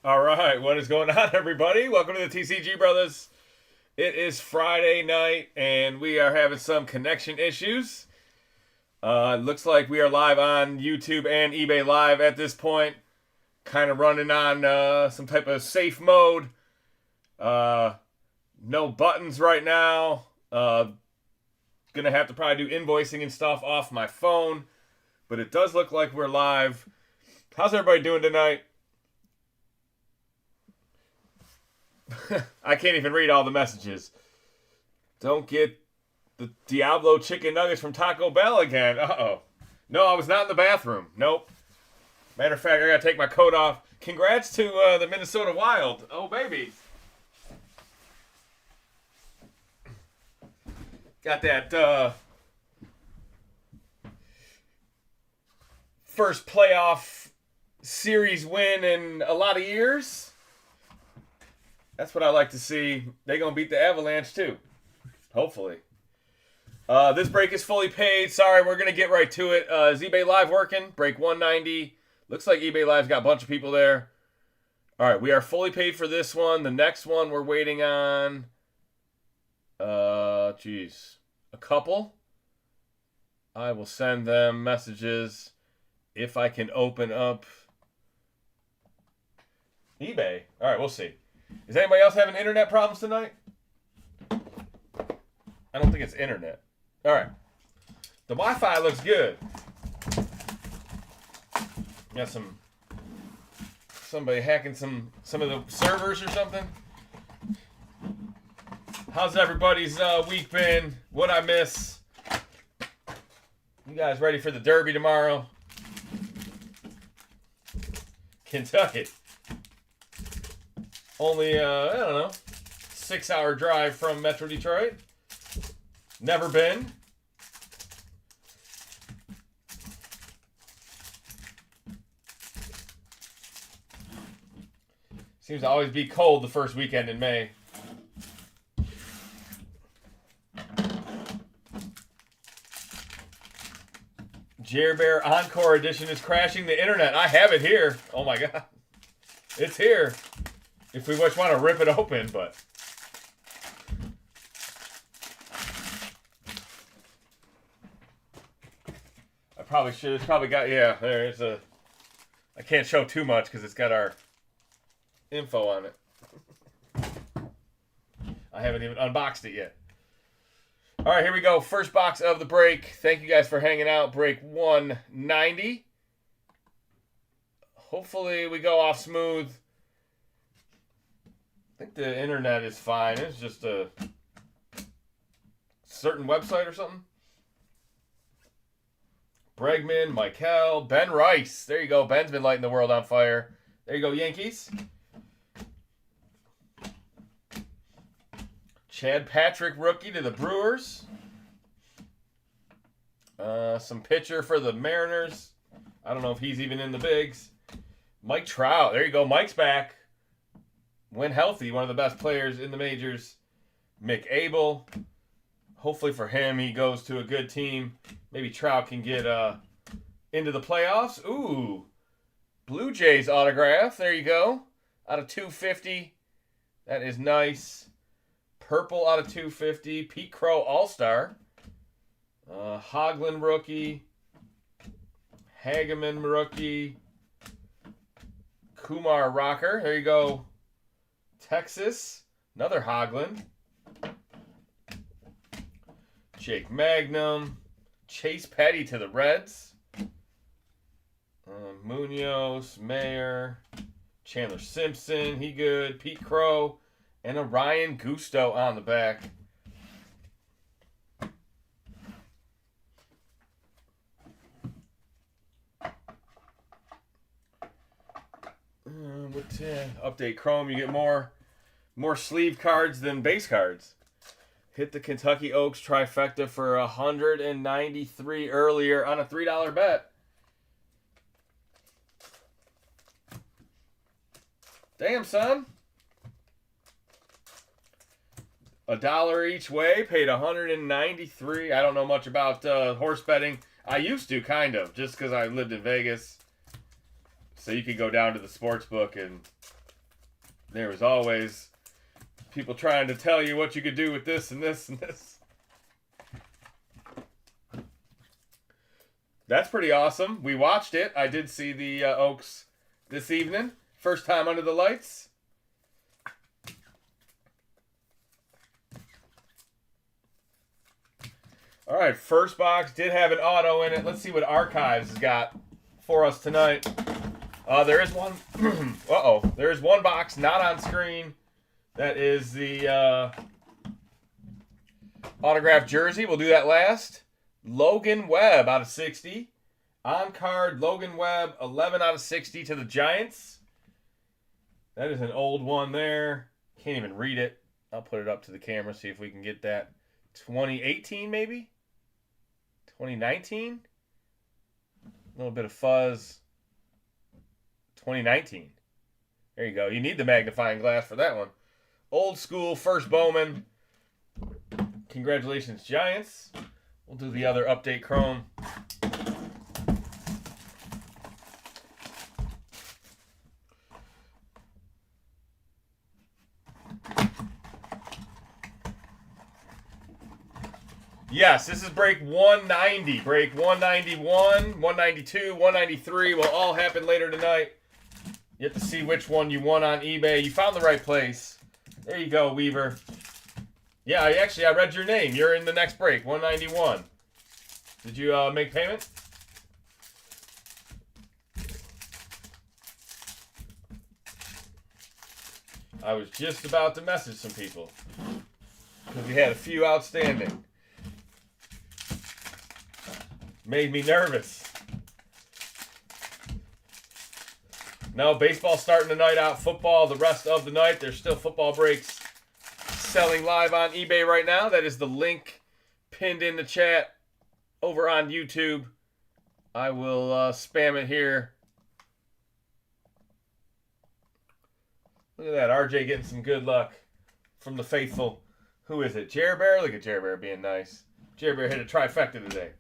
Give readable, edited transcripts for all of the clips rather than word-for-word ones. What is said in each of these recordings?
All right, what is going on, everybody? Welcome to the TCG Brothers. It is Friday night, and we are having some connection issues. Looks like we are live on YouTube and eBay Live at this point. Kind of running on some type of safe mode. No buttons right now. Gonna have to probably do invoicing and stuff off my phone. But it does look like we're live. How's everybody doing tonight? I can't even read all the messages. Don't get the Diablo chicken nuggets from Taco Bell again. Uh-oh. No, I was not in the bathroom. Nope. Matter of fact, I gotta take my coat off. Congrats to the Minnesota Wild. Oh, baby. Got that first playoff series win in a lot of years. That's what I like to see. They're going to beat the Avalanche, too. Hopefully. This break is fully paid. Sorry, we're going to get right to it. Is eBay Live working? Break 190. Looks like eBay Live's got a bunch of people there. All right, we are fully paid for this one. The next one we're waiting on, a couple. I will send them messages if I can open up eBay. All right, we'll see. Is anybody else having internet problems tonight? I don't think it's internet. All right. The Wi-Fi looks good. Got somebody hacking some of the servers or something. How's everybody's week been? What'd I miss? You guys ready for the Derby tomorrow? Kentucky. Only, I don't know, 6-hour drive from Metro Detroit. Never been. Seems to always be cold the first weekend in May. Jer Bear Encore Edition is crashing the internet. I have it here. Oh my god. It's here. If we just want to rip it open, but I probably should. It's probably got, yeah, there's a, I can't show too much because it's got our info on it. I haven't even unboxed it yet. All right, here we go. First box of the break. Thank you guys for hanging out. Break 190. Hopefully we go off smooth. I think the internet is fine. It's just a certain website or something. Bregman, Michael, Ben Rice. There you go. Ben's been lighting the world on fire. There you go, Yankees. Chad Patrick, rookie to the Brewers. Some pitcher for the Mariners. I don't know if he's even in the bigs. Mike Trout. There you go. Mike's back. When healthy, one of the best players in the majors. Mick Abel. Hopefully for him, he goes to a good team. Maybe Trout can get into the playoffs. Ooh. Blue Jays autograph. There you go. Out of 250. That is nice. Purple out of 250. Pete Crow All-Star. Hoagland rookie. Hageman rookie. Kumar Rocker. There you go. Texas, another Hoagland. Jake Magnum. Chase Petty to the Reds. Munoz, Mayer. Chandler Simpson, he good. Pete Crow. And a Ryan Gusto on the back. Update Chrome, you get more sleeve cards than base cards. Hit the Kentucky Oaks trifecta for 193 earlier on a $3 bet. Damn, son. $1 each way, paid 193. I don't know much about horse betting. I used to, kind of, just because I lived in Vegas. So you could go down to the sports book and There was always people trying to tell you what you could do with this and this and this. That's pretty awesome. We watched it. I did see the Oaks this evening. First time under the lights. All right, first box did have an auto in it. Let's see what Archives has got for us tonight. There is one. There is one box not on screen. That is the autographed jersey. We'll do that last. Logan Webb out of 60. On card, Logan Webb, 11 out of 60 to the Giants. That is an old one there. Can't even read it. I'll put it up to the camera, see if we can get that. 2018 maybe? 2019? A little bit of fuzz. 2019. There you go. You need the magnifying glass for that one. Old school, first Bowman. Congratulations, Giants. We'll do the other update chrome. Yes, this is break 190. Break 191, 192, 193 will all happen later tonight. You have to see which one you won on eBay. You found the right place. There you go, Weaver. Yeah, I read your name. You're in the next break, 191. Did you make payment? I was just about to message some people because we had a few outstanding. Made me nervous. No, baseball starting tonight out. Football the rest of the night. There's still football breaks selling live on eBay right now. That is the link pinned in the chat over on YouTube. I will spam it here. Look at that. RJ getting some good luck from the faithful. Who is it? Jer Bear? Look at Jer Bear being nice. Jer Bear hit a trifecta today.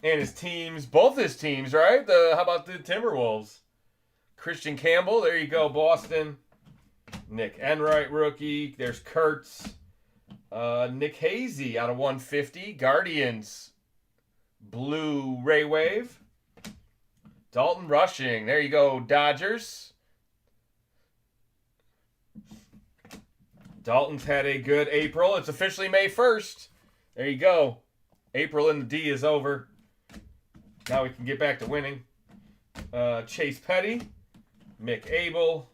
And his teams, both his teams, right? How about the Timberwolves? Christian Campbell, there you go, Boston. Nick Enright, rookie. There's Kurtz. Nick Hazy out of 150. Guardians, blue Ray Wave. Dalton Rushing, there you go, Dodgers. Dalton's had a good April. It's officially May 1st. There you go. April in the D is over. Now we can get back to winning. Chase Petty. Mick Abel.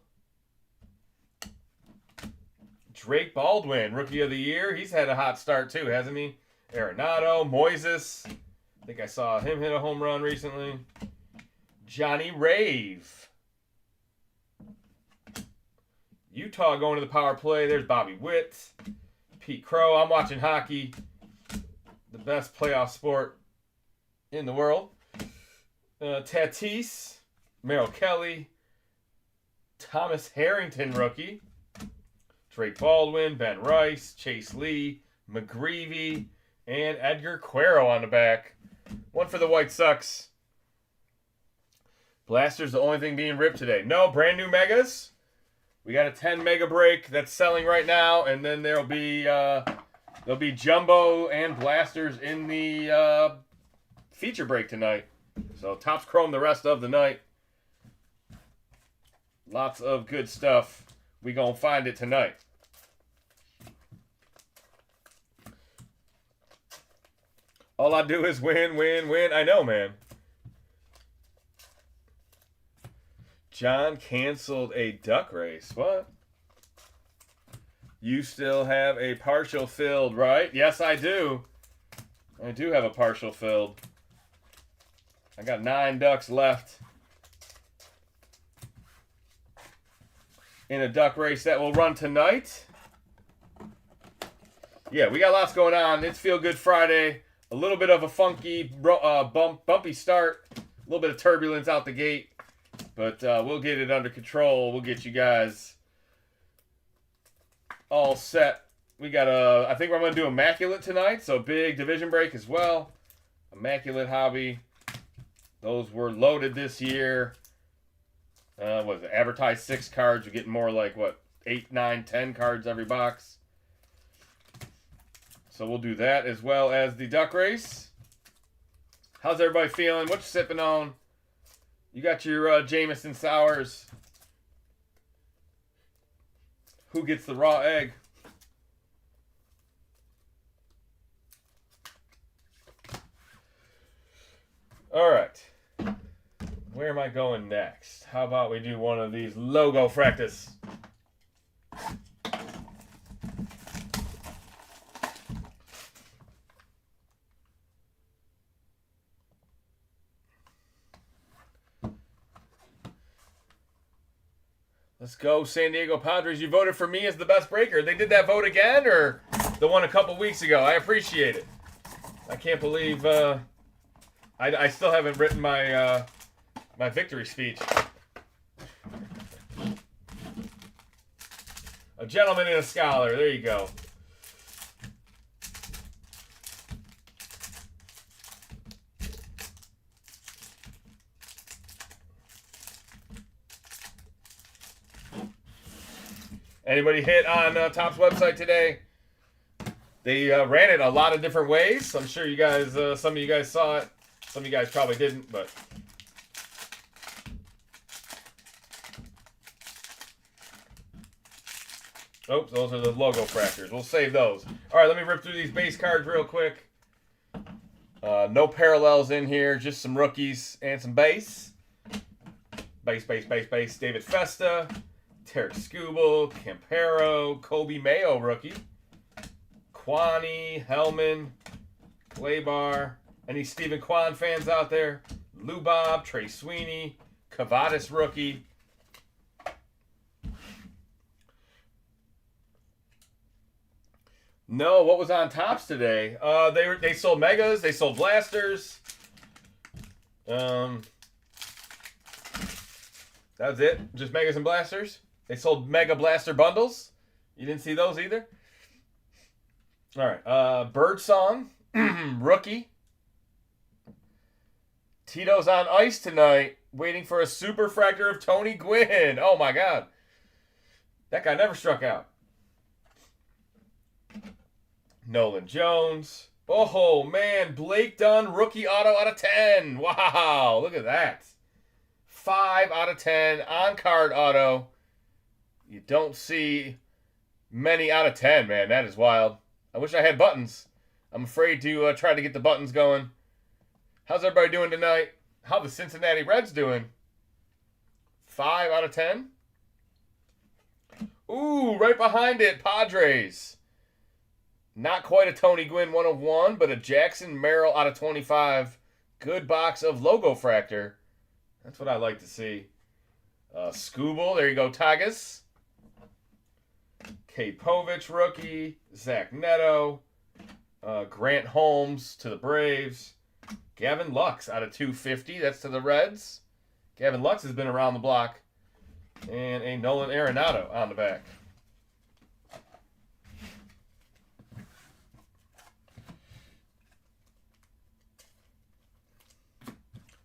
Drake Baldwin, Rookie of the Year. He's had a hot start too, hasn't he? Arenado. Moises. I think I saw him hit a home run recently. Johnny Rave. Utah going to the power play. There's Bobby Witt. Pete Crow. I'm watching hockey. The best playoff sport in the world. Tatis. Merrill Kelly. Thomas Harrington, rookie. Drake Baldwin. Ben Rice. Chase Lee. McGreevy. And Edgar Quero on the back. One for the White Sox. Blaster's the only thing being ripped today. No, brand new megas. We got a 10 mega break that's selling right now, and then there'll be jumbo and blasters in the feature break tonight. So Topps Chrome the rest of the night. Lots of good stuff. We gonna find it tonight. All I do is win, win, win. I know, man. John canceled a duck race. What? You still have a partial filled, right? Yes, I do. I do have a partial filled. I got 9 ducks left in a duck race that will run tonight. Yeah, we got lots going on. It's Feel Good Friday. A little bit of a funky, bumpy start. A little bit of turbulence out the gate. But we'll get it under control. We'll get you guys all set. We got I think we're going to do Immaculate tonight. So big division break as well. Immaculate Hobby. Those were loaded this year. Was it advertised 6 cards? You're getting more like, what, 8, 9, 10 cards every box. So we'll do that as well as the duck race. How's everybody feeling? What you sipping on? You got your Jameson sours. Who gets the raw egg? All right. Where am I going next? How about we do one of these logo fractors? Let's go, San Diego Padres. You voted for me as the best breaker. They did that vote again, or the one a couple weeks ago? I appreciate it. I can't believe I still haven't written my my victory speech. A gentleman and a scholar. There you go. Anybody hit on Topps website today? They ran it a lot of different ways. I'm sure you guys, some of you guys saw it. Some of you guys probably didn't, but oops, those are the logo fractors. We'll save those. All right, let me rip through these base cards real quick. No parallels in here, just some rookies and some base. Base. David Festa, Tarek Skubal, Campero, Kobe Mayo rookie, Kwani, Hellman, Glabar. Any Stephen Kwan fans out there? Lubob, Trey Sweeney, Cavadas rookie. No, what was on Topps today? They sold Megas, they sold Blasters. That was it. Just Megas and Blasters. They sold Mega Blaster bundles. You didn't see those either. All right. Birdsong, rookie. Tito's on ice tonight, waiting for a super fractor of Tony Gwynn. Oh my God, that guy never struck out. Nolan Jones. Oh man, Blake Dunn, rookie auto out of 10. Wow, look at that. 5 out of 10 on card auto. You don't see many out of 10, man. That is wild. I wish I had buttons. I'm afraid to try to get the buttons going. How's everybody doing tonight? How the Cincinnati Reds doing? 5 out of 10. Ooh, right behind it, Padres. Not quite a Tony Gwynn 101, but a Jackson Merrill out of 25. Good box of logo fractor. That's what I like to see. Skubal, there you go, Tagas. K. Povich, rookie. Zach Neto. Grant Holmes to the Braves. Gavin Lux out of 250. That's to the Reds. Gavin Lux has been around the block. And a Nolan Arenado on the back.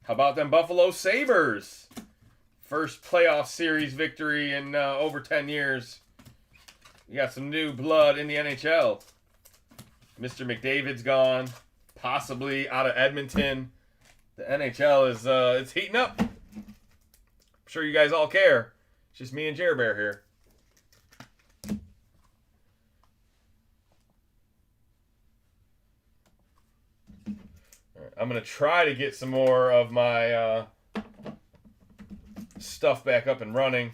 How about them Buffalo Sabres? First playoff series victory in over 10 years. You got some new blood in the NHL. Mr. McDavid's gone. Possibly out of Edmonton. The NHL is it's heating up. I'm sure you guys all care. It's just me and Jer Bear here. All right, I'm going to try to get some more of my stuff back up and running.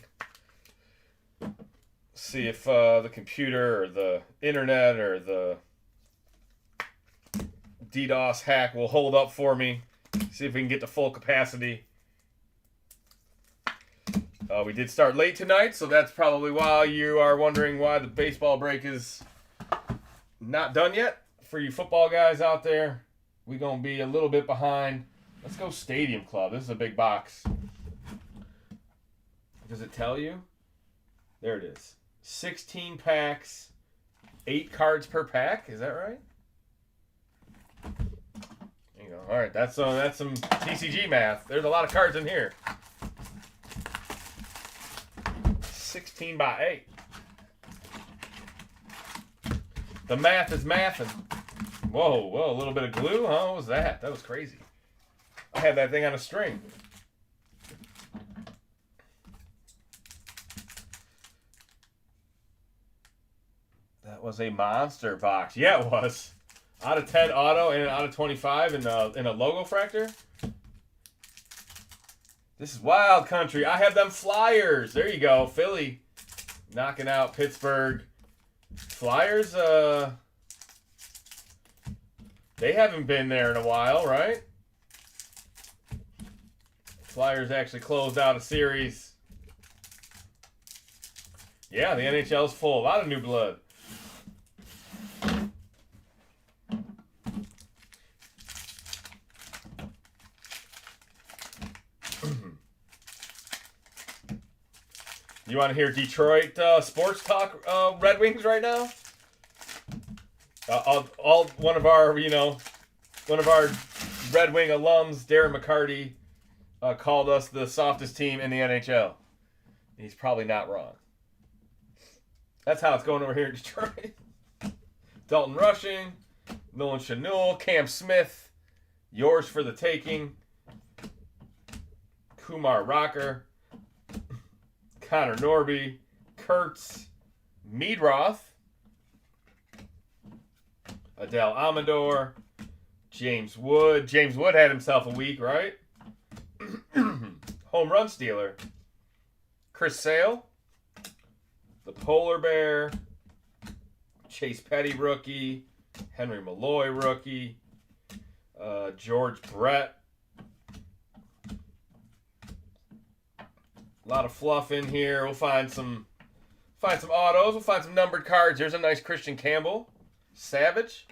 See if the computer or the internet or the DDoS hack will hold up for me. See if we can get to full capacity. We did start late tonight, so that's probably why you are wondering why the baseball break is not done yet. For you football guys out there, we're going to be a little bit behind. Let's go Stadium Club. This is a big box. Does it tell you? There it is. 16 packs, 8 cards per pack. Is that right? There you go. All right, that's some TCG math. There's a lot of cards in here. 16 by 8. The math is mathing. Whoa, whoa, a little bit of glue, huh? What was that? That was crazy. I had that thing on a string. That was a monster box. Yeah, it was. Out of 10 auto and out of 25 in a logo fractor. This is wild country. I have them Flyers. There you go. Philly knocking out Pittsburgh. Flyers, they haven't been there in a while, right? Flyers actually closed out a series. Yeah, the NHL's full. A lot of new blood. You want to hear Detroit sports talk? Red Wings right now. One of our Red Wing alums, Darren McCarty, called us the softest team in the NHL. He's probably not wrong. That's how it's going over here in Detroit. Dalton Rushing, Nolan Chanul, Cam Smith, yours for the taking. Kumar Rocker, Connor Norby, Kurtz, Meadroth, Adele Amador, James Wood. James Wood had himself a week, right? Home run stealer. Chris Sale, the Polar Bear, Chase Petty rookie, Henry Malloy rookie, George Brett. A lot of fluff in here. We'll find some autos. We'll find some numbered cards. There's a nice Christian Campbell. Savage.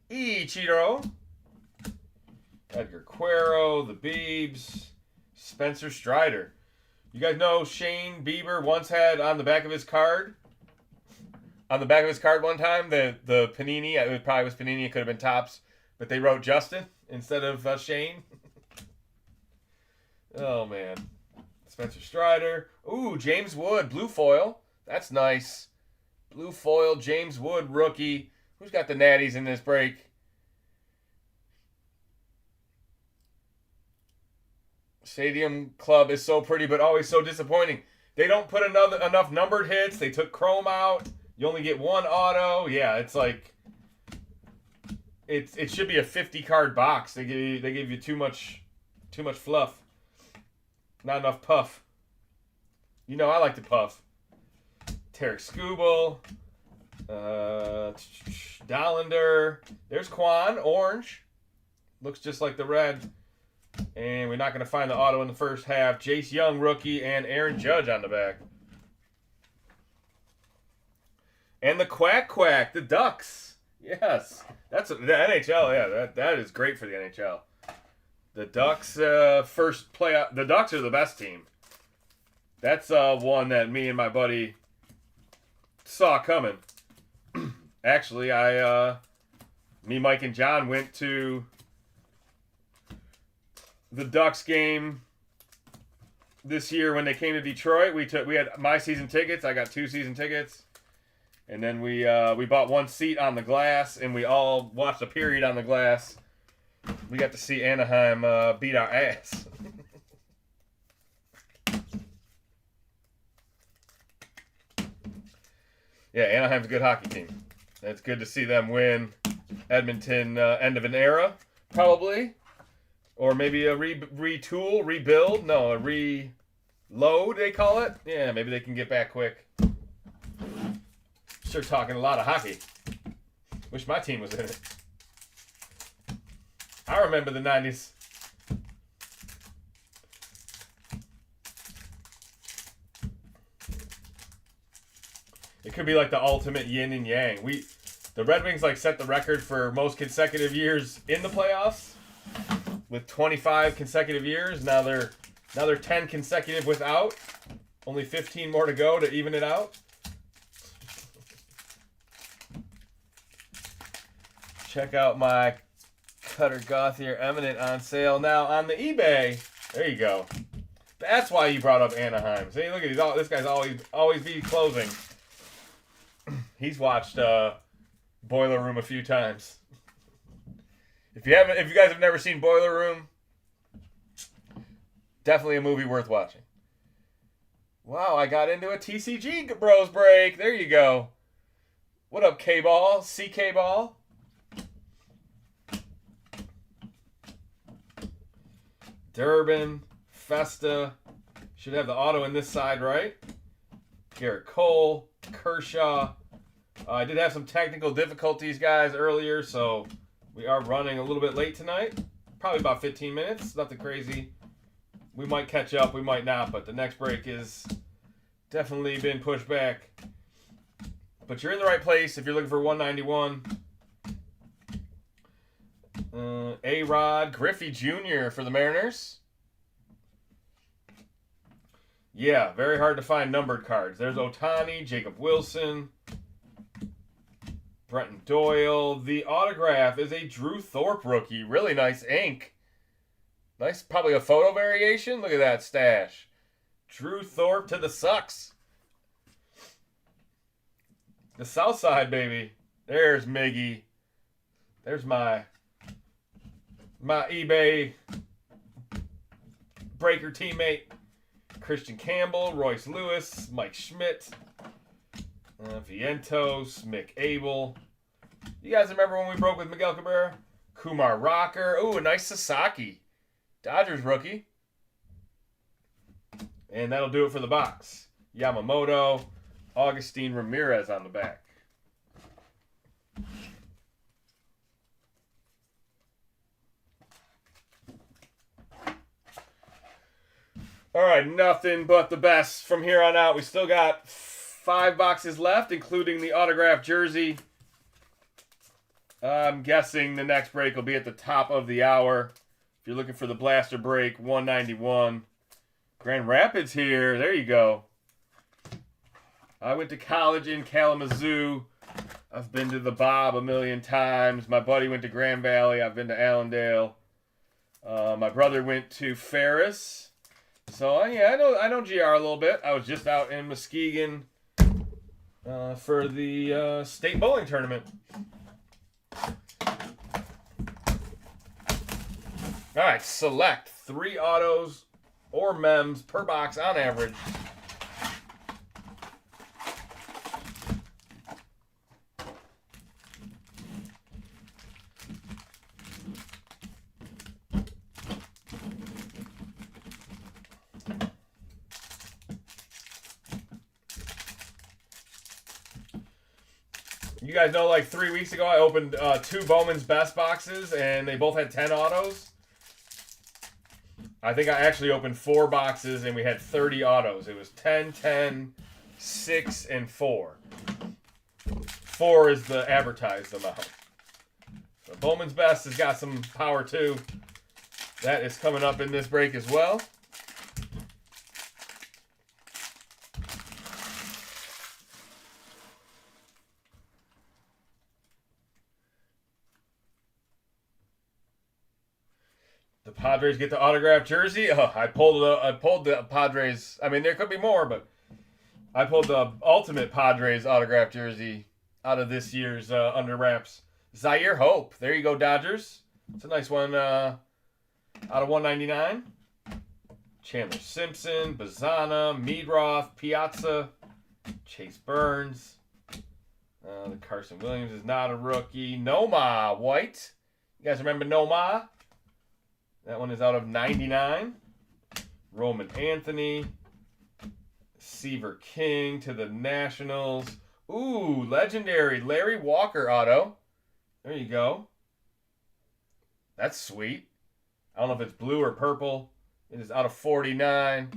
Ichiro. Edgar Quero. The Biebs. Spencer Strider. You guys know Shane Bieber once had on the back of his card. On the back of his card one time, the Panini, it probably was Panini, it could have been Topps, but they wrote Justin instead of Shane. Oh, man. Spencer Strider. Ooh, James Wood, blue foil. That's nice. Blue foil, James Wood, rookie. Who's got the natties in this break? Stadium Club is so pretty, but always so disappointing. They don't put enough numbered hits. They took Chrome out. You only get one auto. Yeah, it's like it should be a 50-card box. They give you too much fluff. Not enough puff. You know I like to puff. Tarek Skubal. Dollander. There's Quan. Orange. Looks just like the red. And we're not going to find the auto in the first half. Jace Young, rookie, and Aaron Judge on the back. And the Quack, the Ducks. Yes. That's the NHL. Yeah, that is great for the NHL. The Ducks first playoff. The Ducks are the best team. That's one that me and my buddy saw coming. Actually, me, Mike, and John went to the Ducks game this year when they came to Detroit. We had my season tickets. I got 2 season tickets, and then we bought 1 seat on the glass, and we all watched a period on the glass. We got to see Anaheim beat our ass. Yeah, Anaheim's a good hockey team. It's good to see them win. Edmonton, end of an era, probably. Or maybe a retool, rebuild. No, a reload, they call it. Yeah, maybe they can get back quick. Sure talking a lot of hockey. Wish my team was in it. I remember the 90s. It could be like the ultimate yin and yang. The Red Wings set the record for most consecutive years in the playoffs with 25 consecutive years. Now they're 10 consecutive without. Only 15 more to go to even it out. Check out my Cutter Gauthier Eminent on sale now on the eBay. There you go. That's why you brought up Anaheim. See, look at this guy's always be closing. He's watched Boiler Room a few times. If you guys have never seen Boiler Room, definitely a movie worth watching. Wow, I got into a TCG Bros break. There you go. What up, K-Ball? CK Ball? Durbin, Festa. Should have the auto in this side, right? Garrett Cole, Kershaw. I did have some technical difficulties, guys, earlier, so we are running a little bit late tonight. Probably about 15 minutes. Nothing crazy. We might catch up, we might not, but the next break is definitely been pushed back. But you're in the right place if you're looking for 191. A-Rod, Griffey Jr. for the Mariners. Yeah, very hard to find numbered cards. There's Ohtani, Jacob Wilson, Brenton Doyle. The autograph is a Drew Thorpe rookie. Really nice ink. Nice, probably a photo variation. Look at that stash. Drew Thorpe to the Sox. The South Side, baby. There's Miggy. There's my eBay breaker teammate. Christian Campbell, Royce Lewis, Mike Schmidt, Vientos, Mick Abel. You guys remember when we broke with Miguel Cabrera? Kumar Rocker. Ooh, a nice Sasaki. Dodgers rookie. And that'll do it for the box. Yamamoto, Augustine Ramirez on the back. All right, nothing but the best from here on out. We still got 5 boxes left, including the autographed jersey. I'm guessing the next break will be at the top of the hour. If you're looking for the blaster break, 191. Grand Rapids here. There you go. I went to college in Kalamazoo. I've been to the Bob a million times. My buddy went to Grand Valley. I've been to Allendale. My brother went to Ferris. So, yeah, I know GR a little bit. I was just out in Muskegon for the state bowling tournament. All right, select 3 autos or mems per box on average. You guys know, like 3 weeks ago, I opened 2 Bowman's Best boxes, and they both had 10 autos. I think I actually opened 4 boxes, and we had 30 autos. It was 10, 10, 6, and 4. 4 is the advertised amount. So Bowman's Best has got some power, too. That is coming up in this break as well. The Padres get the autographed jersey. Oh, I pulled the Padres. I mean, there could be more, but I pulled the ultimate Padres autographed jersey out of this year's under wraps. Zaire Hope. There you go, Dodgers. It's a nice one out of 199. Chandler Simpson, Bazana, Meadroth, Piazza, Chase Burns. The Carson Williams is not a rookie. Noma White. You guys remember Noma? That one is out of 99. Roman Anthony. Seaver King to the Nationals. Ooh, legendary Larry Walker auto. There you go. That's sweet. I don't know if it's blue or purple. It is out of 49.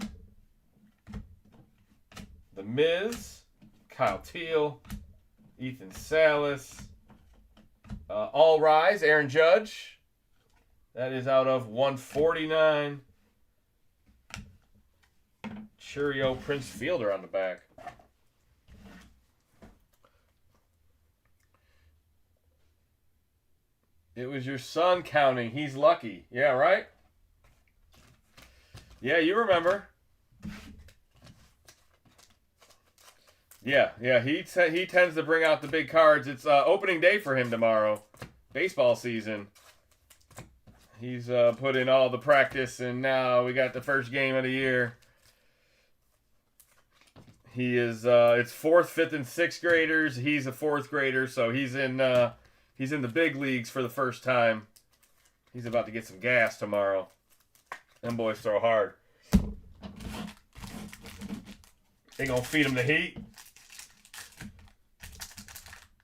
The Miz. Kyle Teal. Ethan Salas. All Rise, Aaron Judge. That is out of 149. Churio Prince Fielder on the back. It was your son counting. He's lucky. Yeah, right? Yeah, you remember. Yeah. He tends to bring out the big cards. It's opening day for him tomorrow, baseball season. He's put in all the practice, and now we got the first game of the year. He is it's 4th, 5th, and 6th graders. He's a 4th grader, so he's in the big leagues for the first time. He's about to get some gas tomorrow. Them boys throw hard. They gonna feed him the heat.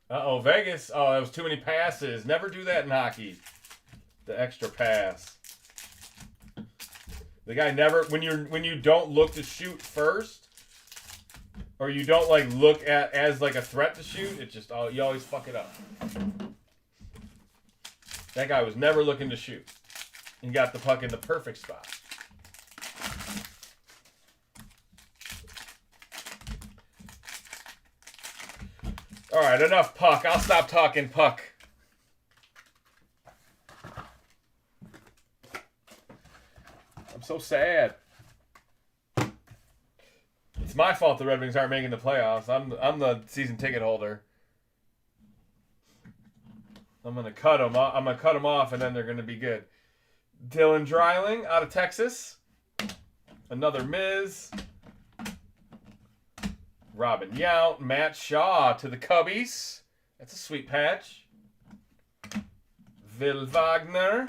Uh-oh, Vegas. Oh, that was too many passes. Never do that in hockey. The extra pass. The guy never, when you don't look to shoot first, or you don't like look at as like a threat to shoot, it just you always fuck it up. That guy was never looking to shoot. He got the puck in the perfect spot. All right, enough puck. I'll stop talking puck. I'm so sad. It's my fault the Red Wings aren't making the playoffs. I'm the season ticket holder. I'm gonna cut them. I'm gonna cut them off, and then they're gonna be good. Dylan Dreiling out of Texas. Another Miz. Robin Yount, Matt Shaw to the Cubbies. That's a sweet patch. Vil Wagner.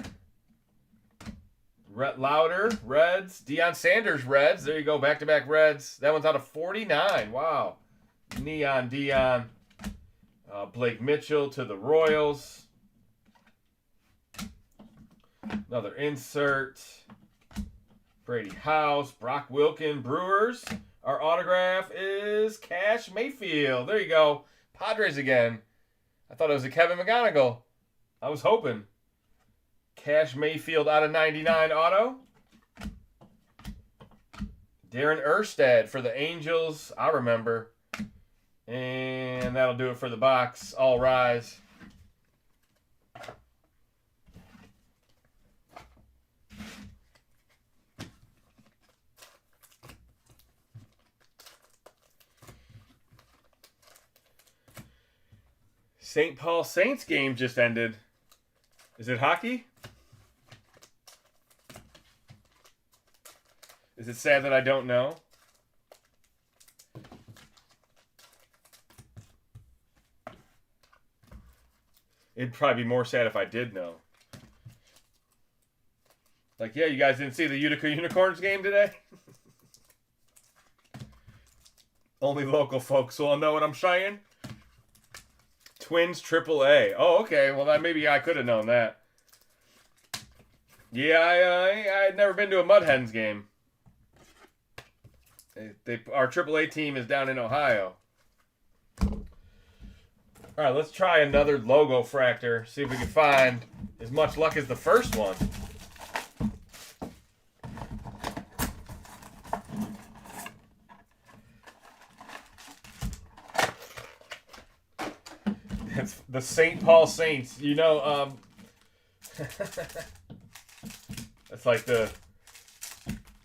Rhett Lauder, Reds. Deion Sanders, Reds. There you go, back-to-back Reds. That one's out of 49. Wow. Neon Deion. Blake Mitchell to the Royals. Another insert. Brady House, Brock Wilkin, Brewers. Our autograph is Cash Mayfield. There you go. Padres again. I thought it was a Kevin McGonigal. I was hoping. Cash Mayfield out of 99 auto. Darren Erstad for the Angels. I remember. And that'll do it for the box. All rise. St. Paul Saints game just ended. Is it hockey? Is it sad that I don't know? It'd probably be more sad if I did know. Like, yeah, you guys didn't see the Utica Unicorns game today? Only local folks will know what I'm saying. Twins AAA. Oh, okay. Well, maybe I could have known that. Yeah, I had never been to a Mud Hens game. Our AAA team is down in Ohio. All right, let's try another logo fractor. See if we can find as much luck as the first one. It's the St. Paul Saints. You know, that's like the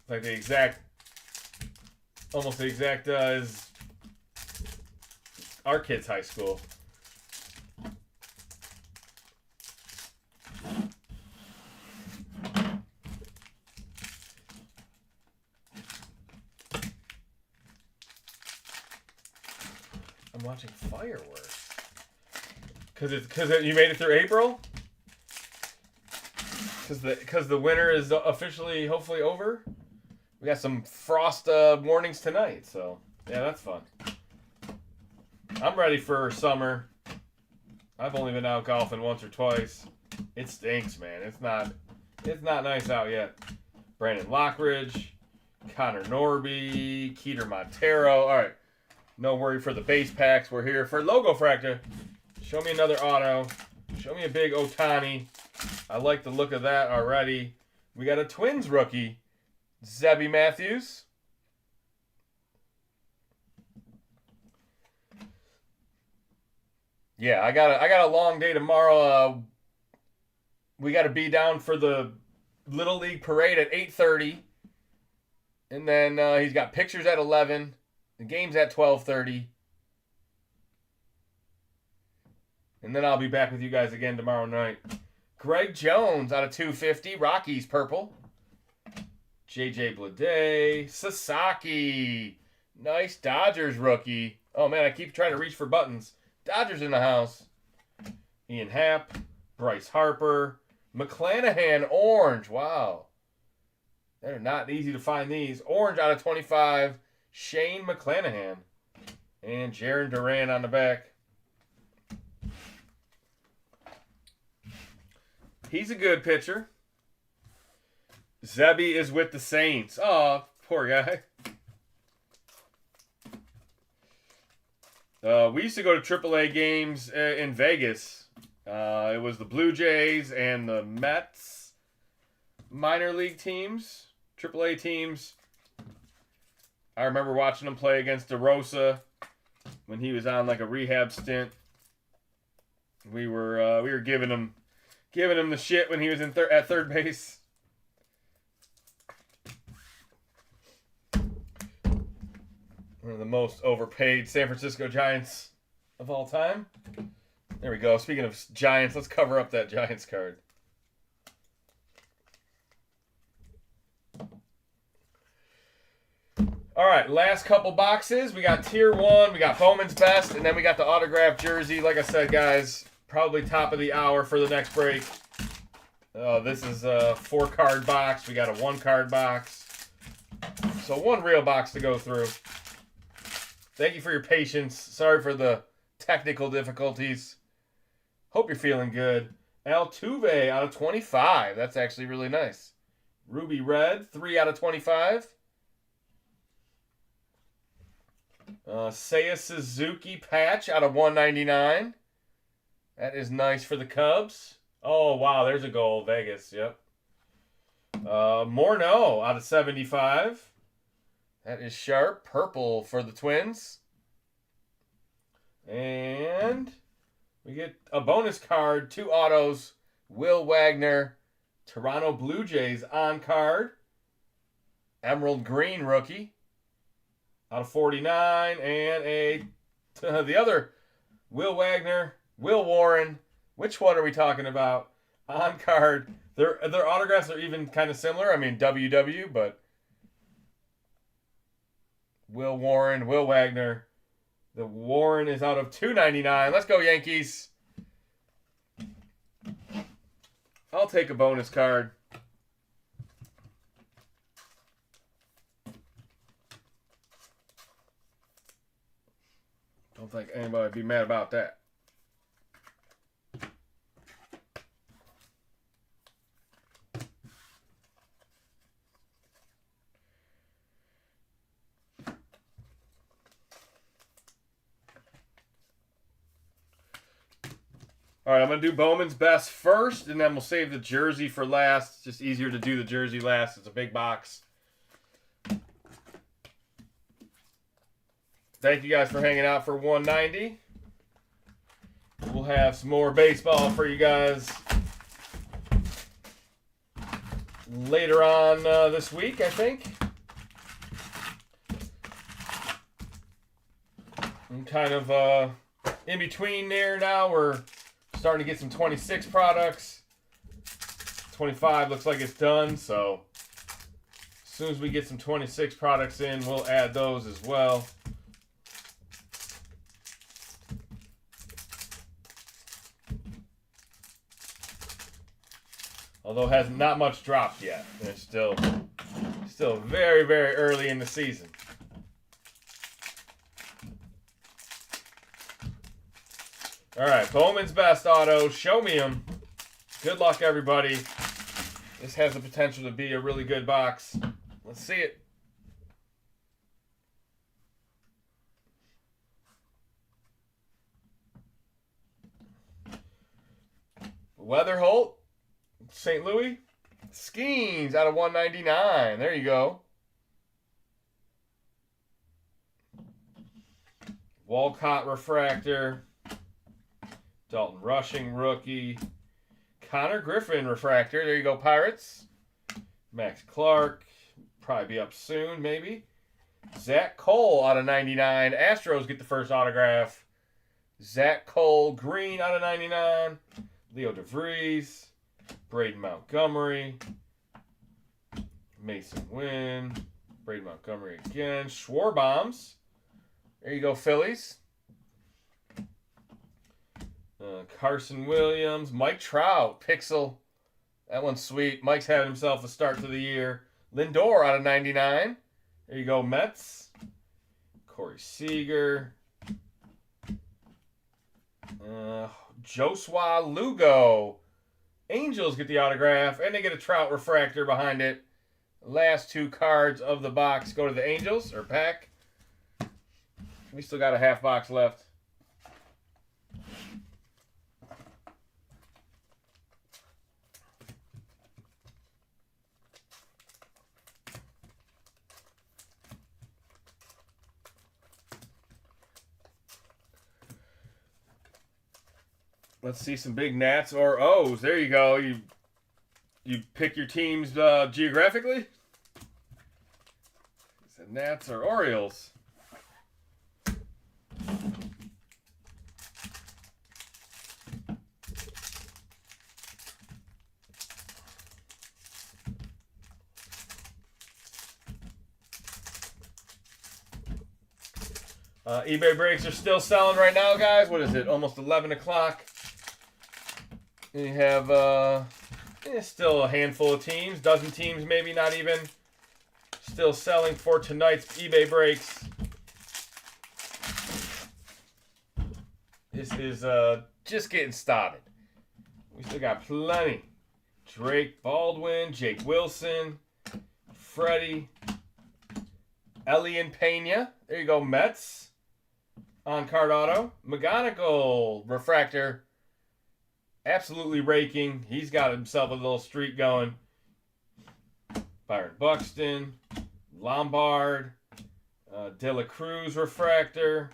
exact, almost the exact as our kids' high school. I'm watching fireworks. Because you made it through April? Because the winter is officially, hopefully, over? We got some frost warnings tonight, so yeah, that's fun. I'm ready for summer. I've only been out golfing once or twice. It stinks, man. It's not nice out yet. Brandon Lockridge, Connor Norby, Keeter Montero. All right, no worry for the base packs. We're here for Logo Fractor. Show me another auto. Show me a big Ohtani. I like the look of that already. We got a Twins rookie, Zebby Matthews. Yeah, I got a long day tomorrow. We got to be down for the Little League parade at 8:30, and then he's got pictures at 11. The game's at 12:30. And then I'll be back with you guys again tomorrow night. Greg Jones out of 250. Rockies purple. JJ Bleday. Sasaki. Nice Dodgers rookie. Oh, man, I keep trying to reach for buttons. Dodgers in the house. Ian Happ. Bryce Harper. McClanahan orange. Wow. They're not easy to find these. Orange out of 25. Shane McClanahan. And Jaron Duran on the back. He's a good pitcher. Zebby is with the Saints. Oh, poor guy. We used to go to AAA games in Vegas. It was the Blue Jays and the Mets minor league teams, AAA teams. I remember watching them play against DeRosa when he was on like a rehab stint. We were giving him the shit when he was at third base. One of the most overpaid San Francisco Giants of all time. There we go. Speaking of Giants, let's cover up that Giants card. All right, last couple boxes. We got Tier 1, we got Bowman's Best, and then we got the autographed jersey. Like I said, guys, probably top of the hour for the next break. This is a 4-card box. We got a 1-card box. So 1 real box to go through. Thank you for your patience. Sorry for the technical difficulties. Hope you're feeling good. Altuve out of 25. That's actually really nice. Ruby Red, 3 out of 25. Seiya Suzuki patch out of 199. That is nice for the Cubs. Oh, wow, there's a goal. Vegas, yep. Morneau out of 75. That is sharp. Purple for the Twins. And we get a bonus card. 2 autos. Will Wagner. Toronto Blue Jays on card. Emerald Green rookie. Out of 49. And the other Will Wagner. Will Warren. Which one are we talking about? On card. Their autographs are even kind of similar. I mean, WW, but Will Warren, Will Wagner. The Warren is out of 299. Let's go, Yankees. I'll take a bonus card. Don't think anybody would be mad about that. All right, I'm going to do Bowman's Best first, and then we'll save the jersey for last. It's just easier to do the jersey last. It's a big box. Thank you guys for hanging out for 190. We'll have some more baseball for you guys later on this week, I think. I'm kind of in between there now. We're starting to get some 26 products. 25 looks like it's done, so as soon as we get some 26 products in, we'll add those as well. Although has not much dropped yet. It's still very, very early in the season. All right, Bowman's Best auto. Show me them. Good luck, everybody. This has the potential to be a really good box. Let's see it. Weatherholt, St. Louis. Skeens out of 199. There you go. Walcott refractor. Dalton Rushing rookie. Connor Griffin refractor. There you go, Pirates. Max Clark. Probably be up soon, maybe. Zach Cole out of 99. Astros get the first autograph. Zach Cole, green out of 99. Leo DeVries. Braden Montgomery. Mason Wynn. Braden Montgomery again. Schwarbombs. There you go, Phillies. Carson Williams. Mike Trout. Pixel. That one's sweet. Mike's had himself a start to the year. Lindor out of 99. There you go, Mets. Corey Seager. Josua Lugo. Angels get the autograph, and they get a Trout refractor behind it. Last two cards of the box go to the Angels, or pack. We still got a half box left. Let's see some big Nats or O's. There you go. You pick your teams geographically. Is it Nats or Orioles? eBay breaks are still selling right now, guys. What is it? Almost 11 o'clock. You have still a handful of teams, dozen teams maybe, not even, still selling for tonight's eBay breaks. This is just getting started. We still got plenty. Drake Baldwin, Jake Wilson, Freddie, Elian Pena. There you go, Mets. On card auto. McGonigal, refractor. Absolutely raking. He's got himself a little streak going. Byron Buxton, Lombard, De La Cruz refractor,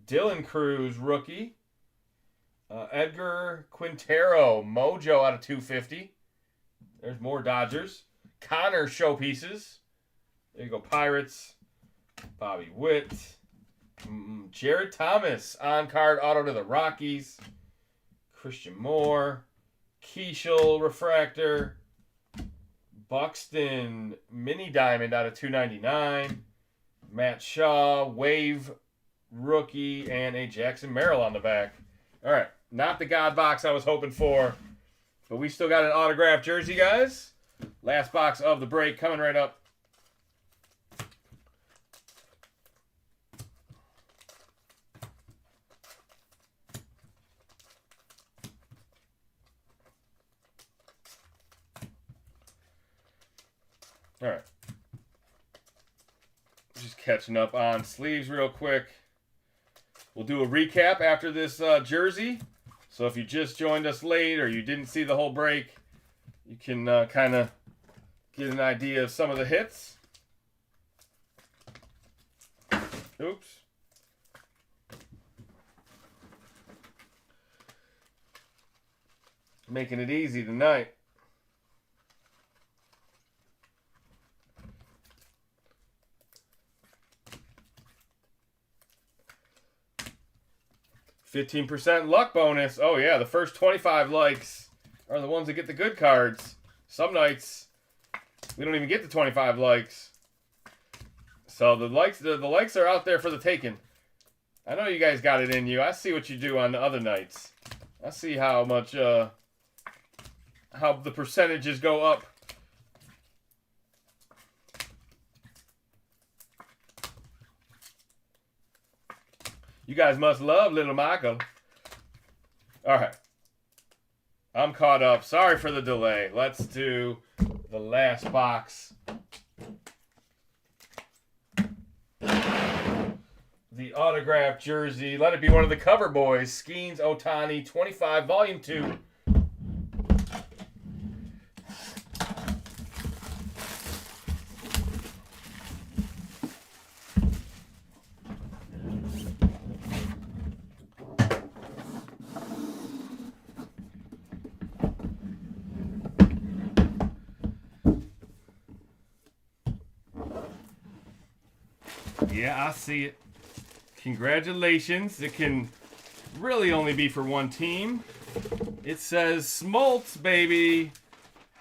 Dylan Cruz rookie, Edgar Quintero Mojo out of 250. There's more Dodgers. Connor showpieces. There you go, Pirates. Bobby Witt, Jared Thomas on card auto to the Rockies. Christian Moore, Keishel refractor, Buxton mini diamond out of 299, Matt Shaw wave rookie, and a Jackson Merrill on the back. All right, not the God box I was hoping for, but we still got an autographed jersey, guys. Last box of the break coming right up. All right. Just catching up on sleeves real quick. We'll do a recap after this jersey. So if you just joined us late or you didn't see the whole break, you can kind of get an idea of some of the hits. Oops. Making it easy tonight. $15% luck bonus. Oh yeah, the first 25 likes are the ones that get the good cards. Some nights we don't even get the 25 likes. So the likes are out there for the taking. I know you guys got it in you. I see what you do on the other nights. I see how much how the percentages go up. You guys must love Little Michael. All right. I'm caught up. Sorry for the delay. Let's do the last box. The autographed jersey. Let it be one of the cover boys. Skeens Ohtani 25 Volume 2. Yeah, I see it. Congratulations. It can really only be for one team. It says Smoltz, baby.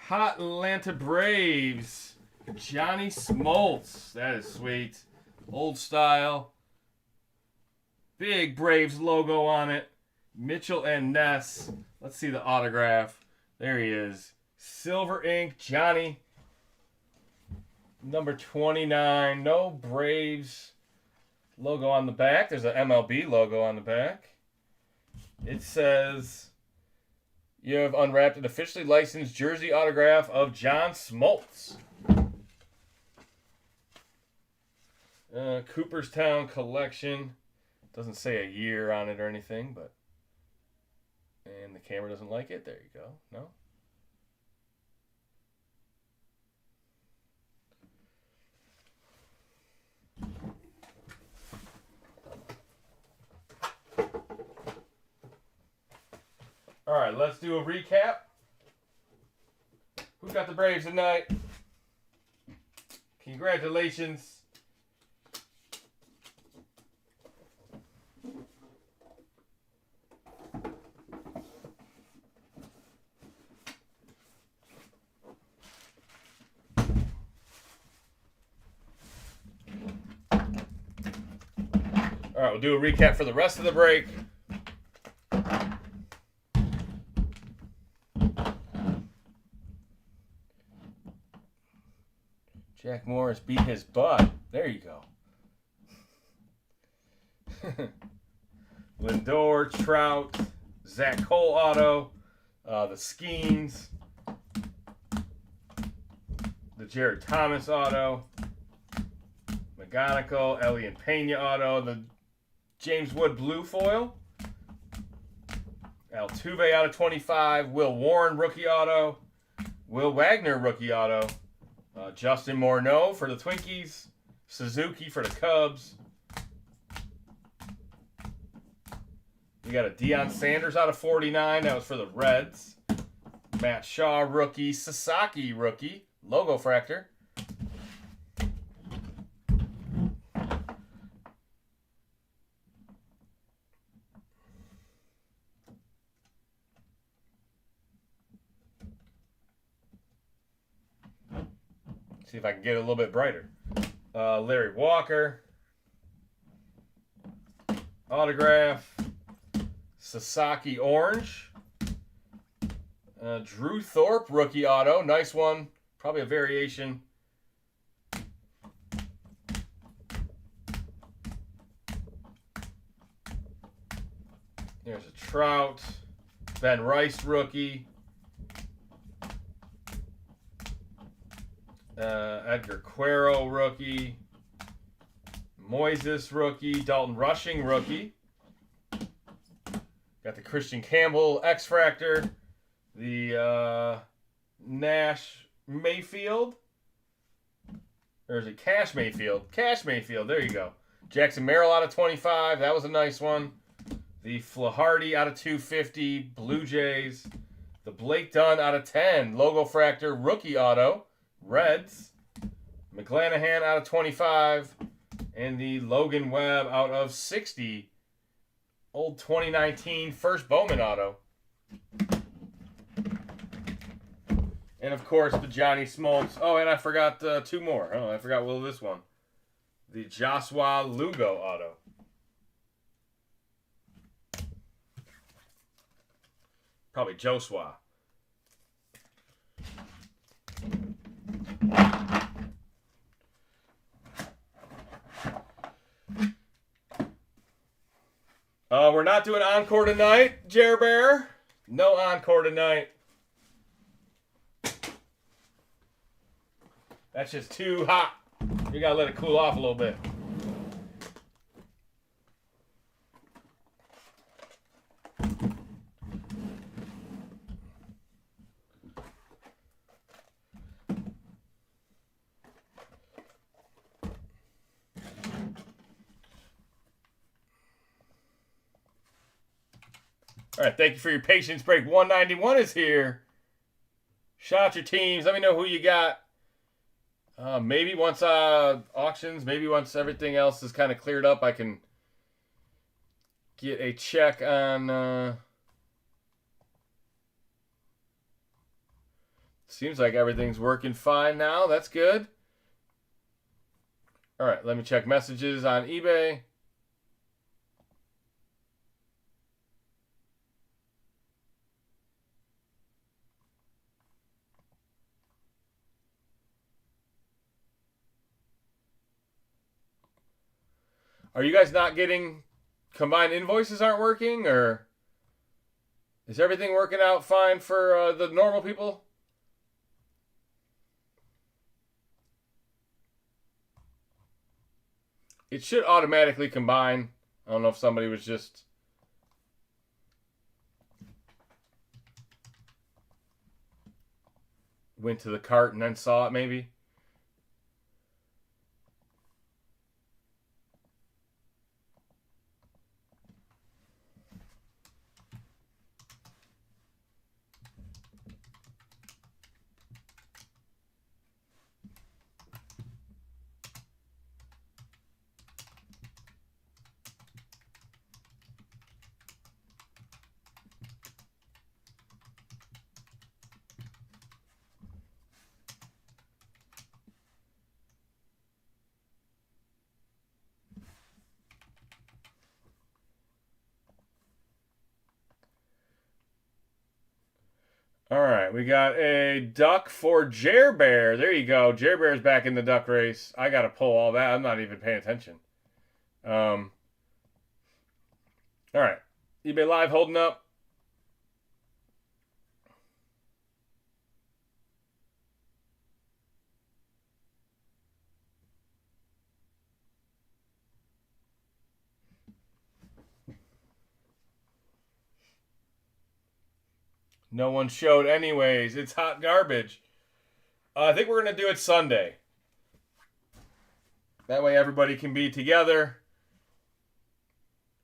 Hot Atlanta Braves. Johnny Smoltz. That is sweet. Old style. Big Braves logo on it. Mitchell and Ness. Let's see the autograph. There he is. Silver ink, Johnny. Number 29. No Braves logo on the back. There's an MLB logo on the back. It says, you have unwrapped an officially licensed jersey autograph of John Smoltz. Cooperstown collection. Doesn't say a year on it or anything, but... And the camera doesn't like it. There you go. No? All right, let's do a recap. Who got the Braves tonight? Congratulations. All right, we'll do a recap for the rest of the break. Jack Morris beat his butt. There you go. Lindor, Trout, Zach Cole auto, the Skeens, the Jared Thomas auto, McGonigal, Elian Pena auto, the James Wood blue foil, Altuve out of 25, Will Warren rookie auto, Will Wagner rookie auto, Justin Morneau for the Twinkies, Suzuki for the Cubs. You got a Deion Sanders out of 49. That was for the Reds. Matt Shaw rookie, Sasaki rookie, logo fractor. See if I can get it a little bit brighter. Larry Walker. Autograph. Sasaki orange. Drew Thorpe rookie auto. Nice one. Probably a variation. There's a Trout. Ben Rice rookie. Edgar Quero rookie, Moises rookie, Dalton Rushing rookie. Got the Christian Campbell X-Fractor, the Nash Mayfield. There's a Cash Mayfield. Cash Mayfield, there you go. Jackson Merrill out of 25, that was a nice one. The Flaharty out of 250, Blue Jays. The Blake Dunn out of 10, Logo Fractor rookie auto. Reds, McClanahan out of 25, and the Logan Webb out of 60. Old 2019 first Bowman auto. And of course the Johnny Smoltz. Oh, and I forgot two more. Oh, I forgot this one. The Joshua Lugo auto. Probably Joshua. We're not doing encore tonight, Jer Bear. No encore tonight. That's just too hot. You gotta let it cool off a little bit. All right, thank you for your patience. Break 191 is here. Shout out your teams. Let me know who you got. Maybe once auctions, maybe once everything else is kind of cleared up, I can get a check on... Seems like everything's working fine now. That's good. All right, let me check messages on eBay. Are you guys not getting combined invoices aren't working, or is everything working out fine for the normal people? It should automatically combine. I don't know if somebody was just... went to the cart and then saw it, maybe. All right, we got a duck for Jer Bear. There you go. Jer Bear's back in the duck race. I got to pull all that. I'm not even paying attention. All right. eBay Live holding up. No one showed anyways. It's hot garbage. I think we're going to do it Sunday. That way everybody can be together.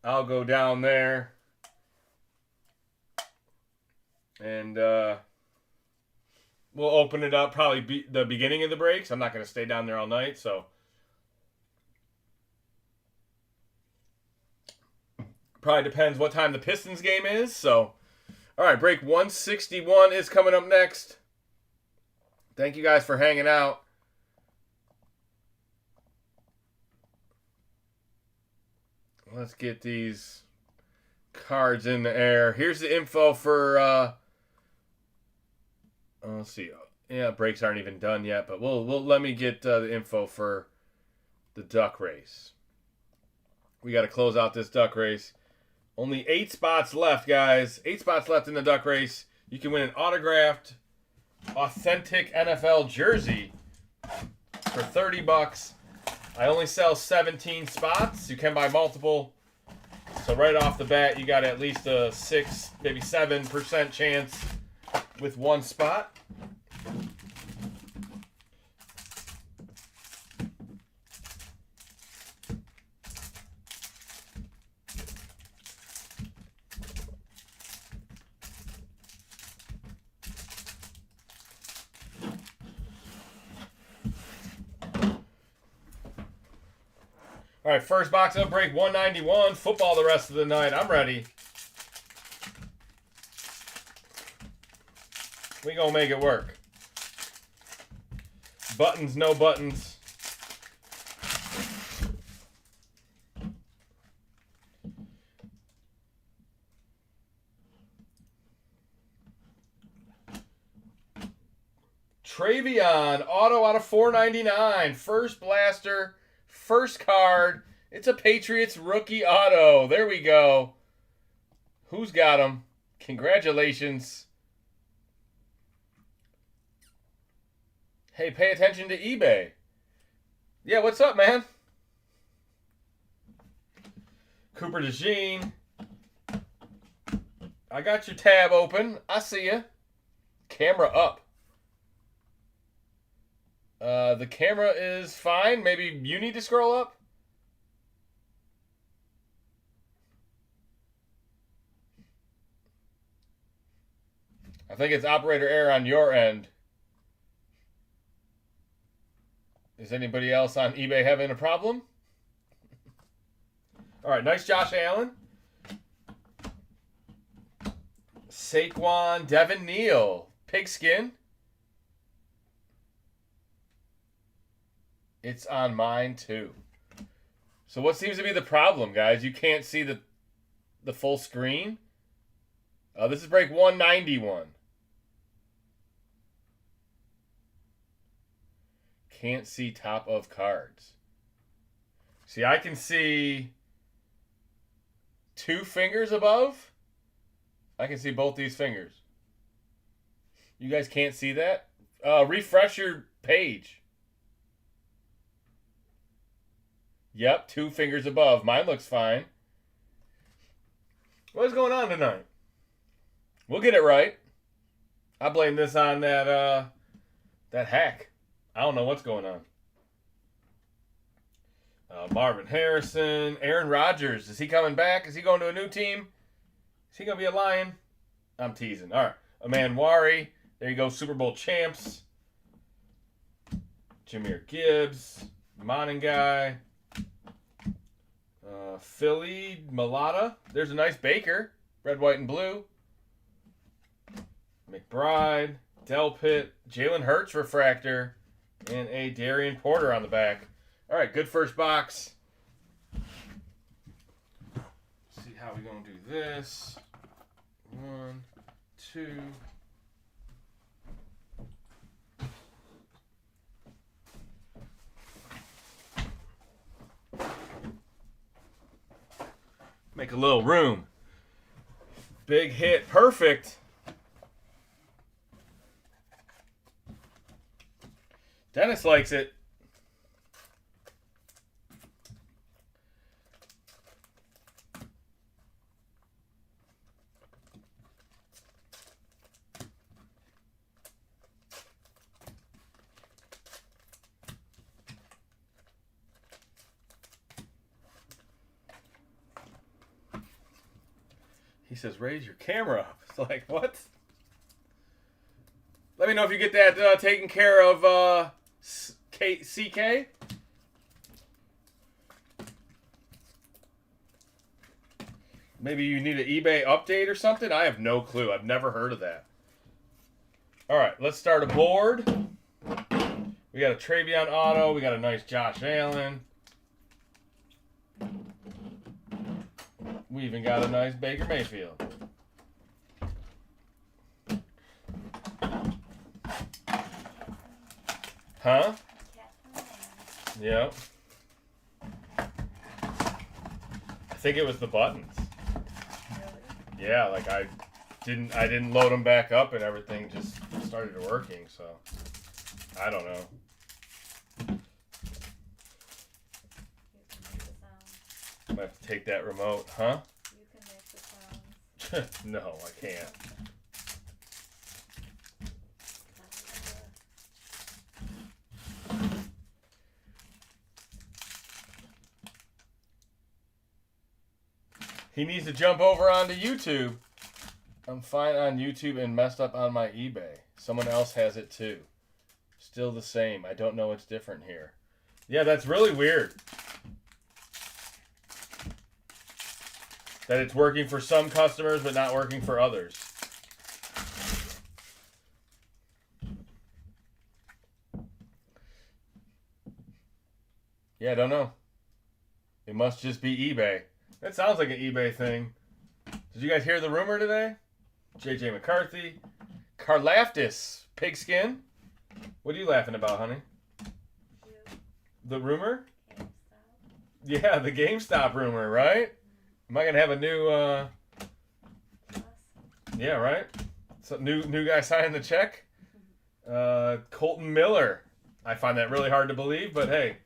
I'll go down there. And we'll open it up probably the beginning of the breaks. I'm not going to stay down there all night, so... Probably depends what time the Pistons game is, so... All right, break 161 is coming up next. Thank you guys for hanging out. Let's get these cards in the air. Here's the info for... let's see. Yeah, breaks aren't even done yet, but we'll let me get the info for the duck race. We got to close out this duck race. Only 8 spots left, guys. 8 spots left in the duck race. You can win an autographed, authentic NFL jersey for $30. I only sell 17 spots. You can buy multiple. So right off the bat, you got at least a 6, maybe 7% chance with one spot. All right, first box of break 191. Football the rest of the night. I'm ready. We gonna make it work. Buttons, no buttons. Travion, auto out of 499. First blaster. First card. It's a Patriots rookie auto. There we go. Who's got him? Congratulations. Hey, pay attention to eBay. Yeah, what's up, man? Cooper DeJean. I got your tab open. I see ya. Camera up. The camera is fine. Maybe you need to scroll up. I think it's operator error on your end. Is anybody else on eBay having a problem? All right, nice Josh Allen. Saquon, Devin Neal, pigskin. It's on mine too. So what seems to be the problem, guys? You can't see the full screen. This is break 191. Can't see top of cards. See, I can see 2 fingers above. I can see both these fingers. You guys can't see that? Refresh your page. Yep, 2 fingers above. Mine looks fine. What is going on tonight? We'll get it right. I blame this on that hack. I don't know what's going on. Marvin Harrison, Aaron Rodgers. Is he coming back? Is he going to a new team? Is he going to be a Lion? I'm teasing. All right. Aman Wari. There you go. Super Bowl champs. Jahmyr Gibbs. Monangai. Philly Malata. There's a nice Baker. Red, white, and blue. McBride. Delpit. Jalen Hurts refractor. And a Darian Porter on the back. All right, good first box. See how we're going to do this. 1, 2. Make a little room. Big hit. Perfect. Dennis likes it. He says, raise your camera up. It's like, what? Let me know if you get that taken care of, CK. Maybe you need an eBay update or something? I have no clue. I've never heard of that. All right, let's start a board. We got a Travion auto. We got a nice Josh Allen. We even got a nice Baker Mayfield. Huh? Yep. I think it was the buttons. Really? Yeah, like I didn't load them back up and everything just started working, so I don't know. I might have to take that remote, huh? You can make the sounds. No, I can't. He needs to jump over onto YouTube. I'm fine on YouTube and messed up on my eBay. Someone else has it too. Still the same. I don't know what's different here. Yeah, that's really weird. That it's working for some customers but not working for others. Yeah, I don't know. It must just be eBay. That sounds like an eBay thing. Did you guys hear the rumor today? JJ McCarthy. Karlaftis. Pigskin. What are you laughing about, honey? You. The rumor? GameStop. Yeah, the GameStop rumor, right? Am I going to have a new... Yeah, right? So new guy signing the check? Colton Miller. I find that really hard to believe, but hey.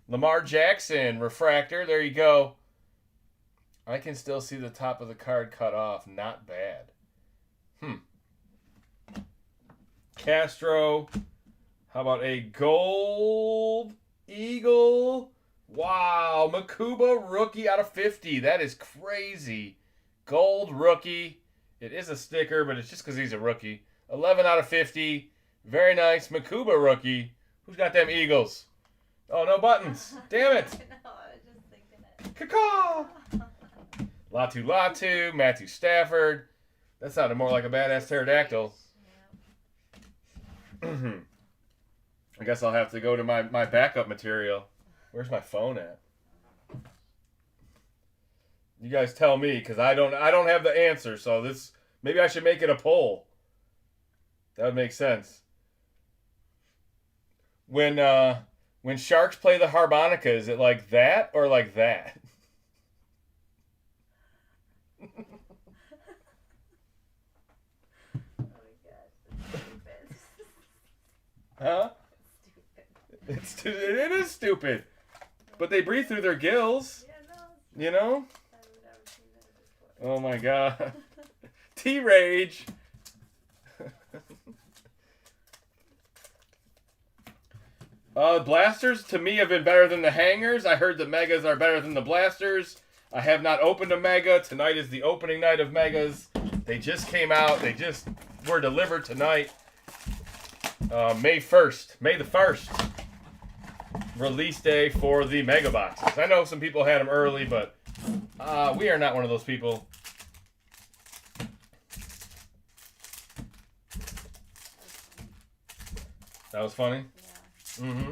Lamar Jackson. Refractor. There you go. I can still see the top of the card cut off. Not bad. Castro. How about a gold eagle? Wow. Makuba rookie out of 50. That is crazy. Gold rookie. It is a sticker, but it's just because he's a rookie. 11 out of 50. Very nice. Makuba rookie. Who's got them Eagles? Oh, no buttons. Damn it. No, I was just thinking it. Caw-caw. Latu, Matthew Stafford, That sounded more like a badass pterodactyl. Yeah. I guess I'll have to go to my backup material. Where's my phone at? You guys tell me, because I don't have the answer. So this, maybe I should make it a poll. That would make sense. When sharks play the harmonica, is it like that or like that? Oh my gosh, that's stupid. Huh? Stupid. It is stupid. But they breathe through their gills. Yeah, no. You know? I've never seen that before. Oh my god. T-Rage. Blasters to me have been better than the hangers. I heard the megas are better than the blasters. I have not opened a mega. Tonight is the opening night of megas. They just came out. They just were delivered tonight. May 1st. May the 1st. Release day for the mega boxes. I know some people had them early, but we are not one of those people. That was funny? Yeah. Mm-hmm.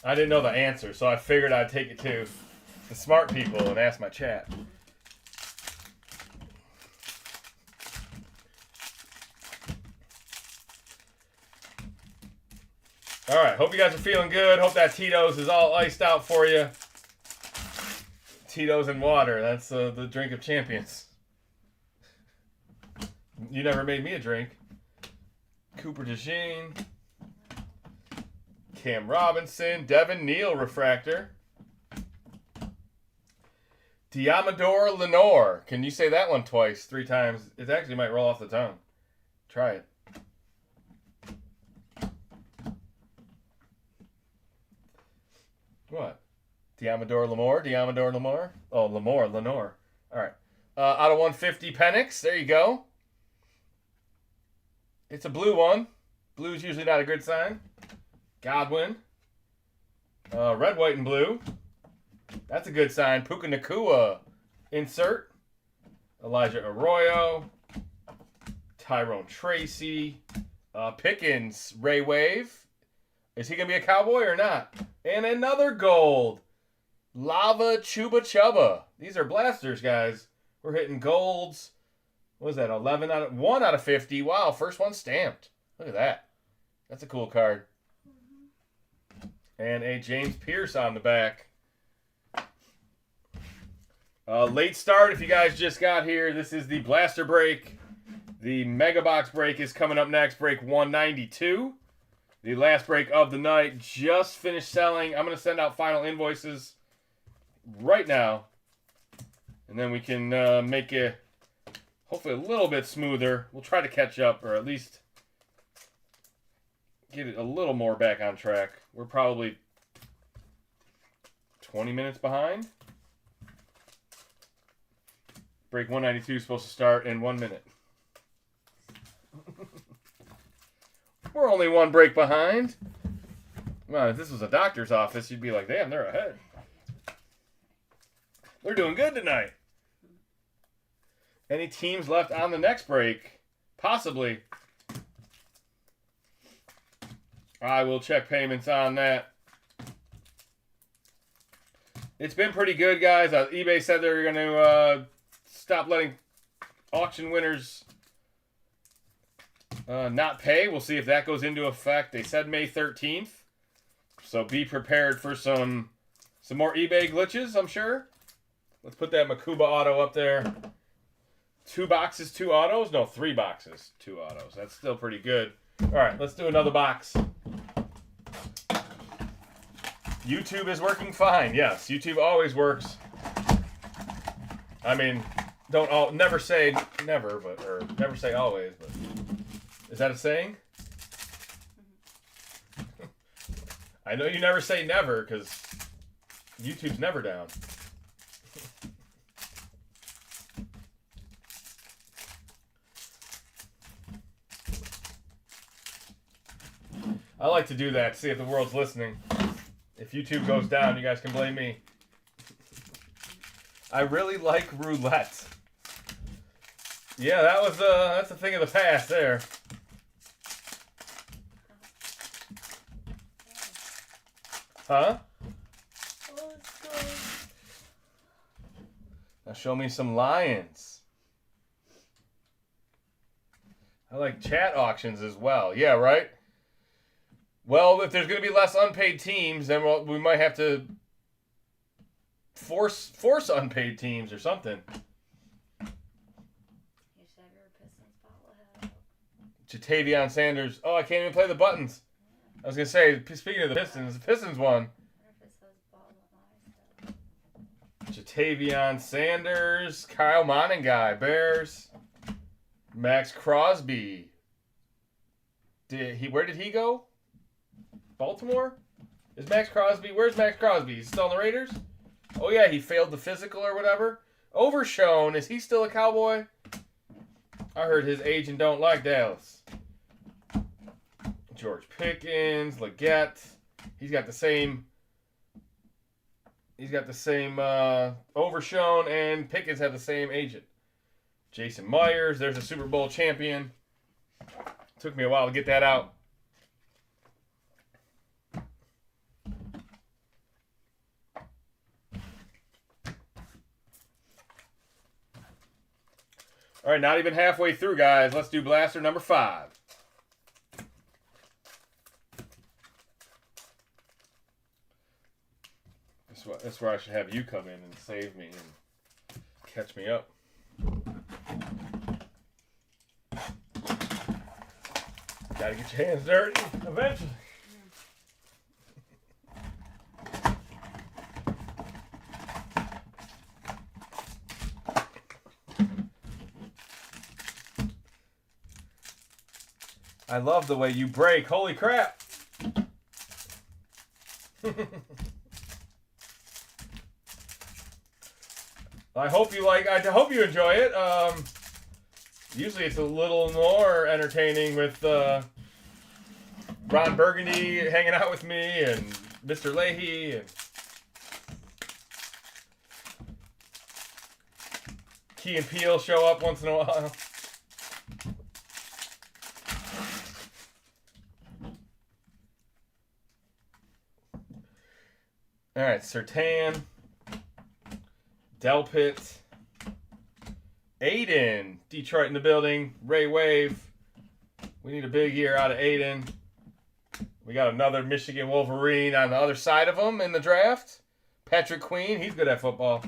I didn't know the answer, so I figured I'd take it to the smart people and ask my chat. All right, hope you guys are feeling good. Hope that Tito's is all iced out for you. Tito's and water, that's the drink of champions. You never made me a drink. Cooper DeJean. Cam Robinson. Devin Neal refractor. Diamador Lenore. Can you say that one twice, 3 times? It actually might roll off the tongue. Try it. What? Diamador Lenore? Diamador Lenore? Oh, Lenore. All right. Out of 150 Penix. There you go. It's a blue one. Blue's usually not a good sign. Godwin. Red, white, and blue. That's a good sign. Puka Nakua. Insert. Elijah Arroyo. Tyrone Tracy. Pickens. Ray Wave. Is he going to be a Cowboy or not? And another gold. Lava Chuba Chuba. These are blasters, guys. We're hitting golds. What was that? 1 out of 50. Wow, first one stamped. Look at that. That's a cool card. And a James Pierce on the back. Late start if you guys just got here. This is the blaster break. The mega box break is coming up next. Break 192. The last break of the night just finished selling. I'm going to send out final invoices right now. And then we can make it hopefully a little bit smoother. We'll try to catch up, or at least get it a little more back on track. We're probably 20 minutes behind. Break 192 is supposed to start in 1 minute. We're only 1 break behind. Well, if this was a doctor's office, you'd be like, damn, they're ahead. They're doing good tonight. Any teams left on the next break? Possibly. I will check payments on that. It's been pretty good, guys. eBay said they were going to stop letting auction winners not pay. We'll see if that goes into effect. They said May 13th. So be prepared for some more eBay glitches, I'm sure. Let's put that Makuba auto up there. 2 boxes, 2 autos? No, 3 boxes, 2 autos. That's still pretty good. All right, let's do another box. YouTube is working fine. Yes, YouTube always works. I mean, never say never, or never say always, but is that a saying? I know you never say never because YouTube's never down. I like to do that, see if the world's listening. If YouTube goes down, you guys can blame me. I really like roulette. Yeah, that was that's a thing of the past there. Huh? Oh, let's go. Now show me some Lions. I like chat auctions as well. Yeah, right? Well, if there's going to be less unpaid teams, then we might have to force unpaid teams or something. You should have your Pistons bobblehead. Jatavion Sanders. Oh, I can't even play the buttons. I was going to say, speaking of the Pistons won. What if it says ball on my stuff? Jatavion Sanders. Kyle Monangai, Bears. Max Crosby. Where did he go? Baltimore? Is Max Crosby? Where's Max Crosby? He's still on the Raiders? Oh, yeah, he failed the physical or whatever. Overshown. Is he still a Cowboy? I heard his agent don't like Dallas. George Pickens, Leggett. He's got the same Overshown, and Pickens have the same agent. Jason Myers. There's a Super Bowl champion. Took me a while to get that out. All right, not even halfway through, guys. Let's do blaster number 5. That's where I should have you come in and save me and catch me up. Gotta get your hands dirty eventually. I love the way you break. Holy crap. I hope you enjoy it. Usually it's a little more entertaining with Ron Burgundy hanging out with me and Mr. Leahy and Key and Peele show up once in a while. All right, Surtain, Delpit, Aiden, Detroit in the building, Ray Wave. We need a big year out of Aiden. We got another Michigan Wolverine on the other side of him in the draft. Patrick Queen, he's good at football.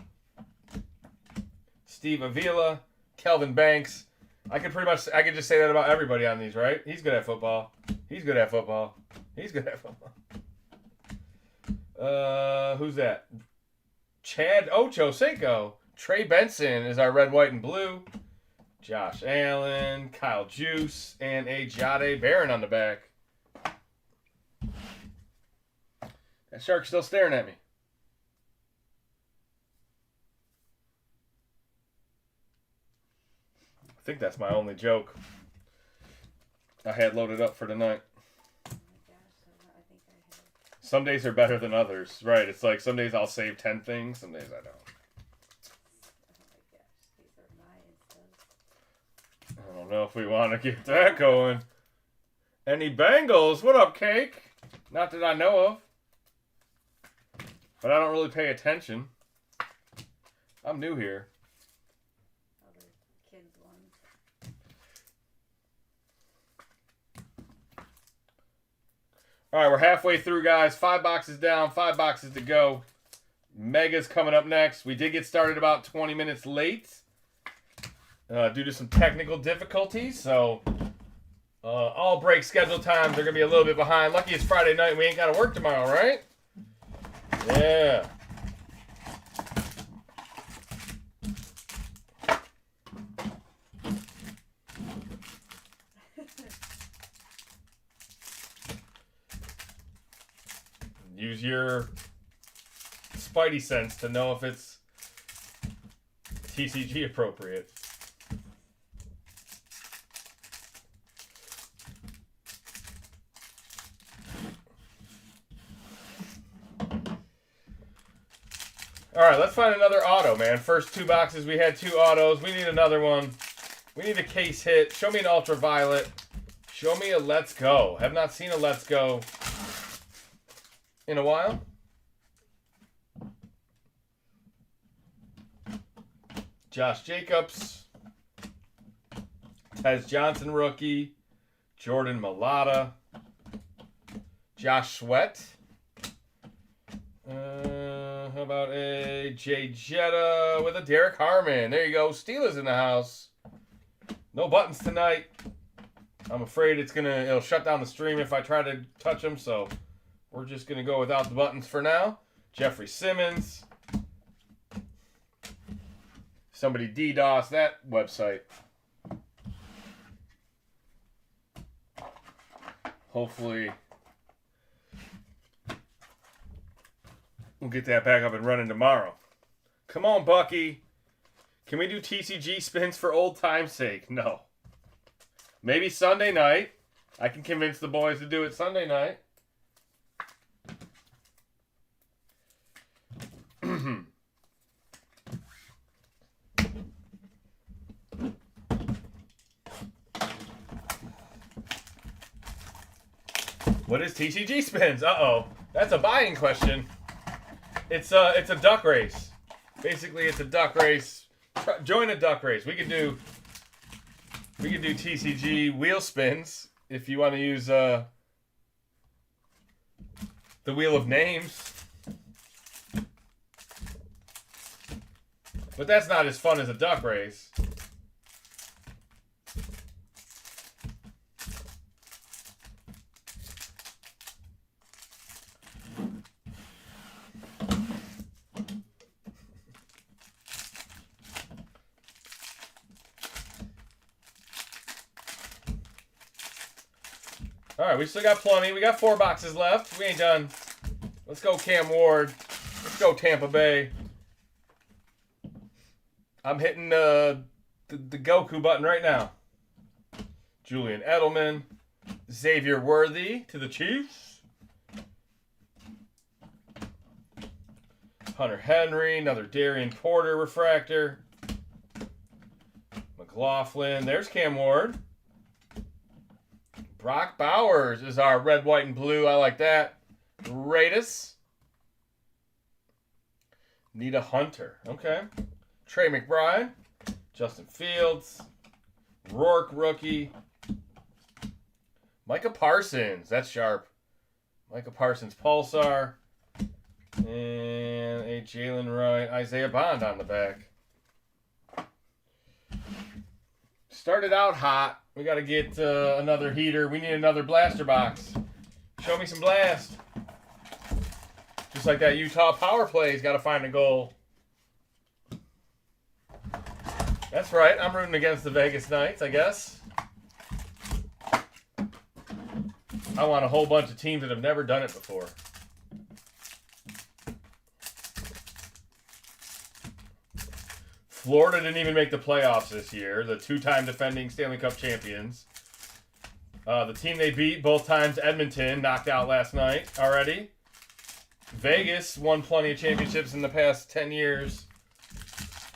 Steve Avila, Kelvin Banks. I could just say that about everybody on these, right? He's good at football. He's good at football. He's good at football. Who's that? Chad Ochocinco. Trey Benson is our red, white, and blue. Josh Allen, Kyle Juice, and a Jade Barron on the back. That shark's still staring at me. I think that's my only joke I had loaded up for tonight. Some days are better than others. Right, it's like some days I'll save 10 things, some days I don't. I don't know if we want to get that going. Any Bengals? What up, Cake? Not that I know of. But I don't really pay attention. I'm new here. Other kids' ones. All right, we're halfway through, guys. 5 boxes down, 5 boxes to go. Mega's coming up next. We did get started about 20 minutes late due to some technical difficulties. So all break schedule times are going to be a little bit behind. Lucky it's Friday night and we ain't got to work tomorrow, right? Yeah. Use your spidey sense to know if it's TCG appropriate. All right, let's find another auto, man. First 2 boxes, we had 2 autos. We need another one. We need a case hit. Show me an ultraviolet. Show me a let's go. Have not seen a let's go in a while. Josh Jacobs. Tez Johnson rookie. Jordan Mailata. Josh Sweat. How about a Jay Jetta with a Derek Harmon? There you go. Steelers in the house. No buttons tonight. I'm afraid it'll shut down the stream if I try to touch them, so we're just gonna go without the buttons for now. Jeffrey Simmons. Somebody DDoS that website. Hopefully we'll get that back up and running tomorrow. Come on, Bucky. Can we do TCG spins for old time's sake? No. Maybe Sunday night. I can convince the boys to do it Sunday night. What is TCG spins? Uh-oh. That's a buying question. It's a duck race. Basically, it's a duck race. Join a duck race. We could do TCG wheel spins if you want to use the wheel of names. But that's not as fun as a duck race. All right, we still got plenty. We got 4 boxes left. We ain't done. Let's go Cam Ward. Let's go Tampa Bay. I'm hitting the Goku button right now. Julian Edelman. Xavier Worthy to the Chiefs. Hunter Henry. Another Darian Porter refractor. McLaughlin. There's Cam Ward. Brock Bowers is our red, white, and blue. I like that. Raidus. Nita Hunter. Okay. Trey McBride. Justin Fields. Rourke rookie. Micah Parsons. That's sharp. Micah Parsons Pulsar. And a Jalen Wright. Isaiah Bond on the back. Started out hot. We got to get another heater. We need another blaster box. Show me some blast. Just like that Utah power play's got to find a goal. That's right. I'm rooting against the Vegas Knights, I guess. I want a whole bunch of teams that have never done it before. Florida didn't even make the playoffs this year. The 2-time defending Stanley Cup champions. The team they beat both times, Edmonton, knocked out last night already. Vegas won plenty of championships in the past 10 years.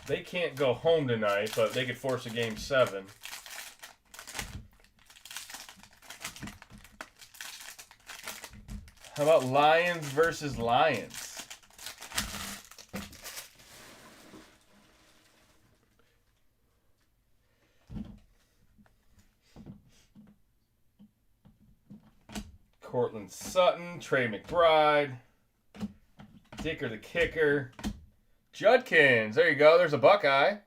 They can't go home tonight, but they could force a game 7. How about Lions versus Lions? Cortland Sutton, Trey McBride, Dicker the kicker, Judkins. There you go. There's a Buckeye.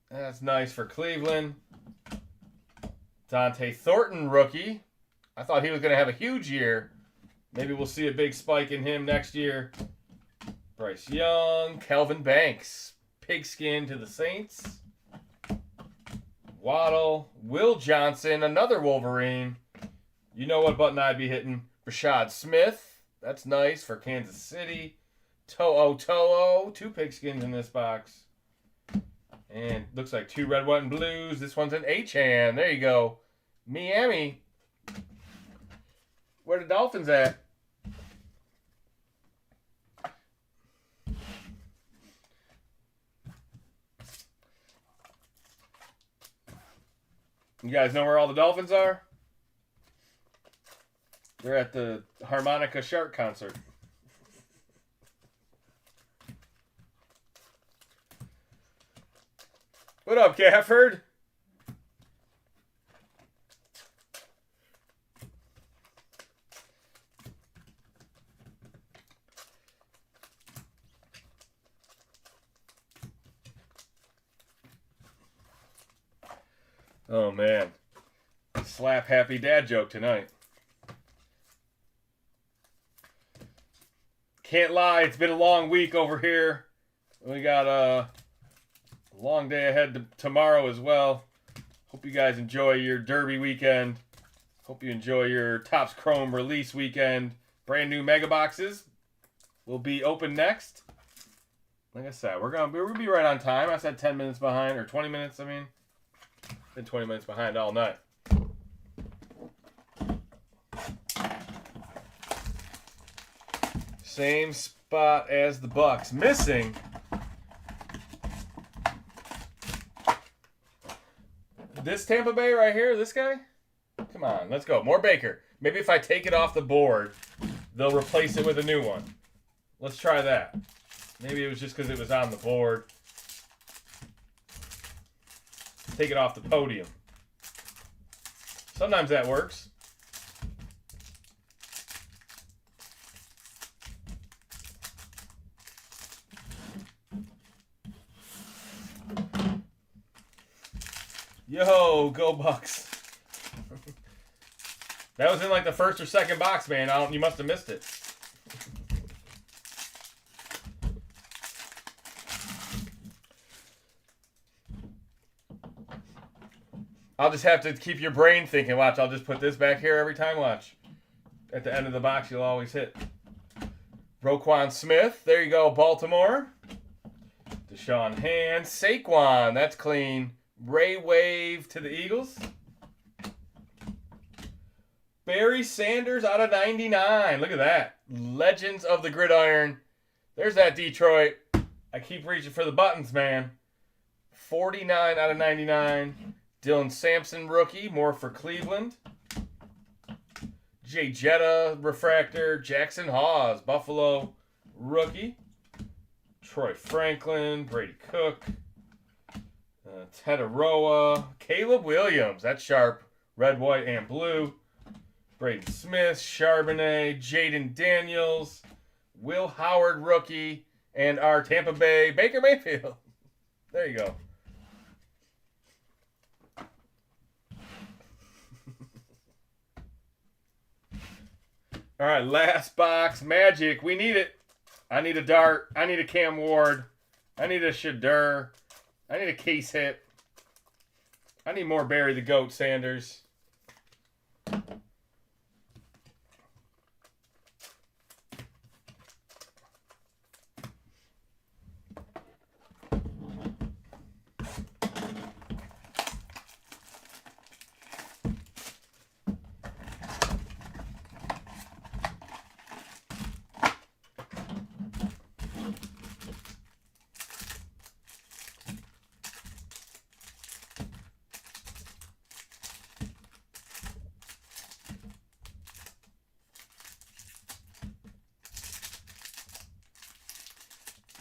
That's nice for Cleveland. Dante Thornton, rookie. I thought he was going to have a huge year. Maybe we'll see a big spike in him next year. Bryce Young, Kelvin Banks, pigskin to the Saints. Waddle, Will Johnson, another Wolverine. You know what button I'd be hitting. Rashad Smith. That's nice for Kansas City. To'o. 2 pigskins in this box. And looks like 2 red, white, and blues. This one's an H-hand. There you go. Miami. Where the Dolphins at? You guys know where all the Dolphins are? They're at the Harmonica Shark concert. What up, Gafford? Oh, man. Slap happy dad joke tonight. Can't lie, it's been a long week over here. We got a long day ahead tomorrow as well. Hope you guys enjoy your Derby weekend. Hope you enjoy your Topps Chrome release weekend. Brand new mega boxes will be open next. Like I said, we're gonna be right on time. I said 10 minutes behind, or 20 minutes, I mean. Been 20 minutes behind all night. Same spot as the Bucks. Missing. This Tampa Bay right here, this guy? Come on, let's go. More Baker. Maybe if I take it off the board, they'll replace it with a new one. Let's try that. Maybe it was just because it was on the board. Take it off the podium. Sometimes that works. Yo, go Bucks. That was in like the first or second box, man. You must have missed it. I'll just have to keep your brain thinking. Watch, I'll just put this back here every time. Watch. At the end of the box, you'll always hit. Roquan Smith. There you go, Baltimore. Deshaun Hand. Saquon. That's clean. Ray Wave to the Eagles. Barry Sanders out of 99. Look at that. Legends of the Gridiron. There's that Detroit. I keep reaching for the buttons, man. 49 out of 99. Dylan Sampson rookie, more for Cleveland. Jay Jetta refractor. Jackson Hawes, Buffalo rookie. Troy Franklin, Brady Cook. Tetaroa. Caleb Williams, that's sharp. Red, white, and blue. Braden Smith, Charbonnet, Jaden Daniels. Will Howard rookie. And our Tampa Bay Baker Mayfield. There you go. All right, last box. Magic. We need it. I need a Dart. I need a Cam Ward. I need a Shadur. I need a case hit. I need more Barry the Goat Sanders.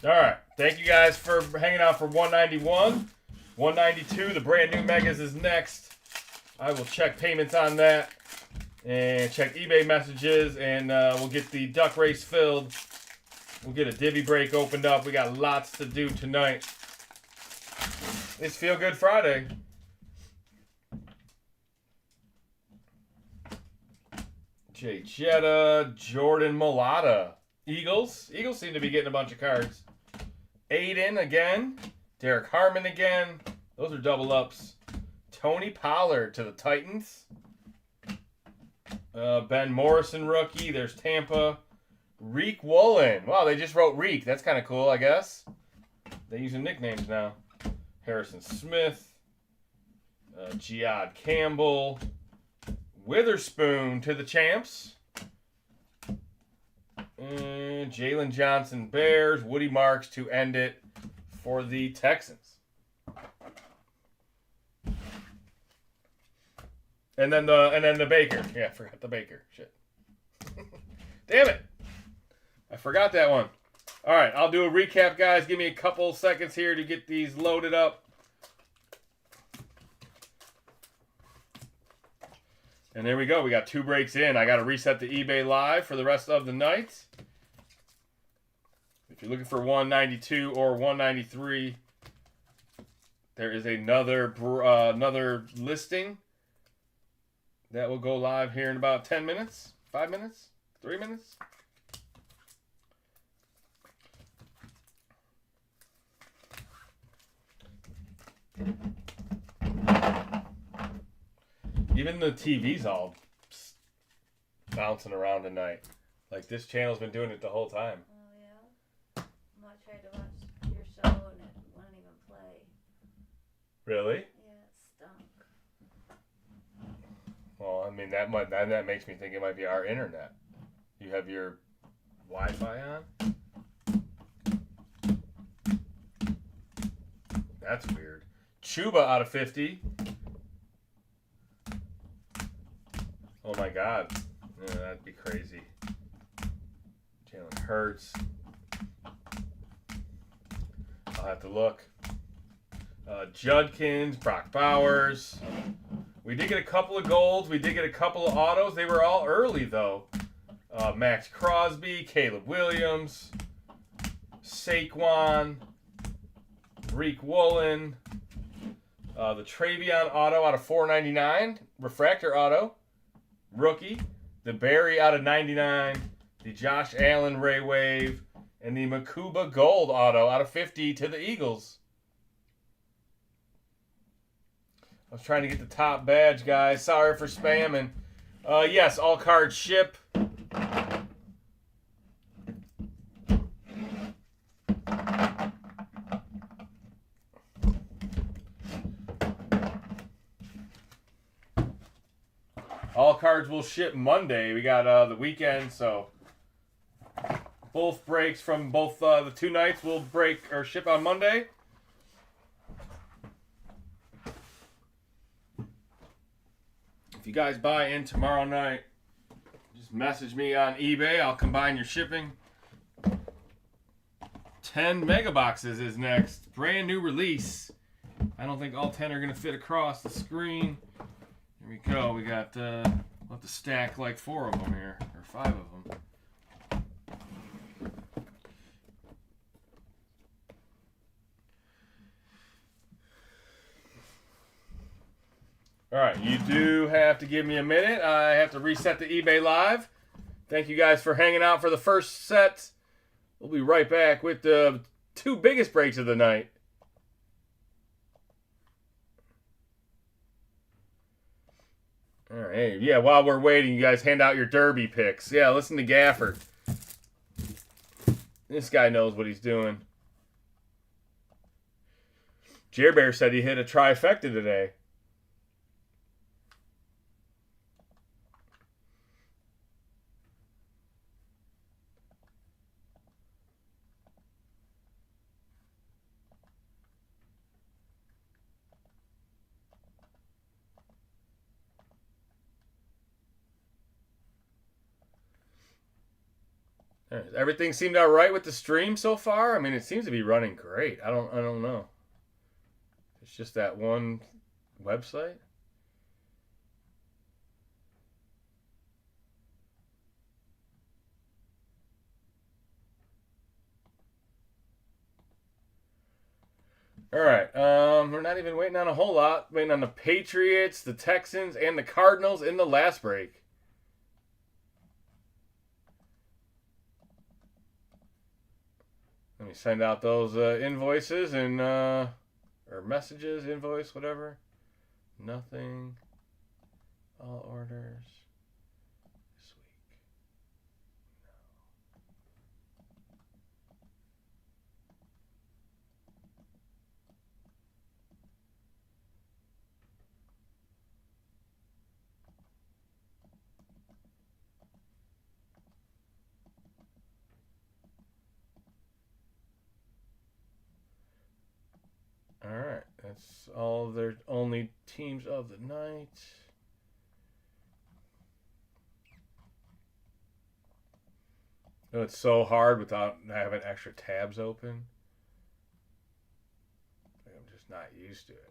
All right. Thank you guys for hanging out for 191. 192, the brand new Megas is next. I will check payments on that and check eBay messages, and we'll get the duck race filled. We'll get a divvy break opened up. We got lots to do tonight. It's Feel Good Friday. Jay Jetta, Jordan Mailata. Eagles. Eagles seem to be getting a bunch of cards. Aiden again. Derek Harmon again. Those are double ups. Tony Pollard to the Titans. Ben Morrison rookie. There's Tampa. Reek Woolen. Wow, they just wrote Reek. That's kind of cool, I guess. They're using nicknames now. Harrison Smith. Giad Campbell. Witherspoon to the Champs. And Jalen Johnson Bears. Woody Marks to end it for the Texans. And then the Baker. Yeah, I forgot the Baker. Shit. Damn it. I forgot that one. All right, I'll do a recap, guys. Give me a couple seconds here to get these loaded up. And there we go. We got 2 breaks in. I got to reset the eBay Live for the rest of the night. If you're looking for 192 or 193, there is another listing that will go live here in about 10 minutes, 5 minutes, 3 minutes. Even the TV's all bouncing around tonight. Like, this channel's been doing it the whole time. Oh, yeah? I tried to watch your show and it wouldn't even play. Really? Yeah, it stunk. Well, I mean, that makes me think it might be our internet. You have your Wi-Fi on? That's weird. Chuba out of 50. Oh my God. Yeah, that'd be crazy. Jalen Hurts. I'll have to look. Judkins, Brock Bowers. We did get a couple of golds. We did get a couple of autos. They were all early, though. Max Crosby, Caleb Williams, Saquon, Reek Woolen. The Travion auto out of 499. Refractor auto. Rookie. The Barry out of 99. The Josh Allen Ray Wave. And the Makuba Gold auto out of 50 to the Eagles. I was trying to get the top badge, guys. Sorry for spamming. Yes, all cards ship. All cards will ship Monday. We got the weekend, so both breaks from both the 2 nights will break or ship on Monday. If you guys buy in tomorrow night, just message me on eBay. I'll combine your shipping. 10 mega boxes is next. Brand new release. I don't think all 10 are going to fit across the screen. Here we go. We got, we'll have to stack like 4 of them here, or 5 of them. All right, you do have to give me a minute. I have to reset the eBay Live. Thank you guys for hanging out for the first set. We'll be right back with the 2 biggest breaks of the night. All right, yeah, while we're waiting, you guys hand out your Derby picks. Yeah, listen to Gafford. This guy knows what he's doing. Jer Bear said he hit a trifecta today. Everything seemed all right with the stream so far. I mean, it seems to be running great. I don't know. It's just that one website. All right. We're not even waiting on a whole lot. Waiting on the Patriots, the Texans, and the Cardinals in the last break. Let me send out those invoices and or messages, invoice, whatever. Nothing. All orders this week. All right, that's all their only teams of the night. know it's so hard without having extra tabs open. I'm just not used to it.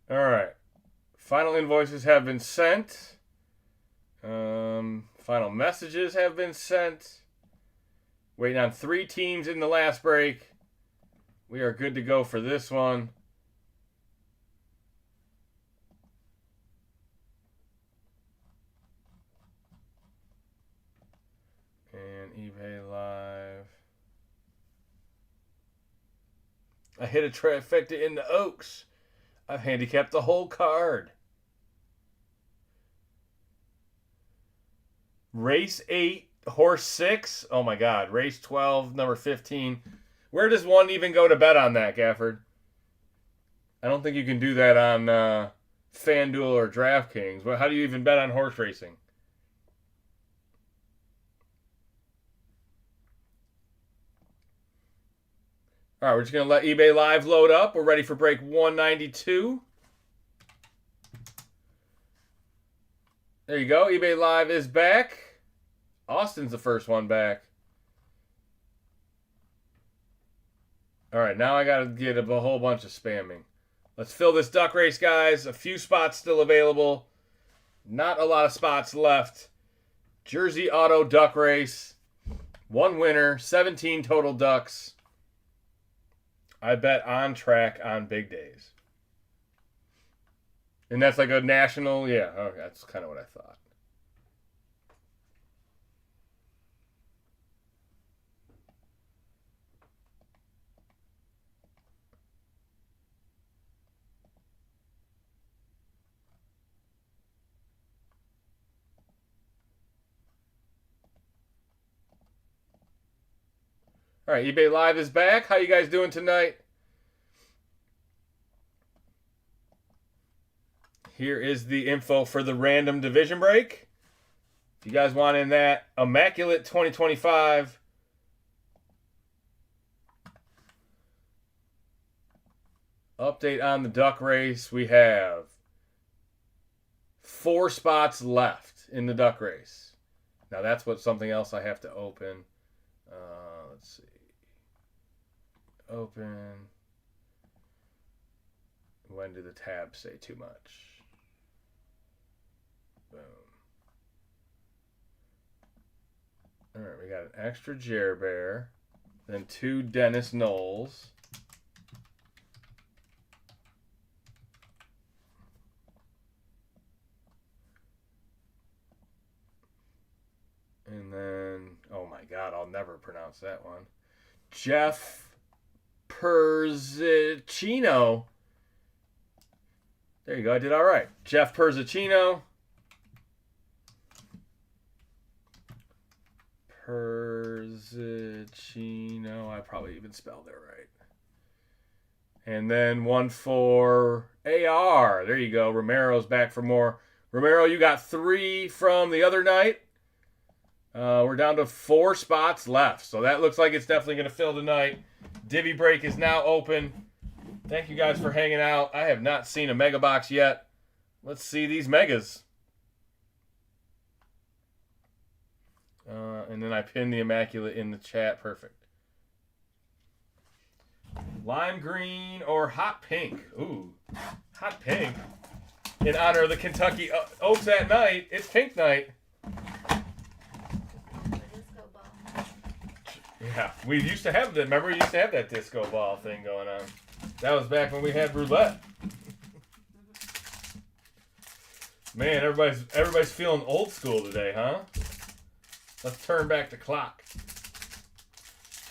All right. Final invoices have been sent. Final messages have been sent. Waiting on 3 teams in the last break. We are good to go for this one. And eBay Live. I hit a trifecta in the Oaks. I've handicapped the whole card. Race 8, horse 6. Oh my God. Race 12, number 15. Where does one even go to bet on that, Gafford? I don't think you can do that on FanDuel or DraftKings. Well, how do you even bet on horse racing? All right, we're just going to let eBay Live load up. We're ready for break 192. There you go. eBay Live is back. Austin's the first one back. All right, now I got to get a whole bunch of spamming. Let's fill this duck race, guys. A few spots still available. Not a lot of spots left. Jersey Auto Duck Race. 1 winner, 17 total ducks. I bet on track on big days. And that's like a national, yeah, okay, that's kind of what I thought. All right, eBay Live is back. How you guys doing tonight? Here is the info for the random division break. If you guys want in that Immaculate 2025, update on the duck race, we have 4 spots left in the duck race. Now that's what something else I have to open. Let's see. Open. When do the tabs say too much? Boom. All right, we got an extra Jer Bear, then 2 Dennis Knowles. And then, oh my God, I'll never pronounce that one. Jeff Perzicino. There you go, I did all right. Jeff Perzicino. Perzicino. I probably even spelled it right. And then 1 for AR. There you go. Romero's back for more. Romero, you got 3 from the other night. We're down to 4 spots left. So that looks like it's definitely going to fill tonight. Divvy break is now open. Thank you guys for hanging out. I have not seen a mega box yet. Let's see these megas. And then I pinned the Immaculate in the chat. Perfect. Lime green or hot pink? Ooh, hot pink. In honor of the Kentucky Oaks at night, it's pink night. Yeah, we used to have that. Remember, we used to have that disco ball thing going on. That was back when we had roulette. Man, everybody's feeling old school today, huh? Let's turn back the clock.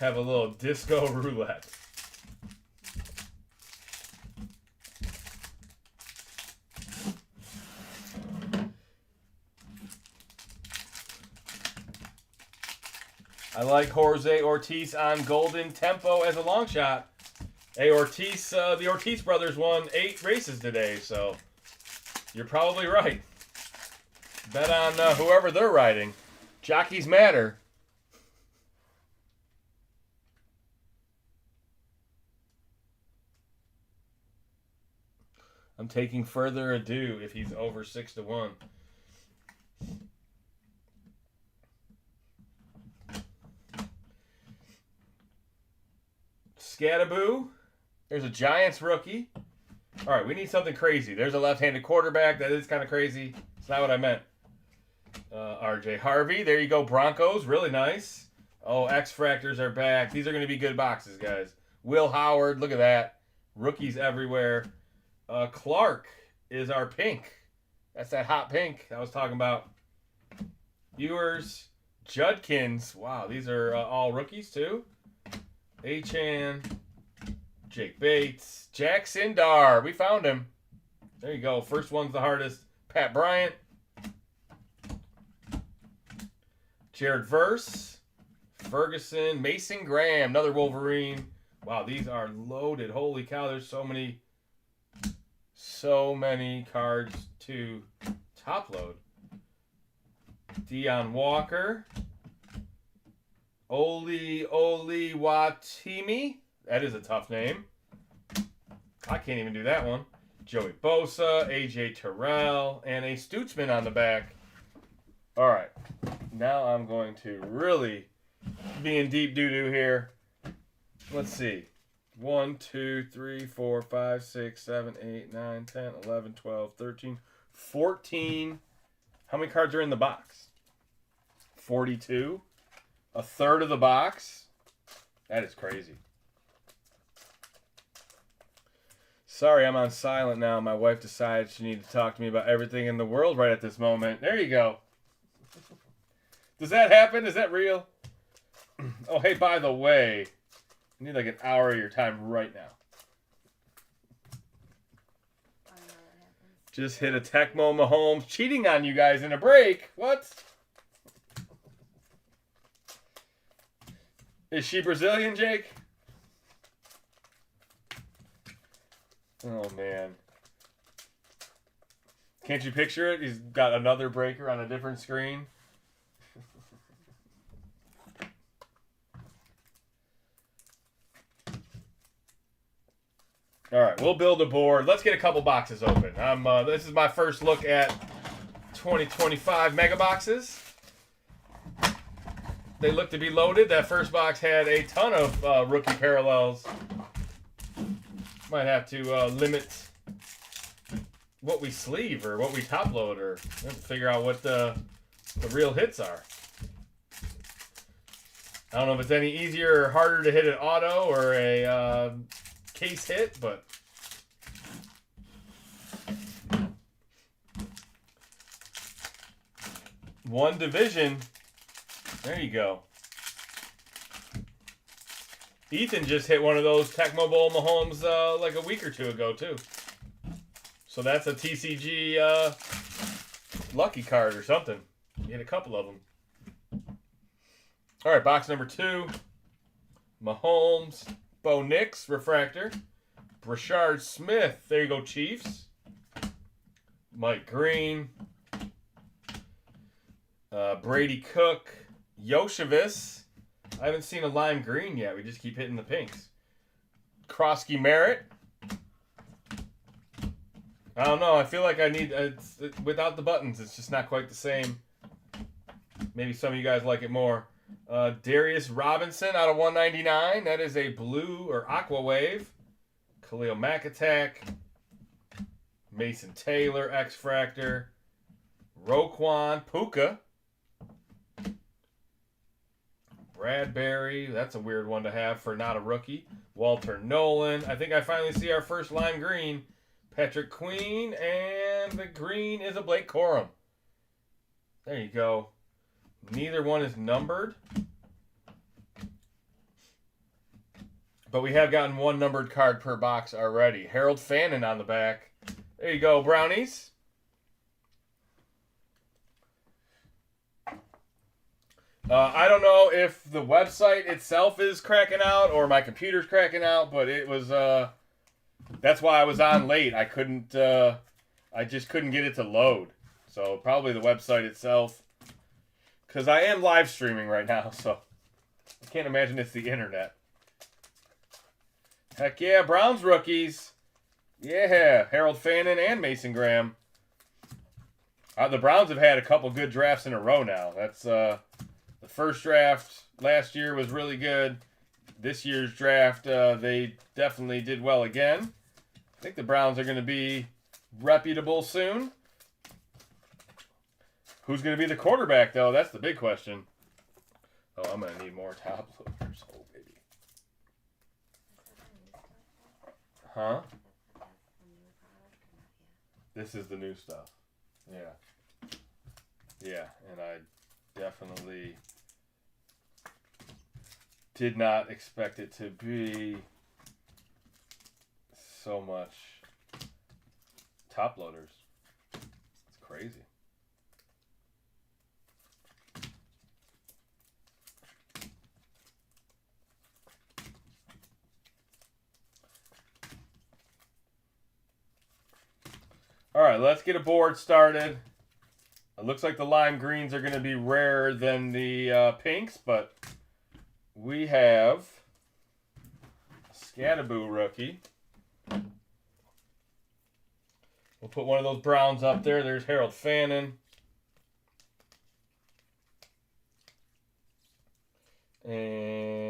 Have a little disco roulette. I like Jorge Ortiz on Golden Tempo as a long shot. Hey, Ortiz, the Ortiz brothers won 8 races today, so you're probably right. Bet on whoever they're riding. Jockeys matter. I'm taking further ado if he's over 6-1. Scattaboo. There's a Giants rookie. All right, we need something crazy. There's a left-handed quarterback. That is kind of crazy. It's not what I meant. RJ Harvey. There you go. Broncos. Really nice. Oh, X-Fractors are back. These are going to be good boxes, guys. Will Howard. Look at that. Rookies everywhere. Clark is our pink. That's that hot pink I was talking about. Viewers. Judkins. Wow, these are all rookies, too. Achan. Jake Bates. Jack Sindar. We found him. There you go. First one's the hardest. Pat Bryant. Jared Verse. Ferguson. Mason Graham. Another Wolverine. Wow, these are loaded. Holy cow, there's so many cards to top load. Deion Walker. Oli Watimi. That is a tough name. I can't even do that one. Joey Bosa, AJ Terrell, and a Stutzman on the back. All right. Now I'm going to really be in deep doo-doo here. Let's see. 1, 2, 3, 4, 5, 6, 7, 8, 9, 10, 11, 12, 13, 14. How many cards are in the box? 42. A third of the box. That is crazy. Sorry, I'm on silent now. My wife decided she needed to talk to me about everything in the world right at this moment. There you go. Does that happen? Is that real? Oh, hey, by the way, I need like an hour of your time right now. I know what happens. Just hit a Tecmo Mahomes cheating on you guys in a break. What? Is she Brazilian, Jake? Oh, man. Can't you picture it? He's got another breaker on a different screen. All right, we'll build a board. Let's get a couple boxes open. This is my first look at 2025 mega boxes. They look to be loaded. That first box had a ton of rookie parallels. Might have to limit what we sleeve or what we top load, or have to figure out what the real hits are. I don't know if it's any easier or harder to hit an auto or a case hit, but one division. There you go. Ethan just hit one of those Tecmo Bowl Mahomes like a week or two ago, too. So that's a TCG lucky card or something. You hit a couple of them. All right, box number 2. Mahomes, Bo Nix, refractor. Brashard Smith, there you go, Chiefs. Mike Green. Brady Cook. Yoshevis. I haven't seen a lime green yet. We just keep hitting the pinks. Krosky Merritt. I don't know. I feel like I need... without the buttons, it's just not quite the same. Maybe some of you guys like it more. Darius Robinson out of 199. That is a blue or aqua wave. Khalil Mack attack. Mason Taylor, X-Fractor. Roquan Puka. Bradbury, that's a weird one to have for not a rookie. Walter Nolan. I think I finally see our first lime green. Patrick Queen, and the green is a Blake Corum. There you go. Neither one is numbered. But we have gotten one numbered card per box already. Harold Fannin on the back. There you go, Brownies. I don't know if the website itself is cracking out or my computer's cracking out, but it was, that's why I was on late. I just couldn't get it to load. So probably the website itself, because I am live streaming right now, so I can't imagine it's the internet. Heck yeah, Browns rookies. Yeah, Harold Fannin and Mason Graham. The Browns have had a couple good drafts in a row now. That's the first draft last year was really good. This year's draft, they definitely did well again. I think the Browns are going to be reputable soon. Who's going to be the quarterback, though? That's the big question. Oh, I'm going to need more top loaders. Oh, baby. Huh? This is the new stuff. Yeah. Yeah, and I definitely did not expect it to be so much top loaders. It's crazy. All right, let's get a board started. It looks like the lime greens are going to be rarer than the pinks, but we have a Scatterboo rookie. We'll put one of those browns up there. There's Harold Fannin. And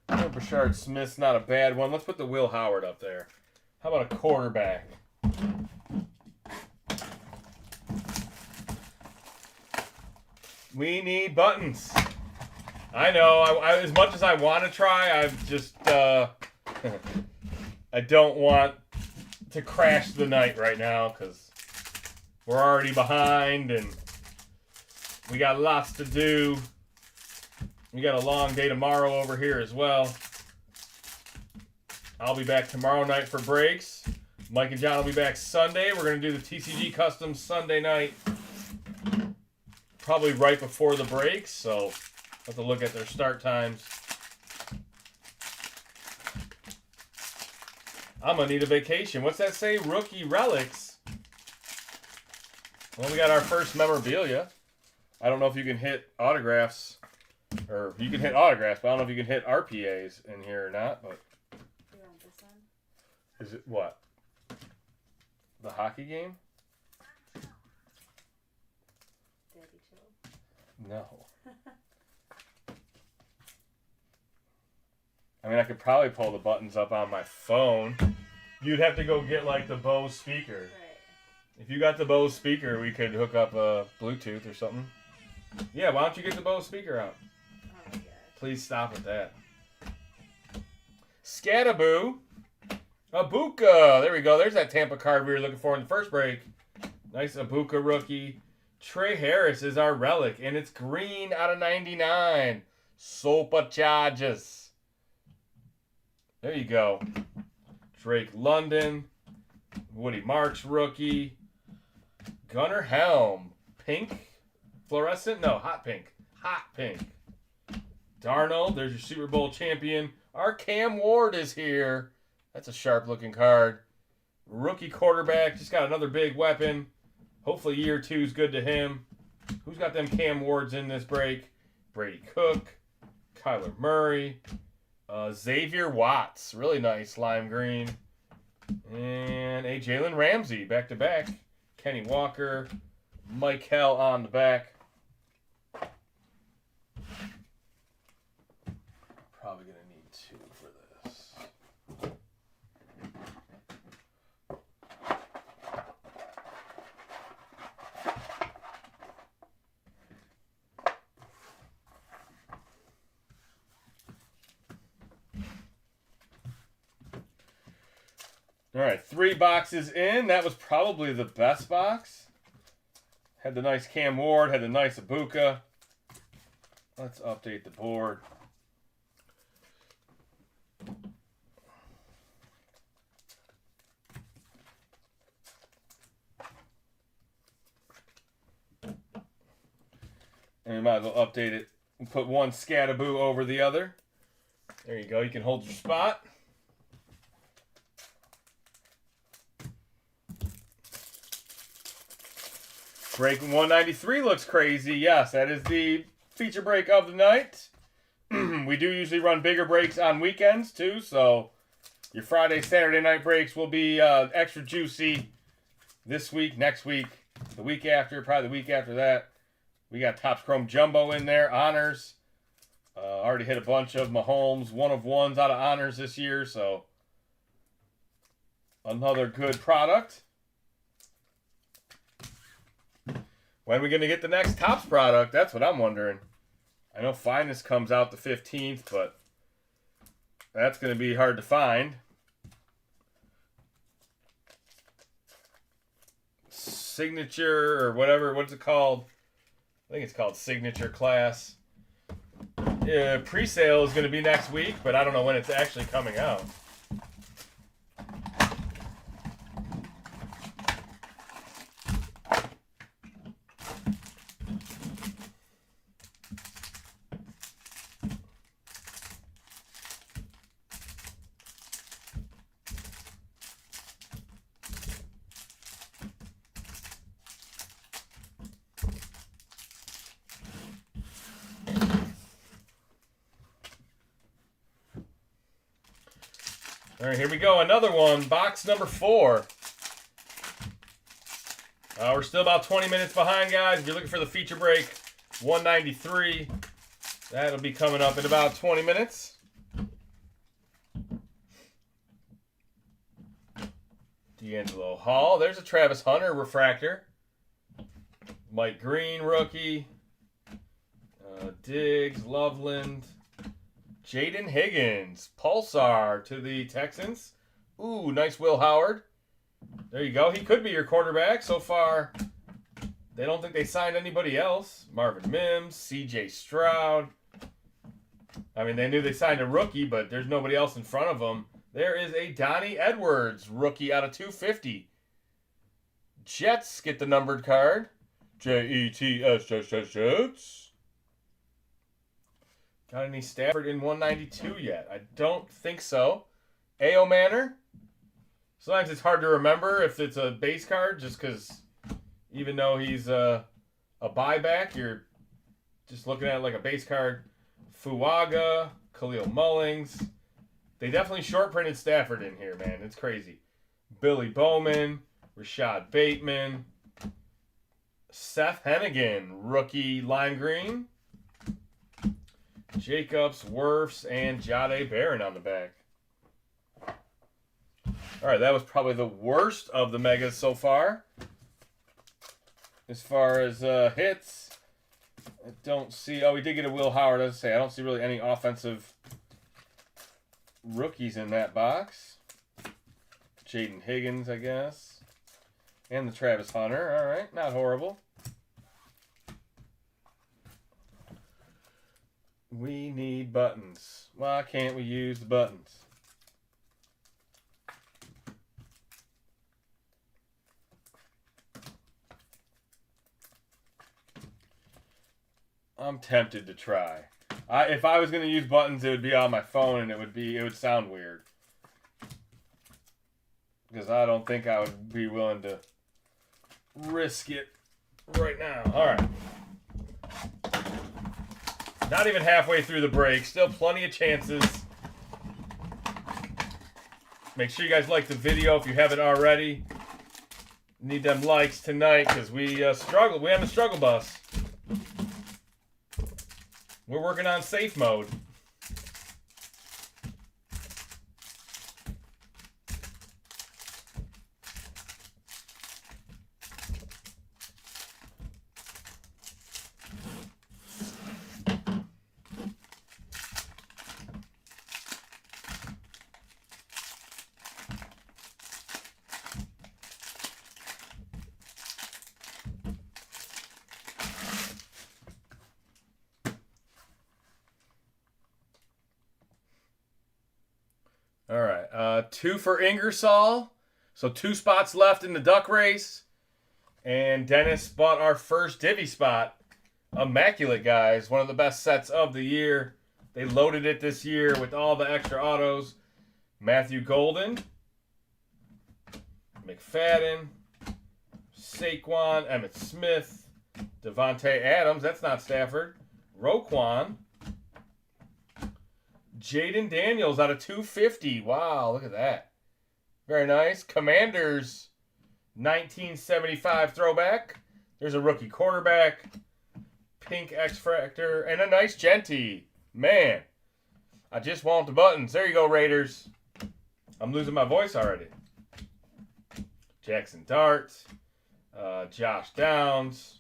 Bashard Smith's not a bad one. Let's put the Will Howard up there. How about a quarterback? We need buttons. I know. I as much as I want to try, I've just I don't want to crash the night right now because we're already behind and we got lots to do. We got a long day tomorrow over here as well. I'll be back tomorrow night for breaks. Mike and John will be back Sunday. We're going to do the TCG Customs Sunday night. Probably right before the breaks, so we'll have to look at their start times. I'm going to need a vacation. What's that say? Rookie relics. Well, we got our first memorabilia. I don't know if you can hit autographs, or you can hit autographs, but I don't know if you can hit RPAs in here or not. But You want this one? is it what? The hockey game? Daddy chill. No. I mean, I could probably pull the buttons up on my phone. You'd have to go get, like, the Bose speaker. Right. If you got the Bose speaker, we could hook up a Bluetooth or something. Yeah, why don't you get the Bose speaker out? Oh my gosh. Please stop with that. Scatterboo. Abuka. There we go. There's that Tampa card we were looking for in the first break. Nice Abuka rookie. Trey Harris is our relic, and it's green out of 99. Superchargers. There you go. Drake London. Woody Marks rookie. Gunnar Helm. Pink. Fluorescent? No, hot pink. Hot pink. Darnold. There's your Super Bowl champion. Our Cam Ward is here. That's a sharp looking card. Rookie quarterback. Just got another big weapon. Hopefully year 2 is good to him. Who's got them Cam Wards in this break? Brady Cook. Kyler Murray. Xavier Watts. Really nice lime green. And a Jalen Ramsey back to back. Kenny Walker. Mike Hell on the back. Probably going to need 2 for this. All right, 3 boxes in. That was probably the best box. Had the nice Cam Ward, had the nice Abuka. Let's update the board. And we might as well update it. We'll put one Scatterboo over the other. There you go. You can hold your spot. Break 193 looks crazy. Yes, that is the feature break of the night. We do usually run bigger breaks on weekends too, so Your Friday, Saturday night breaks will be extra juicy this week, next week, the week after, probably the week after that. We got Topps Chrome Jumbo in there, honors. Already hit a bunch of Mahomes 1-of-1s out of honors this year, so another good product. When are we going to get the next Topps product? That's what I'm wondering. I know Finest comes out the 15th, but that's going to be hard to find. Signature or whatever, what's it called? I think it's called Signature Class. Pre-sale is going to be next week, but I don't know when it's actually coming out. All right, here we go. Another one. Box number 4. We're still about 20 minutes behind, guys. If you're looking for the feature break, 193. That'll be coming up in about 20 minutes. D'Angelo Hall. There's a Travis Hunter refractor. Mike Green, rookie. Diggs, Loveland. Jaden Higgins, Pulsar to the Texans. Ooh, nice Will Howard. There you go. He could be your quarterback. So far, they don't think they signed anybody else. Marvin Mims, C.J. Stroud. I mean, they knew they signed a rookie, but there's nobody else in front of them. There is a Donnie Edwards, rookie out of 250. Jets get the numbered card. Jets. Jets. Got any Stafford in 192 yet? I don't think so. A.O. Manor. Sometimes it's hard to remember if it's a base card, just because even though he's a buyback, you're just looking at it like a base card. Fuaga, Khalil Mullings. They definitely short printed Stafford in here, man. It's crazy. Billy Bowman, Rashad Bateman, Seth Hennigan, rookie lime green. Jacobs, Wirfs, and Jade Barron on the back. All right, that was probably the worst of the megas so far. As far as hits, I don't see... Oh, we did get a Will Howard, as I say. I don't see really any offensive rookies in that box. Jaden Higgins, I guess. And the Travis Hunter. All right, not horrible. We need buttons. Why can't we use the buttons? I'm tempted to try. If I was going to use buttons, it would be on my phone and it would sound weird. Because I don't think I would be willing to risk it right now. All right. Not even halfway through the break. Still plenty of chances. Make sure you guys like the video if you haven't already. Need them likes tonight because we struggle. We have a struggle bus. We're working on safe mode. All right, 2 for Ingersoll. So 2 spots left in the duck race. And Dennis bought our first divvy spot. Immaculate, guys. One of the best sets of the year. They loaded it this year with all the extra autos. Matthew Golden. McFadden. Saquon. Emmitt Smith. Devontae Adams. That's not Stafford. Roquan. Jaden Daniels out of 250. Wow, look at that. Very nice. Commanders 1975 throwback. There's a rookie quarterback. Pink X-Fractor. And a nice Genty. Man, I just want the buttons. There you go, Raiders. I'm losing my voice already. Jackson Dart. Josh Downs.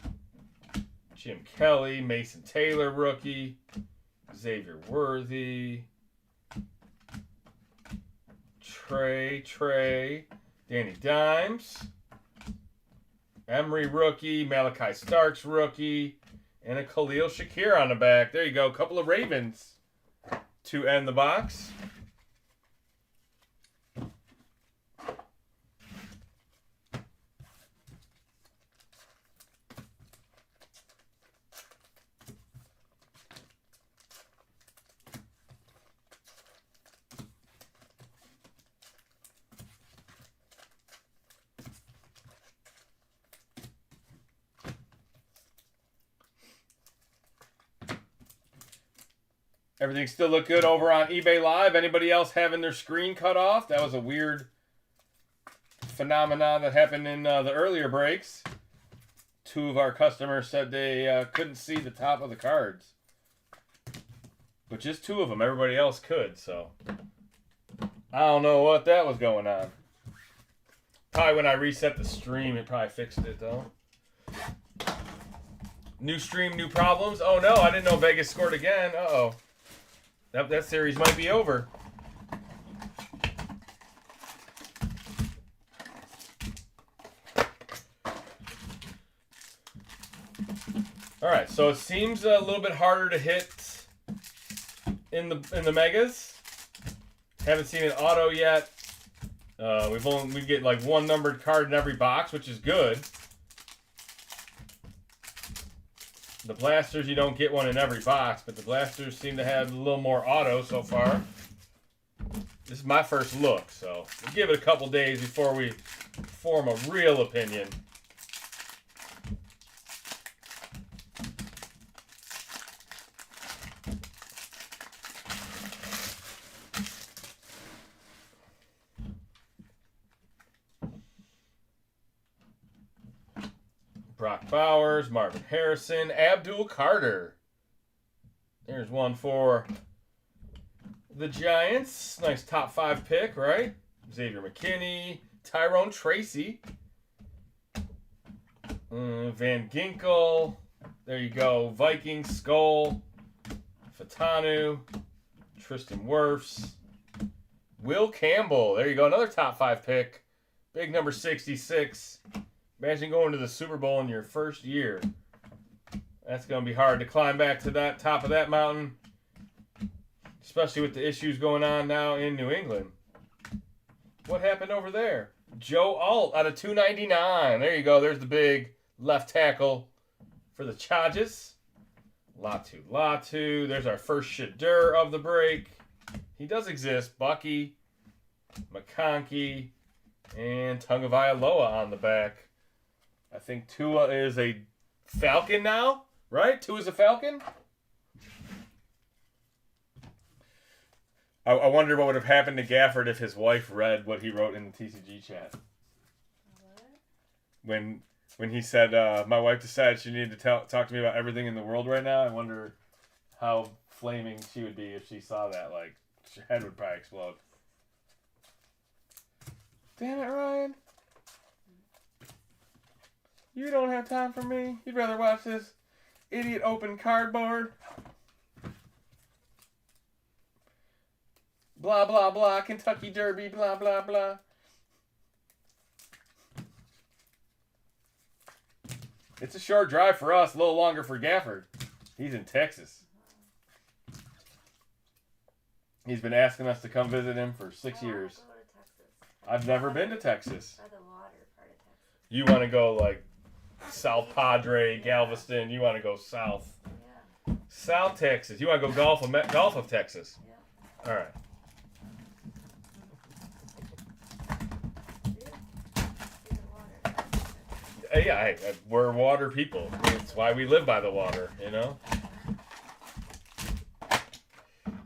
Jim Kelly. Mason Taylor, rookie. Xavier Worthy. Trey. Danny Dimes. Emery, rookie. Malachi Starks, rookie. And a Khalil Shakir on the back. There you go. A couple of Ravens to end the box. Everything still look good over on eBay Live. Anybody else having their screen cut off? That was a weird phenomenon that happened in the earlier breaks. Two of our customers said they couldn't see the top of the cards. But just two of them. Everybody else could, so I don't know what that was going on. Probably when I reset the stream, it probably fixed it, though. New stream, new problems. Oh, no, I didn't know Vegas scored again. Uh-oh. That series might be over. All right, so it seems a little bit harder to hit in the megas. Haven't seen an auto yet. We get like one numbered card in every box, which is good. The blasters, you don't get one in every box, but the blasters seem to have a little more auto so far. This is my first look, so we'll give it a couple days before we form a real opinion. Brock Bowers, Marvin Harrison, Abdul Carter. There's one for the Giants. Nice top 5 pick, right? Xavier McKinney, Tyrone Tracy, Van Ginkel. There you go. Vikings, Skull, Fatanu, Tristan Wirfs, Will Campbell. There you go. Another top 5 pick. Big number 66. Imagine going to the Super Bowl in your first year. That's going to be hard to climb back to that top of that mountain, especially with the issues going on now in New England. What happened over there? Joe Alt out of 299. There you go. There's the big left tackle for the Chargers. Latu. There's our first Shadur of the break. He does exist. Bucky, McConkey, and Tagovailoa on the back. I think Tua is a Falcon now, right? Tua's a Falcon? I wonder what would have happened to Gafford if his wife read what he wrote in the TCG chat. What? When he said, my wife decided she needed to talk to me about everything in the world right now, I wonder how flaming she would be if she saw that. Like, her head would probably explode. Damn it, Ryan. You don't have time for me. You'd rather watch this idiot open cardboard. Blah, blah, blah. Kentucky Derby, blah, blah, blah. It's a short drive for us, a little longer for Gafford. He's in Texas. He's been asking us to come visit him for 6 years. I've never been to Texas. By the water part of Texas. You want to go like South Padre, Galveston. You want to go south. Yeah. South Texas. You want to go Gulf of Texas. Yeah. All right. Yeah, we're water people. It's why we live by the water, you know?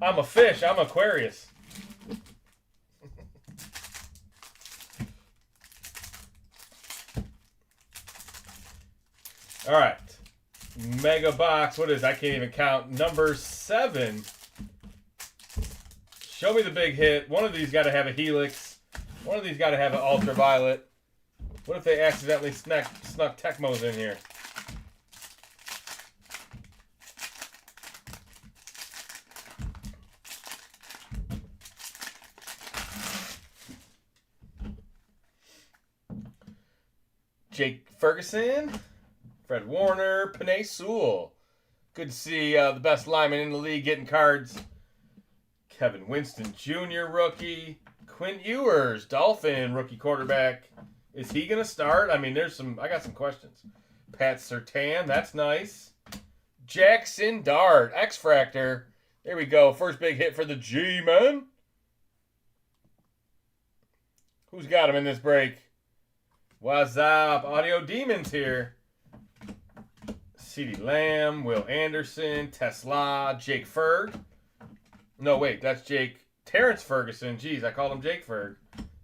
I'm a fish. I'm Aquarius. All right. Mega box. What is? I can't even count. Number 7. Show me the big hit. One of these got to have a helix. One of these got to have an ultraviolet. What if they accidentally snuck Tecmos in here? Jake Ferguson, Fred Warner, Panay Sewell. Good to see the best lineman in the league getting cards. Kevin Winston Jr. rookie. Quinn Ewers, Dolphin rookie quarterback. Is he going to start? I mean, I got some questions. Pat Surtain, that's nice. Jackson Dart, X-Fractor. There we go. First big hit for the G-Men. Who's got him in this break? What's up? Audio Demons here. CeeDee Lamb, Will Anderson, Tesla, Jake Ferg. No, wait, that's Terrence Ferguson. Jeez, I called him Jake Ferg.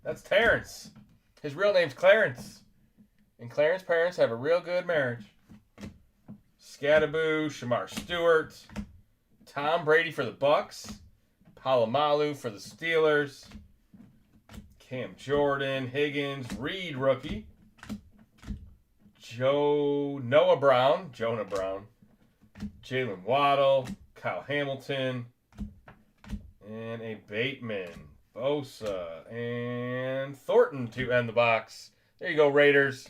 That's Terrence. His real name's Clarence. And Clarence's parents have a real good marriage. Scattaboo, Shamar Stewart, Tom Brady for the Bucks, Palomalu for the Steelers, Cam Jordan, Higgins, Reed rookie, Jonah Brown, Jalen Waddle, Kyle Hamilton, and a Bateman, Bosa, and Thornton to end the box. There you go, Raiders.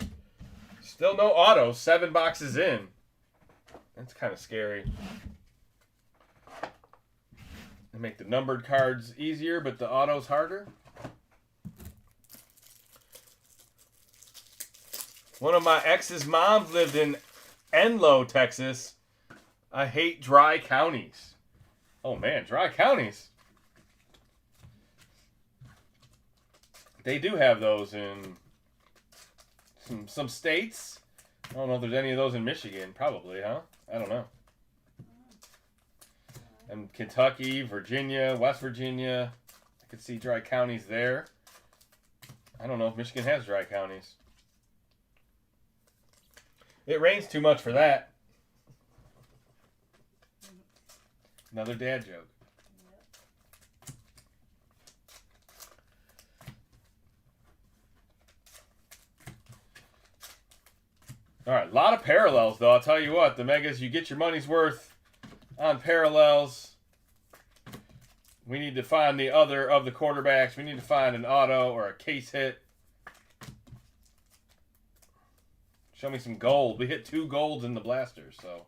Still no autos, 7 boxes in. That's kind of scary. They make the numbered cards easier, but the autos harder. One of my ex's moms lived in Enloe, Texas. I hate dry counties. Oh man, dry counties. They do have those in some states. I don't know if there's any of those in Michigan. Probably, huh? I don't know. And Kentucky, Virginia, West Virginia. I could see dry counties there. I don't know if Michigan has dry counties. It rains too much for that. Another dad joke. All right, a lot of parallels, though. I'll tell you what, the Megas, you get your money's worth on parallels. We need to find the other of the quarterbacks. We need to find an auto or a case hit. Show me some gold. We hit 2 golds in the blasters, so.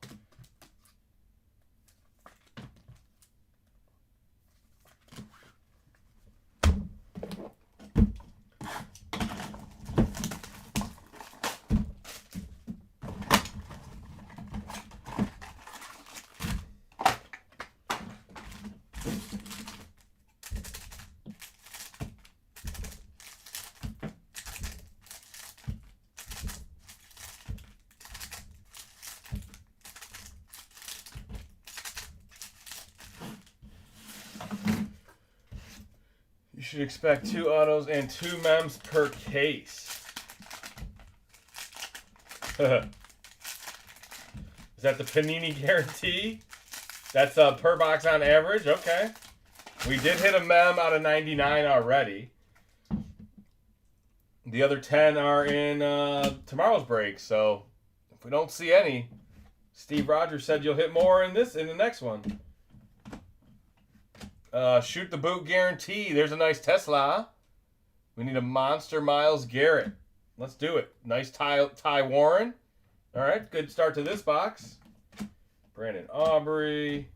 You should expect 2 autos and 2 mems per case. Is that the Panini guarantee? That's per box on average? Okay. We did hit a mem out of 99 already. The other 10 are in tomorrow's break, so if we don't see any, Steve Rogers said you'll hit more in the next one. Shoot the boot guarantee. There's a nice Tesla. We need a monster Myles Garrett. Let's do it. Nice Ty Warren. All right, good start to this box. Brandon Aubrey.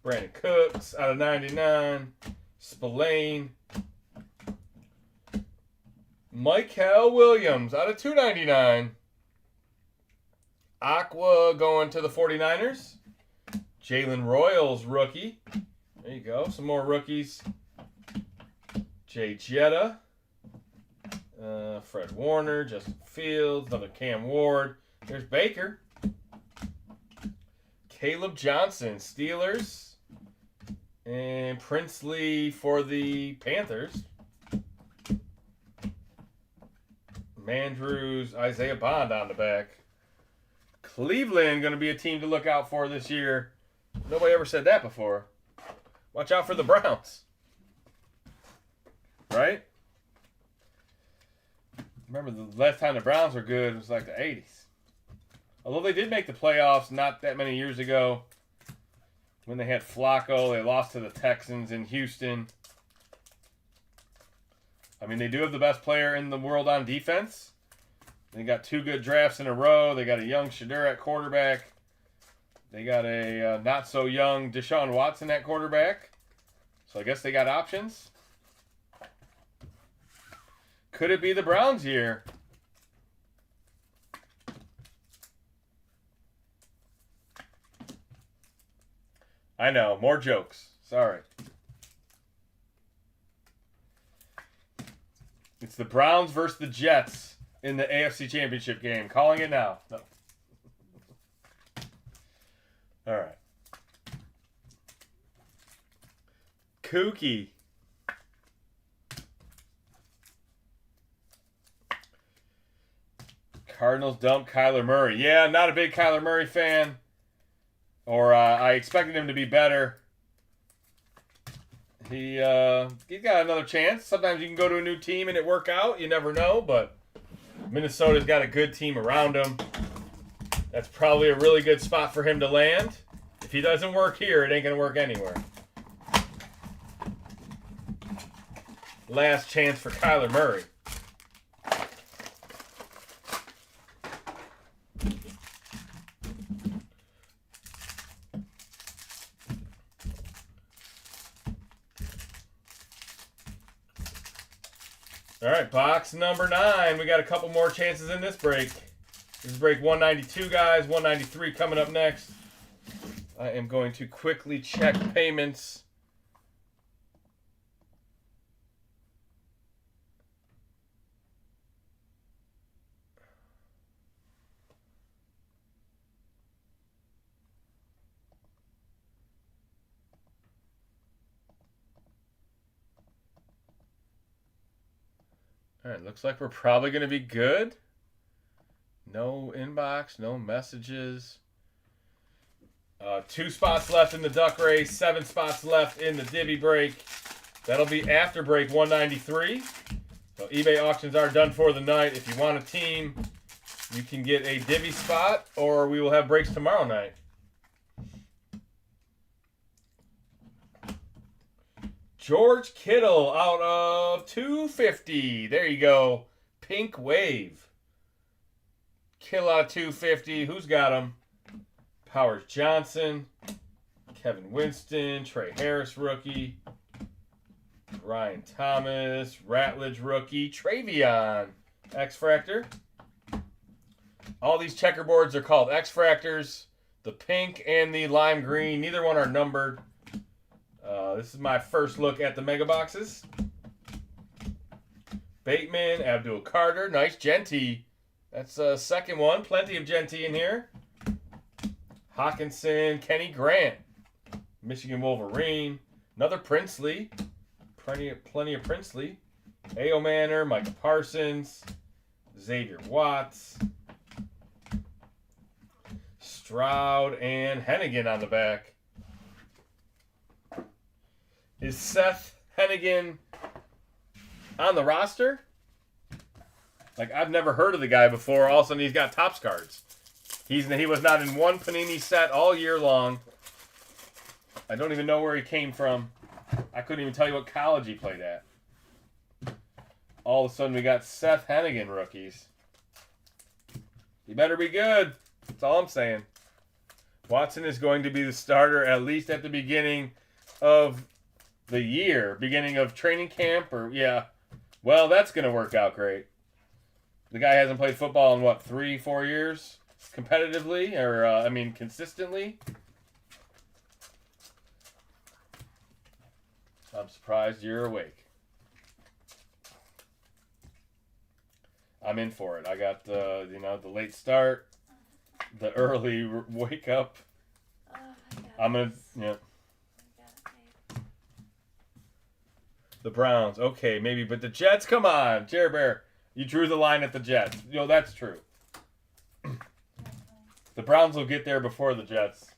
Brandon Cooks out of 99. Spillane. Michael Williams out of 299. Aqua going to the 49ers. Jalen Royals rookie. There you go. Some more rookies. Jay Jetta. Fred Warner. Justin Fields. Another Cam Ward. There's Baker. Caleb Johnson. Steelers. And Princely for the Panthers. Mandrews, Isaiah Bond on the back. Cleveland going to be a team to look out for this year. Nobody ever said that before. Watch out for the Browns. Right? Remember the last time the Browns were good was like the 80s. Although they did make the playoffs not that many years ago. When they had Flacco, they lost to the Texans in Houston. I mean, they do have the best player in the world on defense. They got 2 good drafts in a row. They got a young Shadur at quarterback. They got a not-so-young Deshaun Watson at quarterback. So I guess they got options. Could it be the Browns' year? I know, more jokes. Sorry. It's the Browns versus the Jets in the AFC Championship game. Calling it now. No. All right. Kooky. Cardinals dump Kyler Murray. Yeah, not a big Kyler Murray fan. Or I expected him to be better. He's got another chance. Sometimes you can go to a new team and it work out. You never know, but Minnesota's got a good team around him. That's probably a really good spot for him to land. If he doesn't work here, it ain't going to work anywhere. Last chance for Kyler Murray. All right, box number 9. We got a couple more chances in this break. This is break 192, guys. 193 coming up next. I am going to quickly check payments. All right, looks like we're probably going to be good. No inbox, no messages. 2 spots left in the duck race, 7 spots left in the divvy break. That'll be after break 193. So eBay auctions are done for the night. If you want a team, you can get a divvy spot, or we will have breaks tomorrow night. George Kittle out of 250. There you go. Pink Wave. Kittle out of 250. Who's got him? Powers Johnson. Kevin Winston. Trey Harris rookie. Ryan Thomas. Ratledge rookie. Travion. X-Fractor. All these checkerboards are called X-Fractors. The pink and the lime green. Neither one are numbered. This is my first look at the mega boxes. Bateman, Abdul Carter, nice Genty. That's a second one. Plenty of Genty in here. Hawkinson, Kenny Grant, Michigan Wolverine, another Princely. Plenty of Princely. A.O. Manor, Micah Parsons, Xavier Watts, Stroud, and Hennigan on the back. Is Seth Hennigan on the roster? Like, I've never heard of the guy before. All of a sudden, he's got Topps cards. He was not in one Panini set all year long. I don't even know where he came from. I couldn't even tell you what college he played at. All of a sudden, we got Seth Hennigan rookies. He better be good. That's all I'm saying. Watson is going to be the starter at least at the beginning of the year, beginning of training camp, or yeah. Well, that's going to work out great. The guy hasn't played football in what, 3-4 years competitively, or consistently. I'm surprised you're awake. I'm in for it. I got the late start, the early wake up. I'm gonna The Browns. Okay, maybe. But the Jets, come on. Jerry Bear, you drew the line at the Jets. You know, that's true. The Browns will get there before the Jets.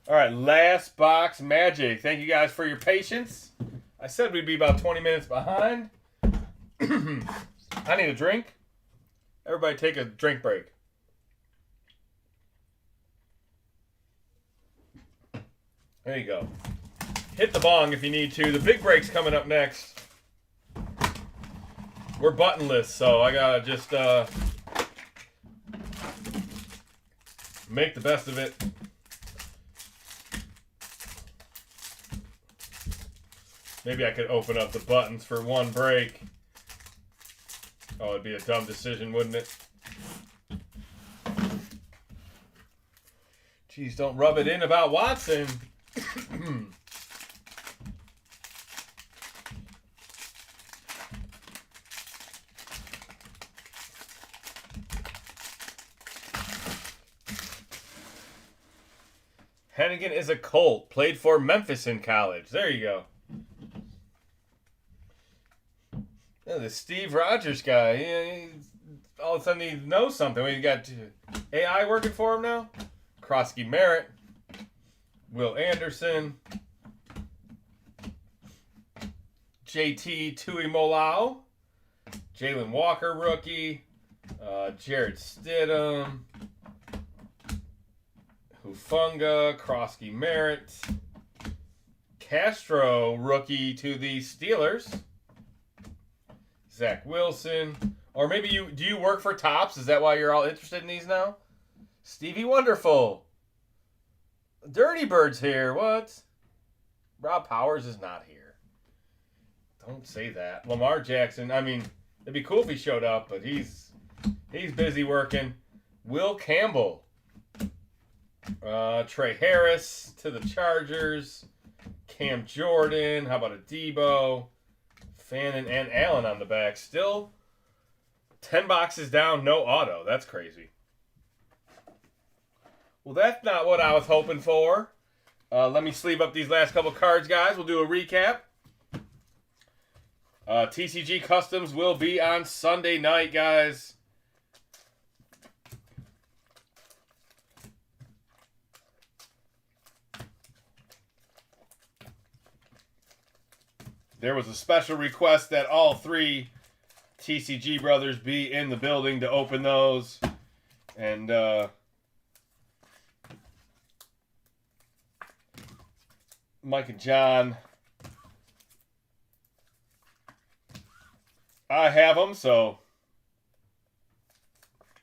All right, last box Magic. Thank you guys for your patience. I said we'd be about 20 minutes behind. I need a drink. Everybody take a drink break. There you go. Hit the bong if you need to. The big break's coming up next. We're buttonless, so I gotta just make the best of it. Maybe I could open up the buttons for one break. Oh, it'd be a dumb decision, wouldn't it? Jeez, don't rub it in about Watson. Hennigan is a Colt. Played for Memphis in college. There you go. Yeah, the Steve Rogers guy. He all of a sudden he knows something. We got AI working for him now. Krosky Merritt. Will Anderson. JT Tuimoloau. Jalen Walker rookie. Jared Stidham. Hufunga. Krosky Merritt. Castro rookie to the Steelers. Zach Wilson. Or maybe do you work for Topps? Is that why you're all interested in these now? Stevie Wonderful. Dirty Bird's here. What? Rob Powers is not here. Don't say that. Lamar Jackson. I mean, it'd be cool if he showed up, but he's busy working. Will Campbell. Trey Harris to the Chargers. Cam Jordan. How about a Debo? Fannin and Allen on the back. Still 10 boxes down, no auto. That's crazy. Well, that's not what I was hoping for. Let me sleeve up these last couple cards, guys. We'll do a recap. TCG Customs will be on Sunday night, guys. There was a special request that all three TCG brothers be in the building to open those. And Mike and John, I have them, so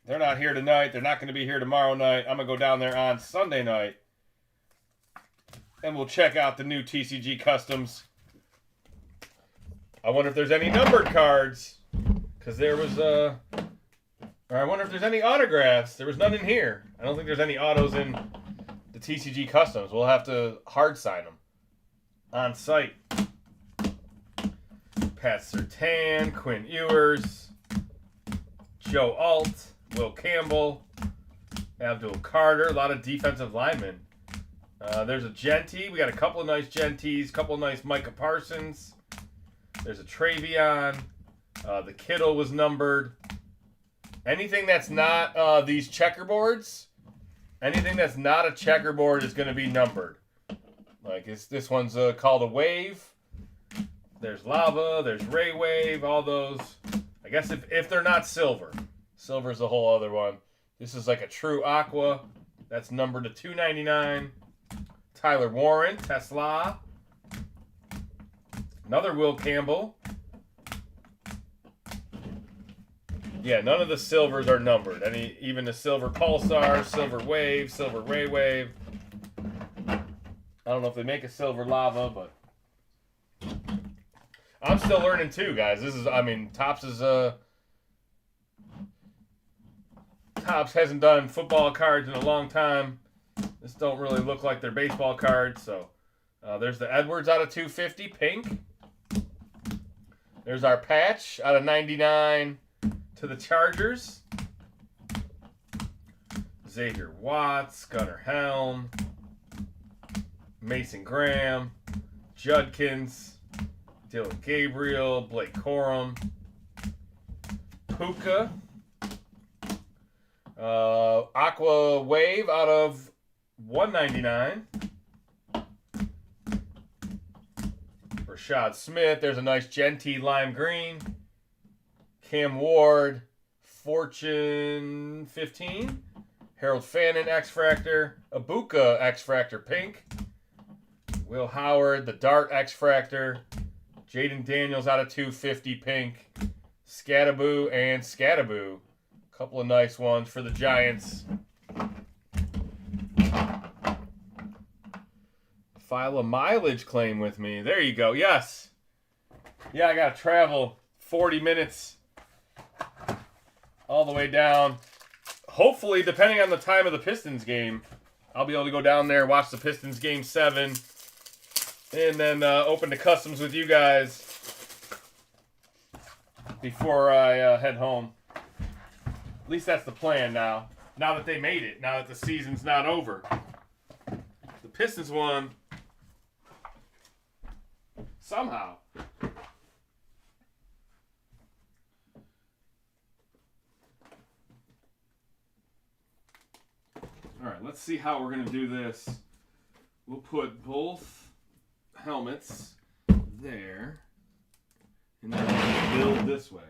they're not here tonight. They're not going to be here tomorrow night. I'm going to go down there on Sunday night. And we'll check out the new TCG Customs. I wonder if there's any numbered cards. Because there was, or I wonder if there's any autographs. There was none in here. I don't think there's any autos in the TCG Customs. We'll have to hard sign them on site. Pat Surtain, Quinn Ewers, Joe Alt, Will Campbell, Abdul Carter. A lot of defensive linemen. There's a Genty. We got a couple of nice Genties. Couple of nice Micah Parsons. There's a Travion. The Kittle was numbered. Anything that's not these checkerboards, anything that's not a checkerboard is going to be numbered. Like this one's called a Wave. There's Lava. There's Ray Wave. All those. I guess if they're not silver. Silver's a whole other one. This is like a true Aqua. That's numbered to 299. Tyler Warren. Tesla. Another Will Campbell. Yeah, none of the silvers are numbered. Even the silver Pulsar, silver Wave, silver Ray Wave. I don't know if they make a silver Lava, but I'm still learning too, guys. Topps hasn't done football cards in a long time. This don't really look like their baseball cards, so there's the Edwards out of 250, pink. There's our patch out of 99 to To the Chargers, Xavier Watts, Gunnar Helm, Mason Graham, Judkins, Dylan Gabriel, Blake Corum, Puka, Aqua Wave out of 199. Rashad Smith, there's a nice Genty lime green. Cam Ward, Fortune 15. Harold Fannin, X-Fractor. Abuka, X-Fractor pink. Will Howard, the Dart X-Fractor. Jaden Daniels out of 250 pink. Scattaboo and Scattaboo. Couple of nice ones for the Giants. File a mileage claim with me. There you go. Yes. Yeah, I got to travel 40 minutes all the way down. Hopefully, depending on the time of the Pistons game, I'll be able to go down there, watch the Pistons game 7, and then open the customs with you guys before I head home. At least that's the plan now. Now that they made it. Now that the season's not over. The Pistons won somehow. All right, let's see how we're going to do this. We'll put both helmets there, and then we'll build this way.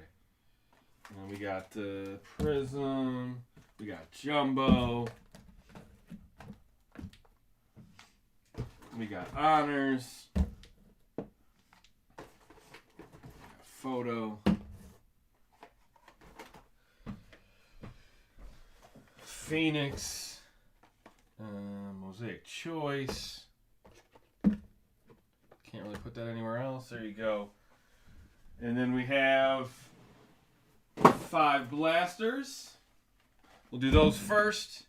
And we got Prism, we got Jumbo, we got Honors, Photo, Phoenix, Mosaic Choice. Can't really put that anywhere else. There you go. And then we have 5 blasters. We'll do those first.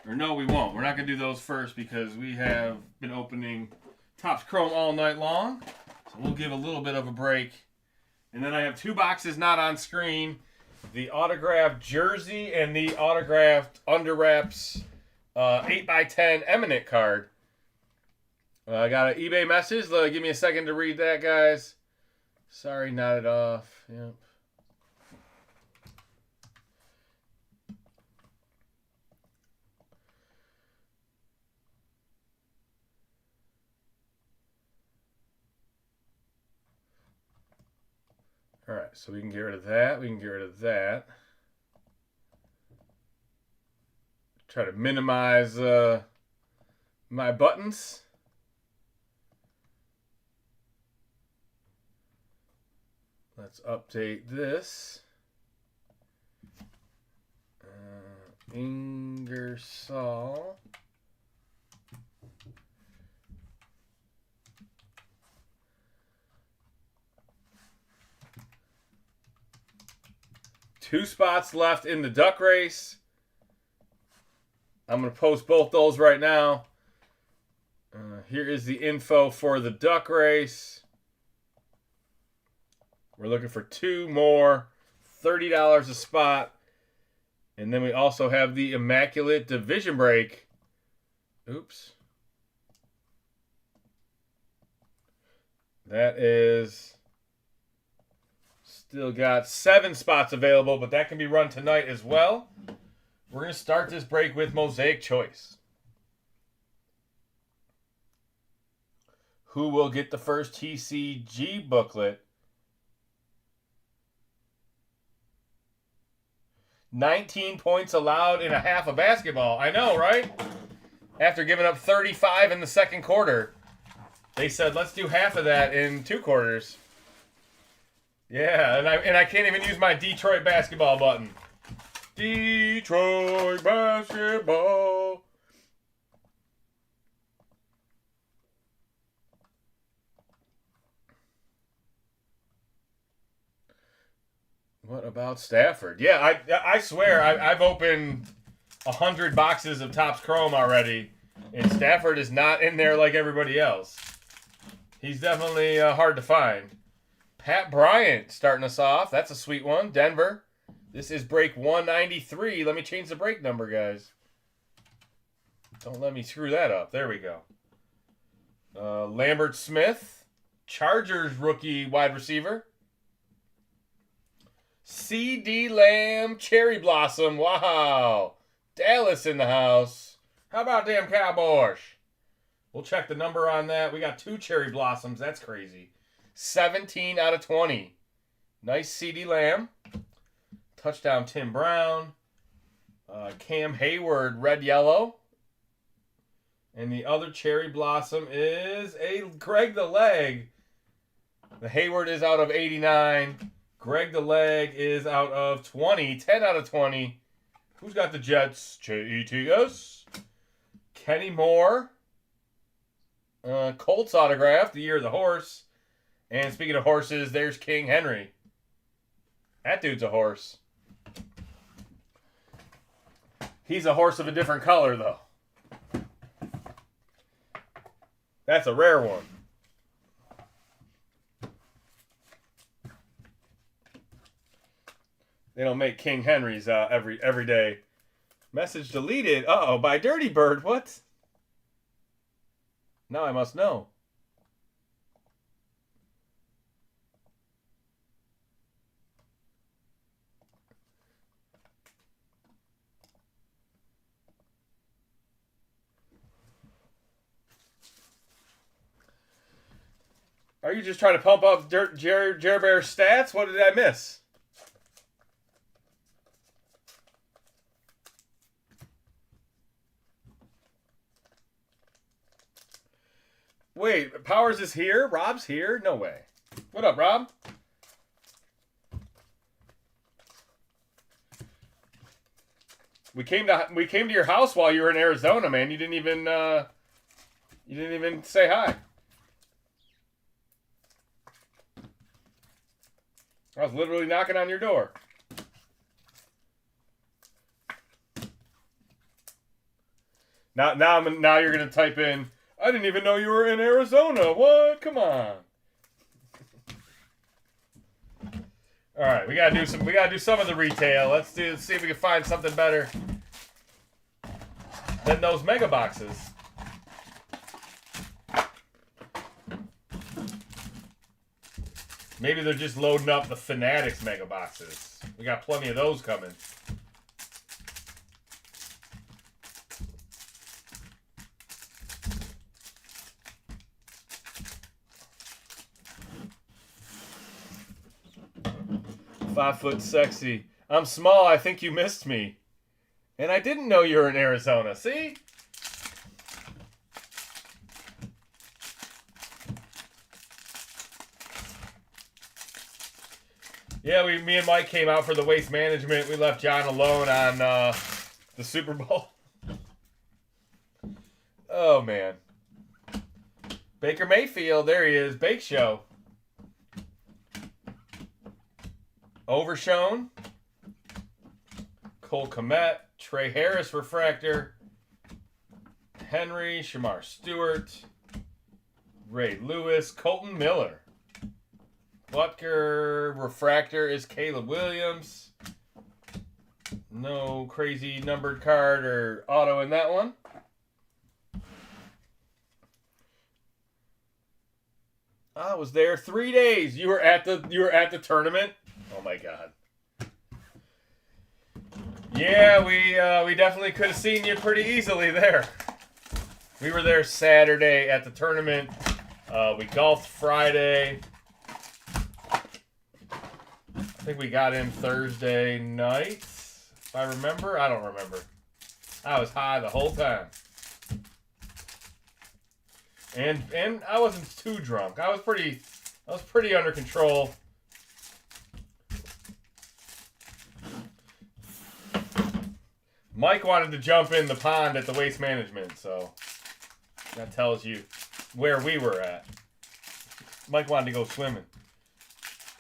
Or no, we won't. We're not going to do those first because we have been opening Topps Chrome all night long. So we'll give a little bit of a break. And then I have 2 boxes not on screen. The autographed jersey and the autographed under wraps 8x10 Eminent card. I got an eBay message. Give me a second to read that, guys. Sorry, nodded off. Yep. All right, so we can get rid of that. We can get rid of that. Try to minimize my buttons. Let's update this. Ingersoll. Two spots left in the duck race. I'm going to post both those right now. Here is the info for the duck race. We're looking for 2 more, $30 a spot. And then we also have the Immaculate Division Break. Oops. That is still got 7 spots available, but that can be run tonight as well. We're going to start this break with Mosaic Choice. Who will get the first TCG booklet? 19 points allowed in a half of basketball. I know, right? After giving up 35 in the second quarter, they said, let's do half of that in 2 quarters. Yeah, and I can't even use my Detroit basketball button. Detroit basketball. What about Stafford? Yeah, I swear I've opened 100 boxes of Topps Chrome already, and Stafford is not in there like everybody else. He's definitely hard to find. Pat Bryant starting us off. That's a sweet one. Denver. This is break 193. Let me change the break number, guys. Don't let me screw that up. There we go. Lambert Smith. Chargers rookie wide receiver. C.D. Lamb Cherry Blossom. Wow. Dallas in the house. How about them Cowboys? We'll check the number on that. We got 2 Cherry Blossoms. That's crazy. 17 out of 20. Nice C.D. Lamb. Touchdown Tim Brown. Cam Hayward, red, yellow. And the other Cherry Blossom is a Greg the Leg. The Hayward is out of 89. Greg the Leg is out of 20. 10 out of 20. Who's got the Jets? Jets. Kenny Moore. Colts autograph, the year of the horse. And speaking of horses, there's King Henry. That dude's a horse. He's a horse of a different color, though. That's a rare one. They don't make King Henrys every day. Message deleted. Uh-oh, by Dirty Bird. What? Now I must know. Are you just trying to pump up Jer Bear's stats? What did I miss? Wait, Powers is here? Rob's here? No way. What up, Rob? We came to your house while you were in Arizona, man. You didn't even say hi. I was literally knocking on your door. Now you're gonna type in, I didn't even know you were in Arizona. What? Come on. All right, we gotta do some of the retail. Let's see if we can find something better than those mega boxes. Maybe they're just loading up the Fanatics mega boxes. We got plenty of those coming. "5 foot sexy. I'm small. I think you missed me. And I didn't know you were in Arizona." See? Yeah, me and Mike came out for the waste management. We left John alone on the Super Bowl. Oh, man. Baker Mayfield, there he is. Bake Show. Overshown. Cole Kmet. Trey Harris, Refractor. Henry. Shamar Stewart. Ray Lewis. Colton Miller. Butker. Refractor is Caleb Williams. No crazy numbered card or auto in that one. I was there 3 days. You were at the tournament? Oh my God. Yeah, we definitely could have seen you pretty easily there. We were there Saturday at the tournament. We golfed Friday. I think we got in Thursday night, if I remember. I don't remember. I was high the whole time. And I wasn't too drunk. I was pretty under control. Mike wanted to jump in the pond at the waste management, so that tells you where we were at. Mike wanted to go swimming.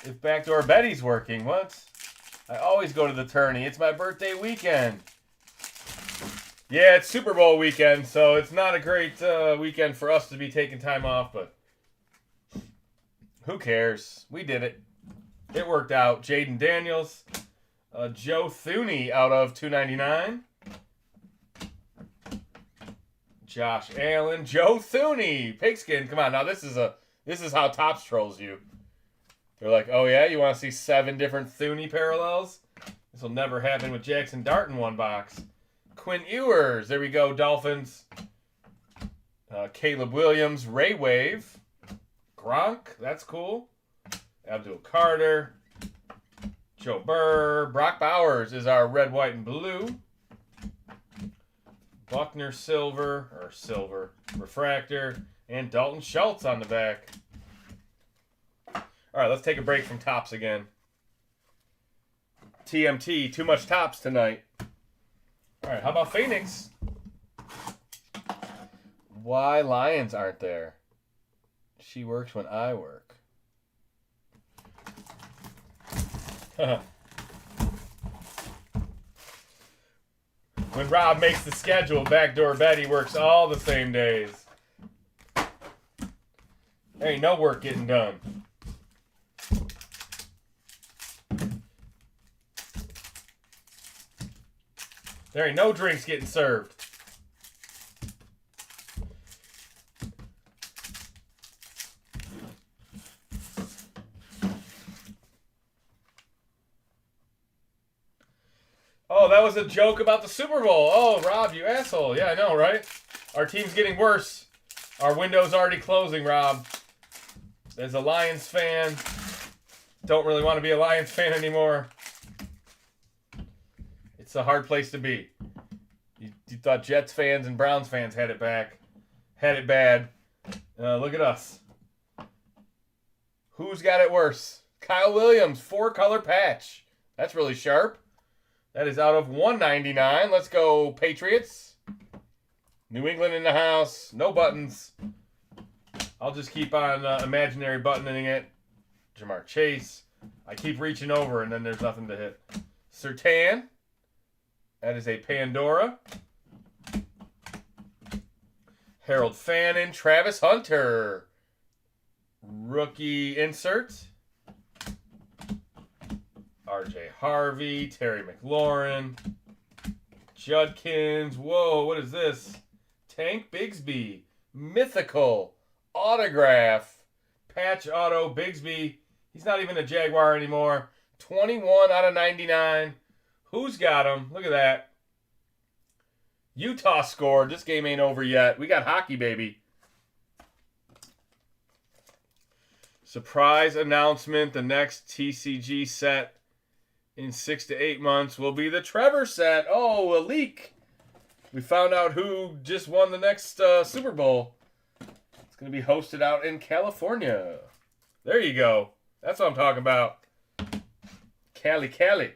If Backdoor Betty's working, what? I always go to the tourney. It's my birthday weekend. Yeah, it's Super Bowl weekend, so it's not a great weekend for us to be taking time off, but Who cares? We did it. It worked out. Jaden Daniels. Joe Thuney out of 299. Josh Allen. Joe Thuney. Pigskin. Come on. Now this is how Topps trolls you. They're like, oh yeah, you want to see 7 different Thuney parallels? This will never happen with Jackson Dart in one box. Quinn Ewers. There we go. Dolphins. Caleb Williams. Ray Wave. Gronk. That's cool. Abdul Carter. Joe Burr. Brock Bowers is our red, white, and blue. Buckner silver. Refractor. And Dalton Schultz on the back. All right, let's take a break from Topps again. TMT, too much Topps tonight. All right, how about Phoenix? Why Lions aren't there? She works when I work. When Rob makes the schedule, backdoor Betty works all the same days. There ain't no work getting done. There ain't no drinks getting served. Oh, that was a joke about the Super Bowl. Oh, Rob, you asshole. Yeah, I know, right? Our team's getting worse. Our window's already closing, Rob. As a Lions fan, don't really want to be a Lions fan anymore. It's a hard place to be. You thought Jets fans and Browns fans had it back. Had it bad. Look at us. Who's got it worse? Kyle Williams, 4-color patch. That's really sharp. That is out of 199. Let's go Patriots. New England in the house. No buttons. I'll just keep on imaginary buttoning it. Jamar Chase. I keep reaching over and then there's nothing to hit. Surtain. That is a Pandora. Harold Fannin. Travis Hunter. Rookie insert. RJ Harvey. Terry McLaurin. Judkins. Whoa, what is this? Tank Bigsby. Mythical. Autograph. Patch auto. Bigsby. He's not even a Jaguar anymore. 21 out of 99. Who's got him? Look at that. Utah scored. This game ain't over yet. We got hockey, baby. Surprise announcement. The next TCG set in 6 to 8 months will be the Trevor set. Oh, a leak. We found out who just won the next Super Bowl. It's going to be hosted out in California. There you go. That's what I'm talking about. Cali.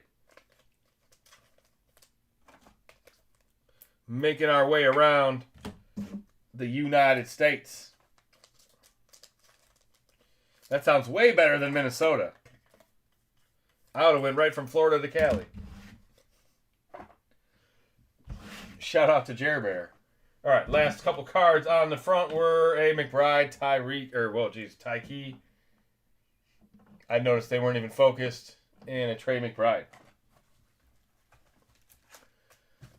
Making our way around the United States. That sounds way better than Minnesota. I would have went right from Florida to Cali. Shout out to Jer Bear. All right, last couple cards on the front were a McBride, Tyke. I noticed they weren't even focused. And a Trey McBride.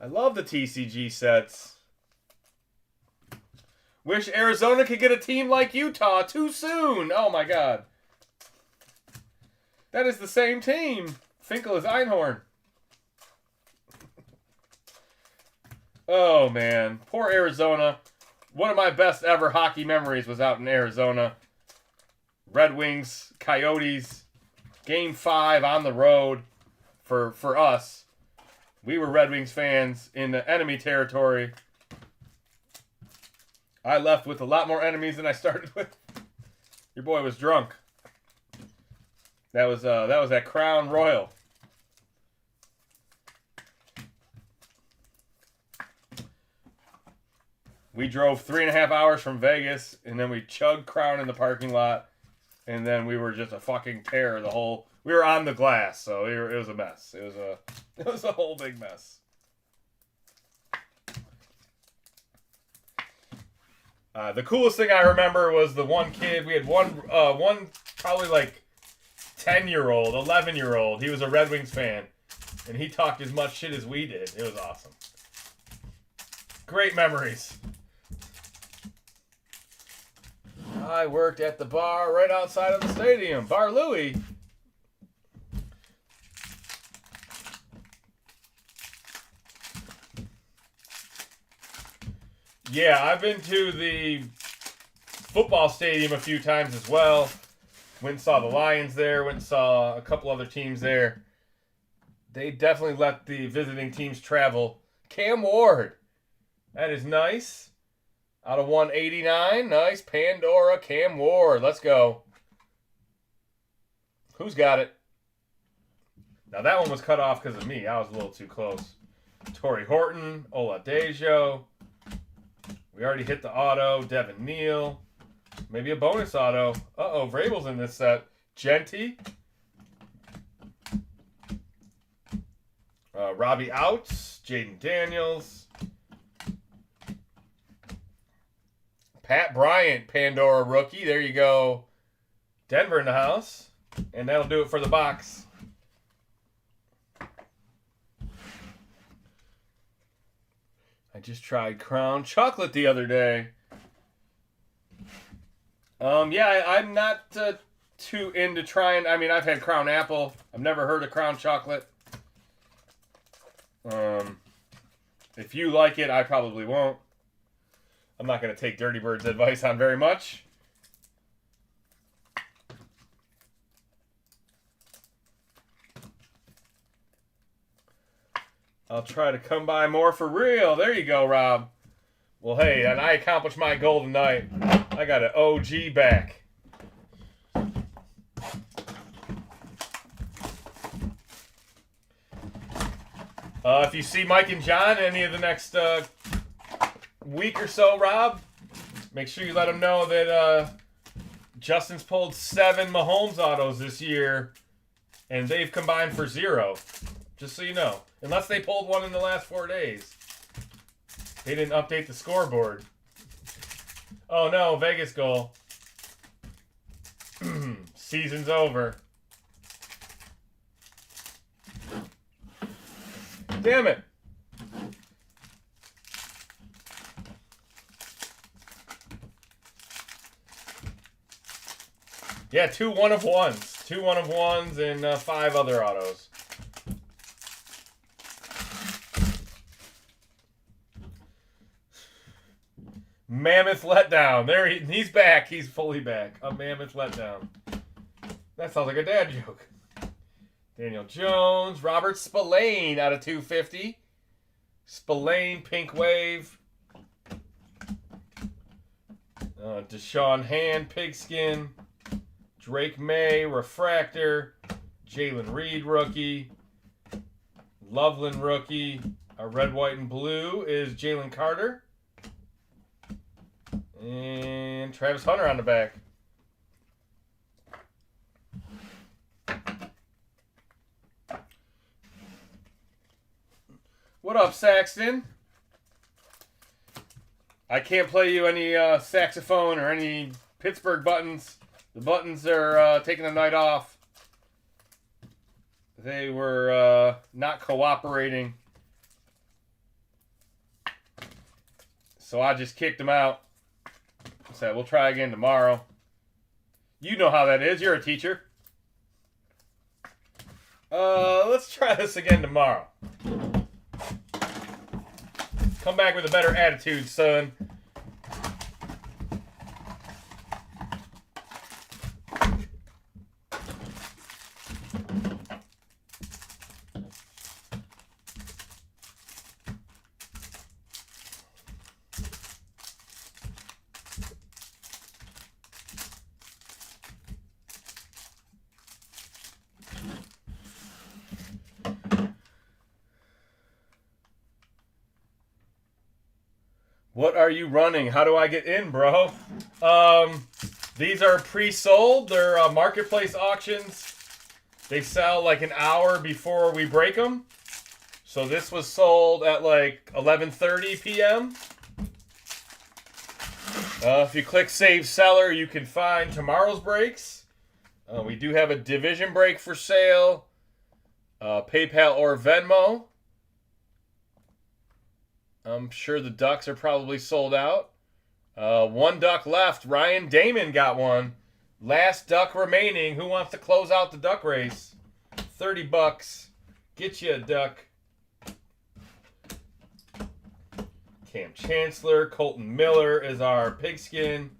I love the TCG sets. Wish Arizona could get a team like Utah too soon. Oh my God. That is the same team. Finkel is Einhorn. Oh man. Poor Arizona. One of my best ever hockey memories was out in Arizona. Red Wings, Coyotes. Game 5 on the road for us. We were Red Wings fans in the enemy territory. I left with a lot more enemies than I started with. Your boy was drunk. That was at Crown Royal. We drove 3.5 hours from Vegas, and then we chugged Crown in the parking lot. And then we were just a fucking terror. We were on the glass, so it was a mess. It was a whole big mess. The coolest thing I remember was the one kid. We had one probably like 10-year-old, 11-year-old. He was a Red Wings fan. And he talked as much shit as we did. It was awesome. Great memories. I worked at the bar right outside of the stadium. Bar Louie. Yeah, I've been to the football stadium a few times as well. Went and saw the Lions there. Went and saw a couple other teams there. They definitely let the visiting teams travel. Cam Ward. That is nice. Out of 189. Nice. Pandora, Cam Ward. Let's go. Who's got it? Now that one was cut off because of me. I was a little too close. Torrey Horton. Oladejo. We already hit the auto. Devin Neal. Maybe a bonus auto. Uh-oh. Vrabel's in this set. Genty. Robbie Outs, Jaden Daniels, Pat Bryant, Pandora rookie. There you go. Denver in the house. And that'll do it for the box. I just tried Crown Chocolate the other day. Yeah, I'm not too into trying. I mean, I've had Crown Apple. I've never heard of Crown Chocolate. If you like it, I probably won't. I'm not going to take Dirty Bird's advice on very much. I'll try to come by more for real. There you go, Rob. Well, hey, and I accomplished my goal tonight. I got an OG back. If you see Mike and John any of the next week or so, Rob, make sure you let them know that Justin's pulled 7 Mahomes autos this year, and they've combined for 0. Just so you know. Unless they pulled one in the last 4 days. They didn't update the scoreboard. Oh no, Vegas goal. Season's over. Damn it. Yeah, 2 1-of-1s. 2 1-of-1s and 5 other autos. Mammoth letdown. There he's back. He's fully back. A mammoth letdown. That sounds like a dad joke. Daniel Jones, Robert Spillane out of 250. Spillane, Pink Wave. Deshaun Hand, Pigskin. Drake May, Refractor. Jalen Reed, rookie. Loveland, rookie. Our red, white, and blue is Jalen Carter. And Travis Hunter on the back. What up, Saxton? I can't play you any saxophone or any Pittsburgh buttons. The buttons are taking the night off. They were not cooperating. So I just kicked them out. Said we'll try again tomorrow. You know how that is. You're a teacher. Let's try this again tomorrow. Come back with a better attitude, son. What are you running? How do I get in, bro? These are pre-sold. They're marketplace auctions. They sell like an hour before we break them. So this was sold at like 11:30 p.m. If you click Save Seller, you can find tomorrow's breaks. We do have a division break for sale. PayPal or Venmo. I'm sure the Ducks are probably sold out. One Duck left. Ryan Damon got one. Last Duck remaining. Who wants to close out the Duck race? $30. Get you a Duck. Cam Chancellor. Colton Miller is our pigskin.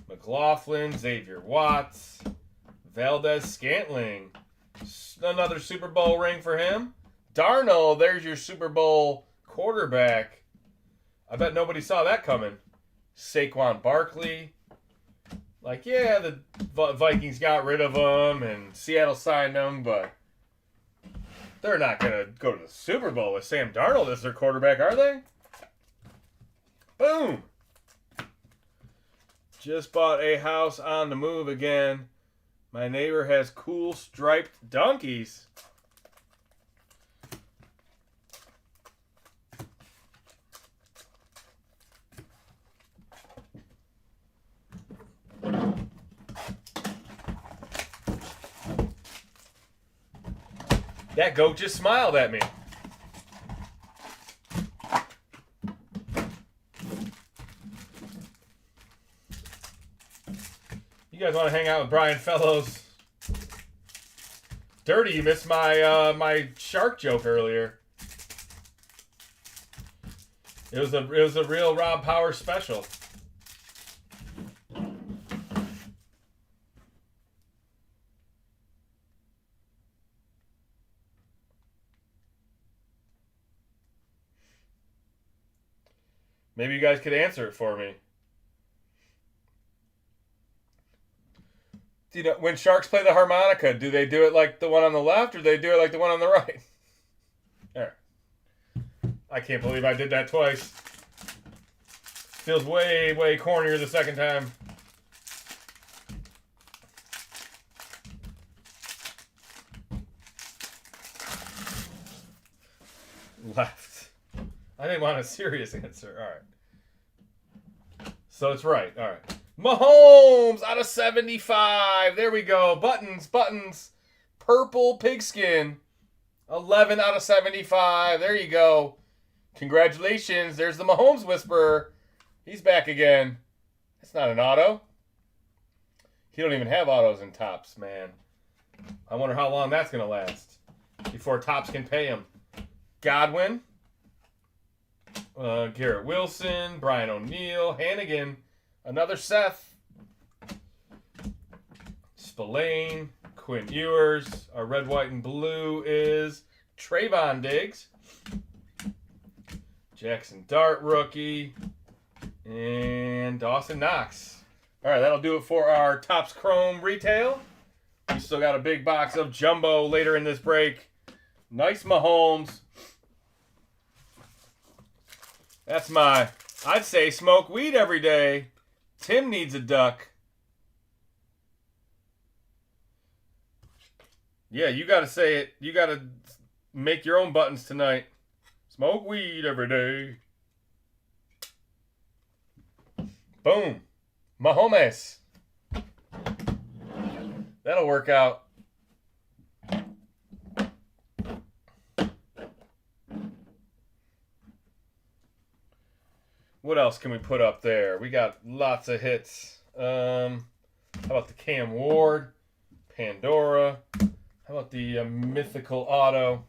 McLaughlin. Xavier Watts. Valdez Scantling. Another Super Bowl ring for him. Darnold, there's your Super Bowl quarterback. I bet nobody saw that coming. Saquon Barkley. Like, yeah, the Vikings got rid of him and Seattle signed him, but they're not going to go to the Super Bowl with Sam Darnold as their quarterback, are they? Boom. Just bought a house on the move again. My neighbor has cool striped donkeys. That goat just smiled at me. You guys want to hang out with Brian Fellows? Dirty, you missed my my shark joke earlier. It was a real Rob Power special. Maybe you guys could answer it for me. You know, when sharks play the harmonica, do they do it like the one on the left or do they do it like the one on the right? There. I can't believe I did that twice. Feels way, way cornier the second time. Left. I didn't want a serious answer. All right. So it's right. All right. Mahomes out of 75. There we go. Buttons. Purple pigskin. 11 out of 75. There you go. Congratulations. There's the Mahomes Whisperer. He's back again. It's not an auto. He don't even have autos in Topps, man. I wonder how long that's going to last before Topps can pay him. Godwin. Garrett Wilson. Brian O'Neill. Hannigan. Another Seth. Spillane. Quinn Ewers. Our red, white, and blue is Trayvon Diggs. Jackson Dart rookie. And Dawson Knox. All right, that'll do it for our Topps Chrome retail. We still got a big box of Jumbo later in this break. Nice Mahomes. That's my, I'd say smoke weed every day. Tim needs a duck. Yeah, you got to say it. You got to make your own buttons tonight. Smoke weed every day. Boom. Mahomes. That'll work out. What else can we put up there? We got lots of hits. How about the Cam Ward? Pandora. How about the mythical auto?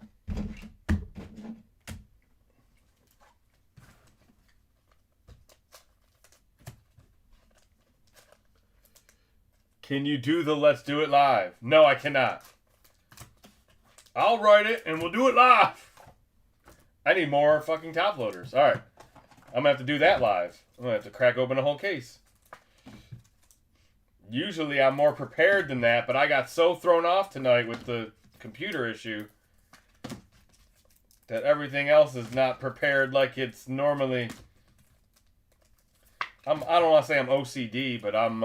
Can you do the Let's Do It Live? No, I cannot. I'll write it and we'll do it live. I need more fucking top loaders. All right. I'm going to have to do that live. I'm going to have to crack open a whole case. Usually I'm more prepared than that, but I got so thrown off tonight with the computer issue that everything else is not prepared like it's normally. I don't want to say I'm OCD, but I'm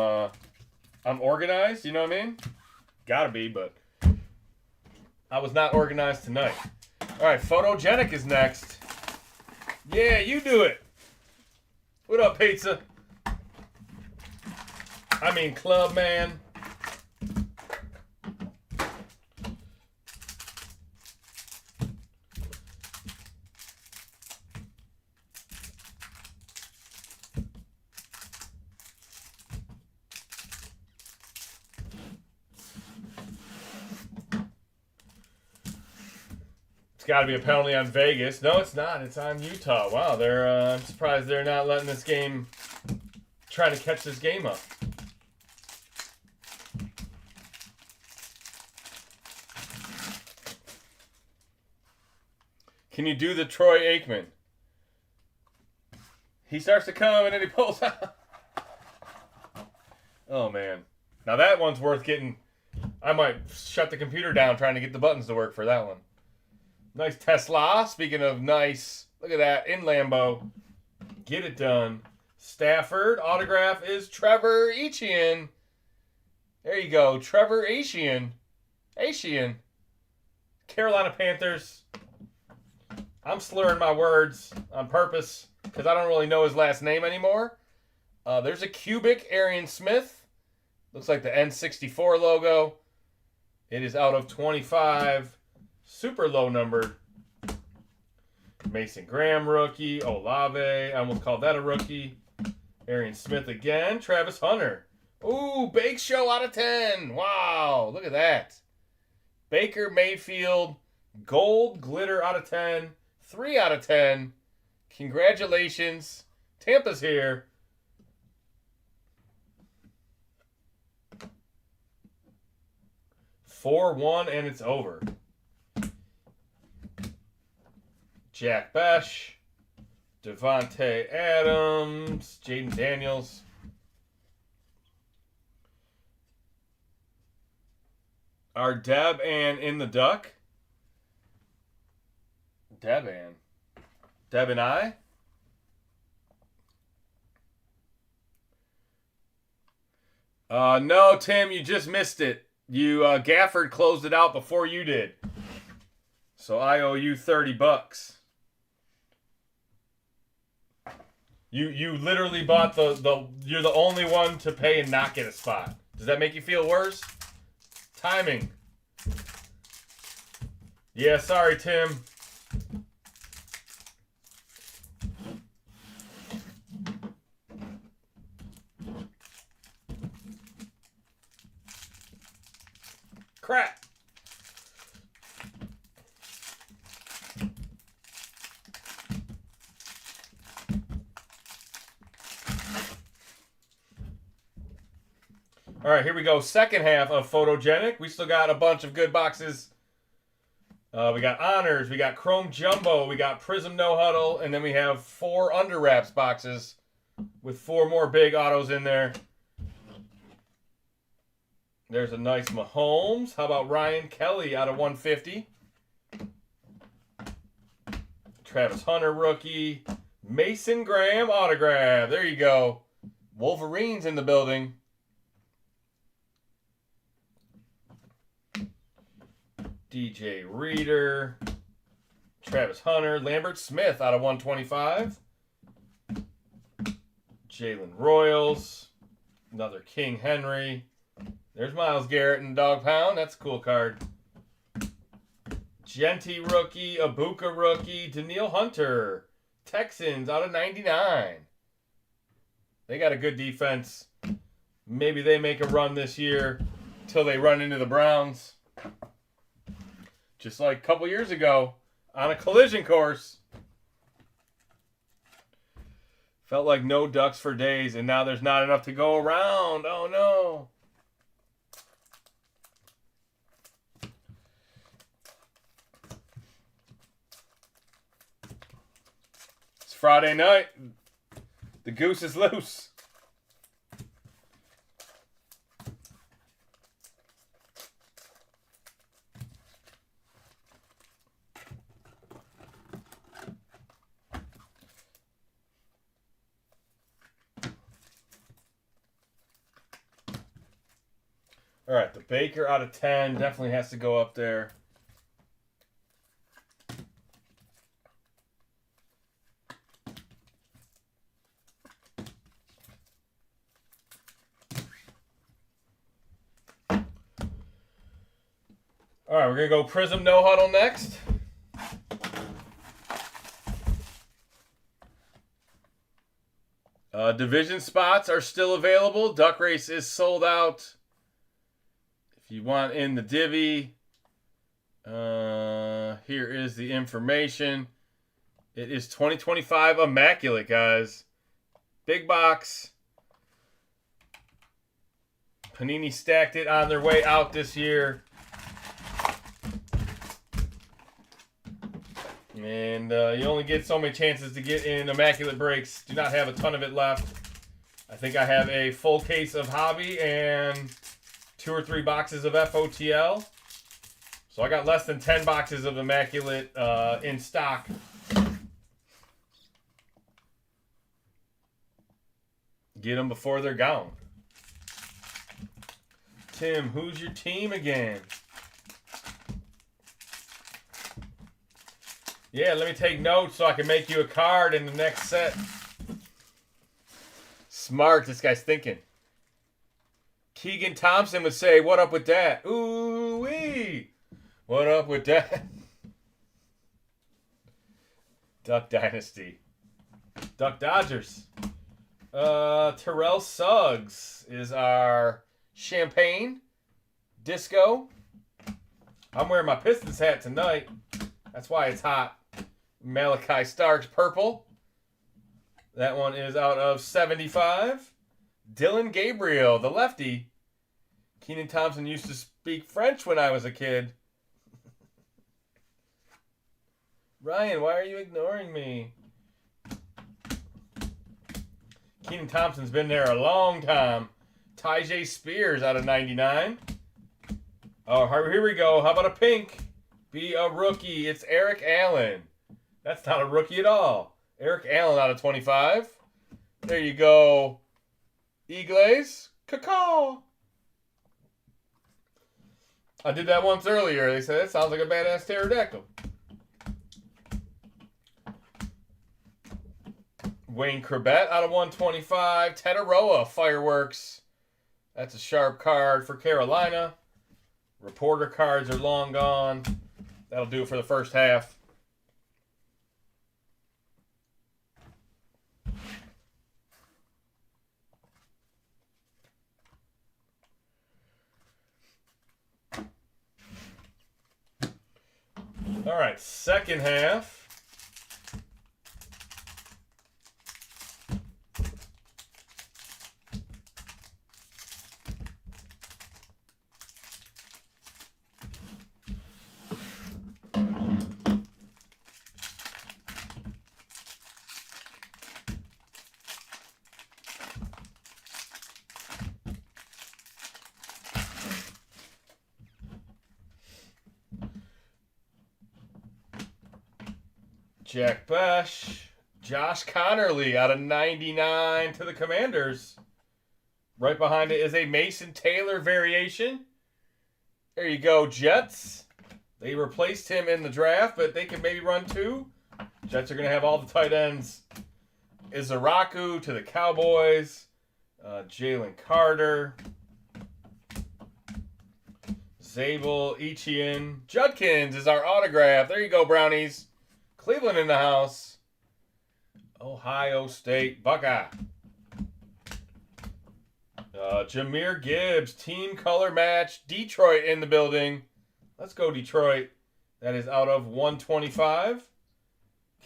organized, you know what I mean? Gotta be, but I was not organized tonight. All right, Photogenic is next. Yeah, you do it. What up, pizza? I mean, club man. got to be a penalty on Vegas. No, it's not. It's on Utah. Wow, I'm surprised they're not letting this game, trying to catch this game up. Can you do the Troy Aikman? He starts to come and then he pulls out. Oh, man. Now that one's worth getting. I might shut the computer down trying to get the buttons to work for that one. Nice Tesla. Speaking of nice, look at that. In Lambeau. Get it done. Stafford. Autograph is Trevor Etienne. There you go. Trevor Etienne. Carolina Panthers. I'm slurring my words on purpose because I don't really know his last name anymore. There's a cubic Arian Smith. Looks like the N64 logo. It is out of 25. Super low numbered. Mason Graham rookie. Olave. I almost called that a rookie. Arian Smith again. Travis Hunter. Ooh, Bake Show out of 10. Wow, look at that. Baker Mayfield. Gold glitter out of 10. 3 out of 10. Congratulations. Tampa's here. (4-1) and it's over. Jack Besh. Devontae Adams. Jaden Daniels. Our Deb and in the Duck. Deb and I? No, Tim, you just missed it. You Gafford closed it out before you did. So I owe you $30. You literally bought you're the only one to pay and not get a spot. Does that make you feel worse? Timing. Yeah, sorry, Tim. Crap. All right, here we go. Second half of Photogenic. We still got a bunch of good boxes. We got Honors, we got Chrome Jumbo, we got Prism No Huddle, and then we have 4 Under Wraps boxes with 4 more big autos in there. There's a nice Mahomes. How about Ryan Kelly out of 150? Travis Hunter rookie. Mason Graham autograph. There you go. Wolverines in the building. DJ Reader. Travis Hunter. Lambert Smith out of 125. Jalen Royals. Another King Henry. There's Myles Garrett and Dog Pound. That's a cool card. Genty rookie. Abuka rookie. Danielle Hunter. Texans out of 99. They got a good defense. Maybe they make a run this year until they run into the Browns. Just like a couple years ago on a collision course. Felt like no ducks for days, and now there's not enough to go around. Oh, no. It's Friday night. The goose is loose. All right, the Baker out of 10 definitely has to go up there. All right, we're going to go Prism No Huddle next. Division spots are still available. Duck Race is sold out. If you want in the divvy, Here is the information. It is 2025 Immaculate, guys. Big box. Panini stacked it on their way out this year. And you only get so many chances to get in Immaculate breaks. Do not have a ton of it left. I think I have a full case of Hobby and 2 or 3 boxes of FOTL. So I got less than 10 boxes of Immaculate in stock. Get them before they're gone. Tim, who's your team again? Yeah, let me take notes so I can make you a card in the next set. Smart, this guy's thinking. Keegan Thompson would say, what up with that? Ooh-wee. What up with that? Duck Dynasty. Duck Dodgers. Terrell Suggs is our Champagne Disco. I'm wearing my Pistons hat tonight. That's why it's hot. Malachi Starks purple. That one is out of 75. Dylan Gabriel, the lefty. Kenan Thompson used to speak French when I was a kid. Ryan, why are you ignoring me? Kenan Thompson's been there a long time. Tyjae Spears out of 99. Oh, here we go. How about a pink? Be a rookie. It's Eric Allen. That's not a rookie at all. Eric Allen out of 25. There you go. Eagles. Caw. I did that once earlier. They said, that sounds like a badass pterodactyl. Wayne Corbett out of 125. Tetaroa Fireworks. That's a sharp card for Carolina. Reporter cards are long gone. That'll do it for the first half. All right, second half. Jack Bush, Josh Connerly out of 99 to the Commanders. Right behind it is a Mason Taylor variation. There you go, Jets. They replaced him in the draft, but they can maybe run 2. Jets are going to have all the tight ends. Izaraku to the Cowboys. Jalen Carter. Zabel, Etienne. Judkins is our autograph. There you go, Brownies. Cleveland in the house. Ohio State Buckeye. Jahmyr Gibbs, team color match. Detroit in the building. Let's go, Detroit. That is out of 125.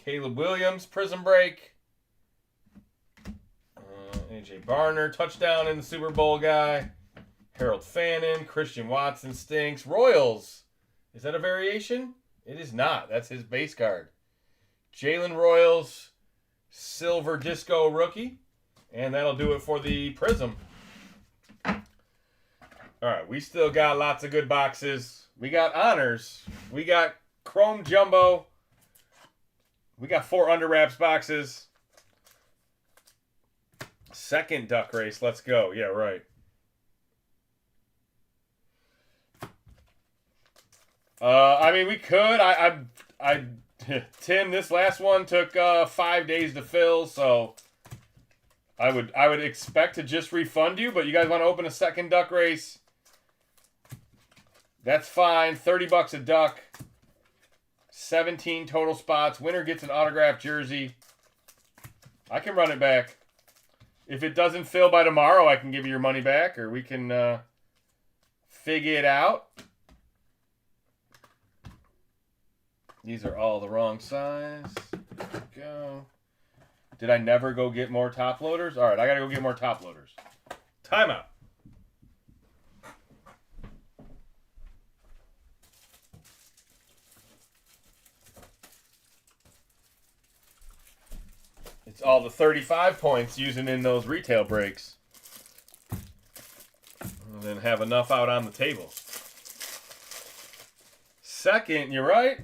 Caleb Williams, Prism Break. A.J. Barner, touchdown in the Super Bowl guy. Harold Fannin, Christian Watson stinks. Royals. Is that a variation? It is not. That's his base card. Jalen Royals, Silver Disco rookie. And that'll do it for the Prism. All right, we still got lots of good boxes. We got honors. We got Chrome Jumbo. We got 4 under wraps boxes. Second duck race. Let's go. Yeah, right. I mean, we could. Tim, this last one took 5 days to fill, so I would expect to just refund you. But you guys want to open a second duck race? That's fine. $30 a duck. 17 total spots. Winner gets an autographed jersey. I can run it back. If it doesn't fill by tomorrow, I can give you your money back, or we can figure it out. These are all the wrong size. There we go. Did I never go get more top loaders? All right, I got to go get more top loaders. Timeout. It's all the 35 points using in those retail breaks. And then have enough out on the table. Second, you're right.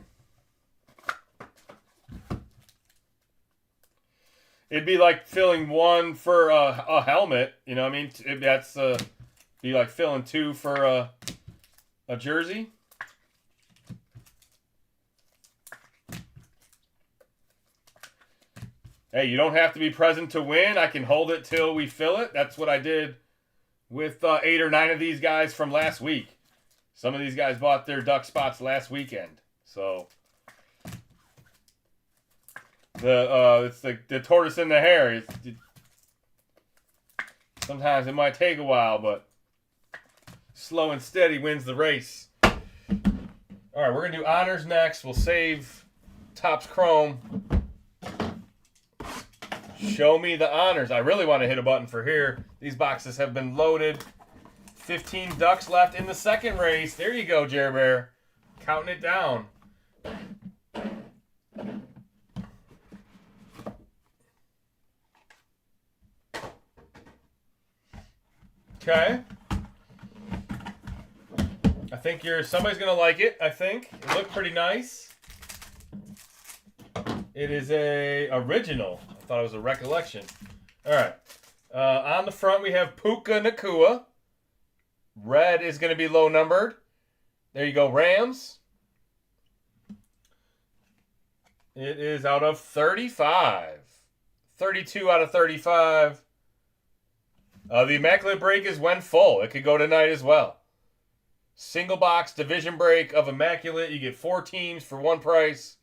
It'd be like filling one for a helmet. You know what I mean? That's be like filling two for a jersey. Hey, you don't have to be present to win. I can hold it till we fill it. That's what I did with 8 or 9 of these guys from last week. Some of these guys bought their duck spots last weekend. So it's the tortoise and the hare. Sometimes it might take a while, but slow and steady wins the race. All right, we're going to do honors next. We'll save Topps Chrome. Show me the honors. I really want to hit a button for here. These boxes have been loaded. 15 ducks left in the second race. There you go, Jer Bear. Counting it down. Okay. I think somebody's going to like it, I think. It looked pretty nice. It is a original. I thought it was a recollection. All right. On the front, we have Puka Nakua. Red is going to be low numbered. There you go, Rams. It is out of 35. 32 out of 35. The Immaculate Break is when full. It could go tonight as well. Single box division break of Immaculate. You get 4 teams for one price.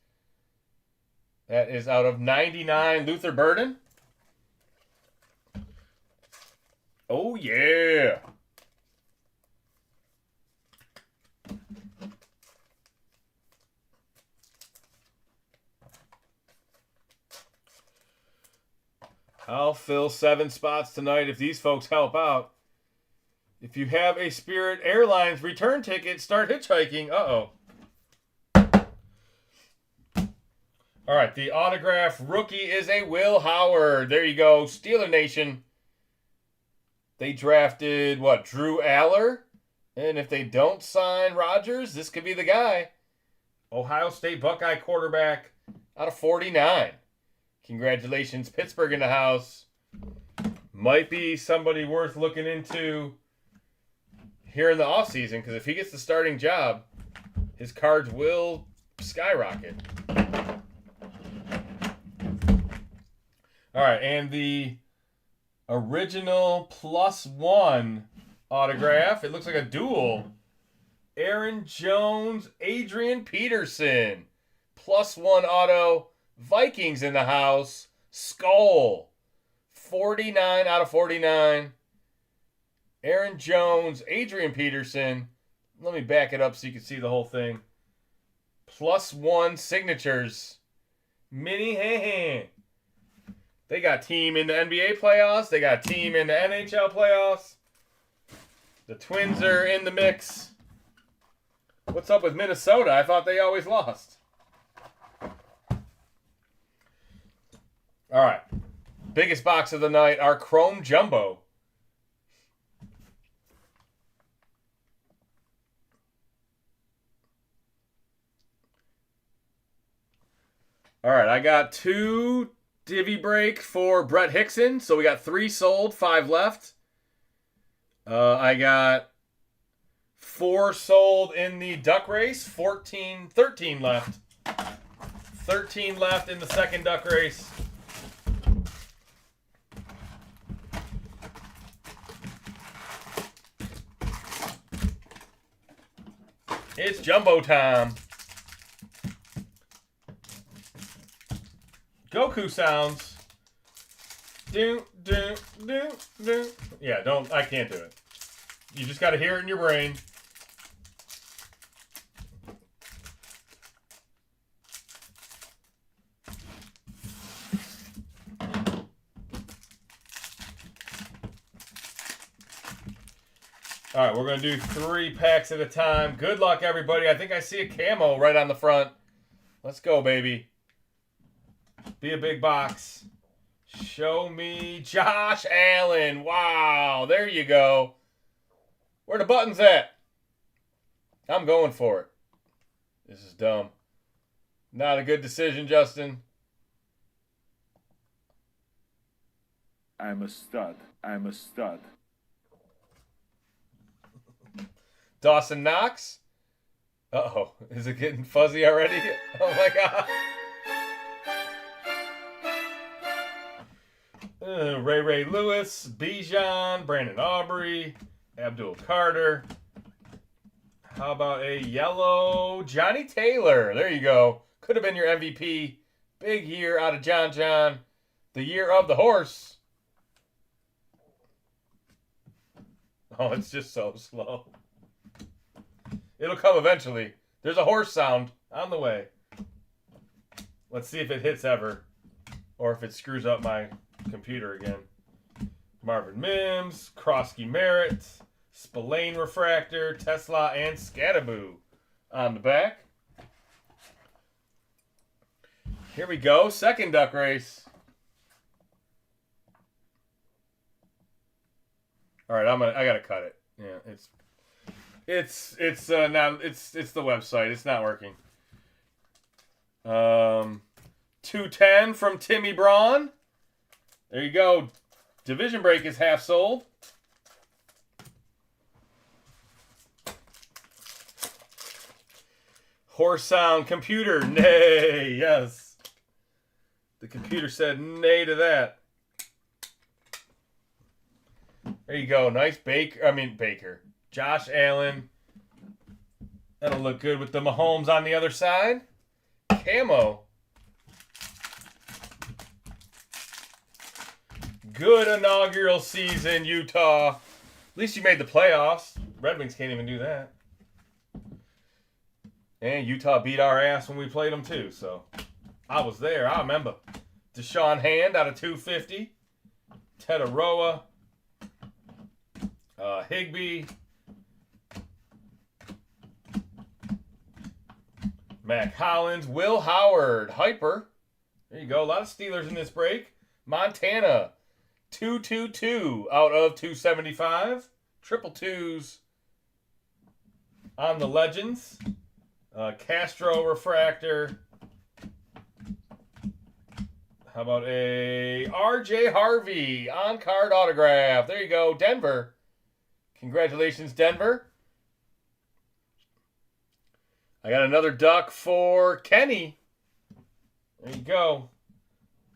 That is out of 99. Luther Burden. Oh, yeah. I'll fill 7 spots tonight if these folks help out. If you have a Spirit Airlines return ticket, start hitchhiking. Uh-oh. All right, the autograph rookie is a Will Howard. There you go, Steeler Nation. They drafted, Drew Aller? And if they don't sign Rodgers, this could be the guy. Ohio State Buckeye quarterback out of 49. Congratulations, Pittsburgh in the house. Might be somebody worth looking into here in the offseason, because if he gets the starting job, his cards will skyrocket. All right, and the original +1 autograph. It looks like a duel. Aaron Jones, Adrian Peterson. +1 auto. Vikings in the house. Skull. 49 out of 49. Aaron Jones, Adrian Peterson. Let me back it up so you can see the whole thing. +1 signatures. Mini hand. They got team in the NBA playoffs. They got team in the NHL playoffs. The Twins are in the mix. What's up with Minnesota? I thought they always lost. All right. Biggest box of the night, our Chrome Jumbo. All right, I got 2 divvy break for Brett Hickson. So we got 3 sold, 5 left. I got 4 sold in the duck race, 13 left. 13 left in the second duck race. It's jumbo time. Goku sounds. Do. Yeah, I can't do it. You just got to hear it in your brain. All right, we're going to do 3 packs at a time. Good luck, everybody. I think I see a camo right on the front. Let's go, baby. Be a big box. Show me Josh Allen. Wow, there you go. Where the buttons at? I'm going for it. This is dumb. Not a good decision, Justin. I'm a stud. I'm a stud. Dawson Knox. Uh-oh. Is it getting fuzzy already? Oh, my God. Ray Lewis, Bijan, Brandon Aubrey, Abdul Carter. How about a yellow Johnny Taylor? There you go. Could have been your MVP. Big year out of John. The year of the horse. Oh, it's just so slow. It'll come eventually. There's a horse sound on the way. Let's see if it hits ever. Or if it screws up my computer again. Marvin Mims, Krosky Merritt, Spillane Refractor, Tesla, and Scattaboo on the back. Here we go. Second duck race. All right, I gotta cut it. Yeah, it's the website. It's not working. 210 from Timmy Braun. There you go. Division break is half sold. Horse sound computer. Nay. Yes. The computer said nay to that. There you go. Nice Baker. Josh Allen. That'll look good with the Mahomes on the other side. Camo. Good inaugural season, Utah. At least you made the playoffs. Red Wings can't even do that. And Utah beat our ass when we played them too, so I was there. I remember. Deshaun Hand out of 250. Tetaroa. Higbee. Mac Hollins. Will Howard. Hyper. There you go. A lot of Steelers in this break. Montana. 222 out of 275. Triple twos on the Legends. Castro Refractor. How about a RJ Harvey on-card autograph? There you go. Denver. Congratulations, Denver. I got another duck for Kenny. There you go.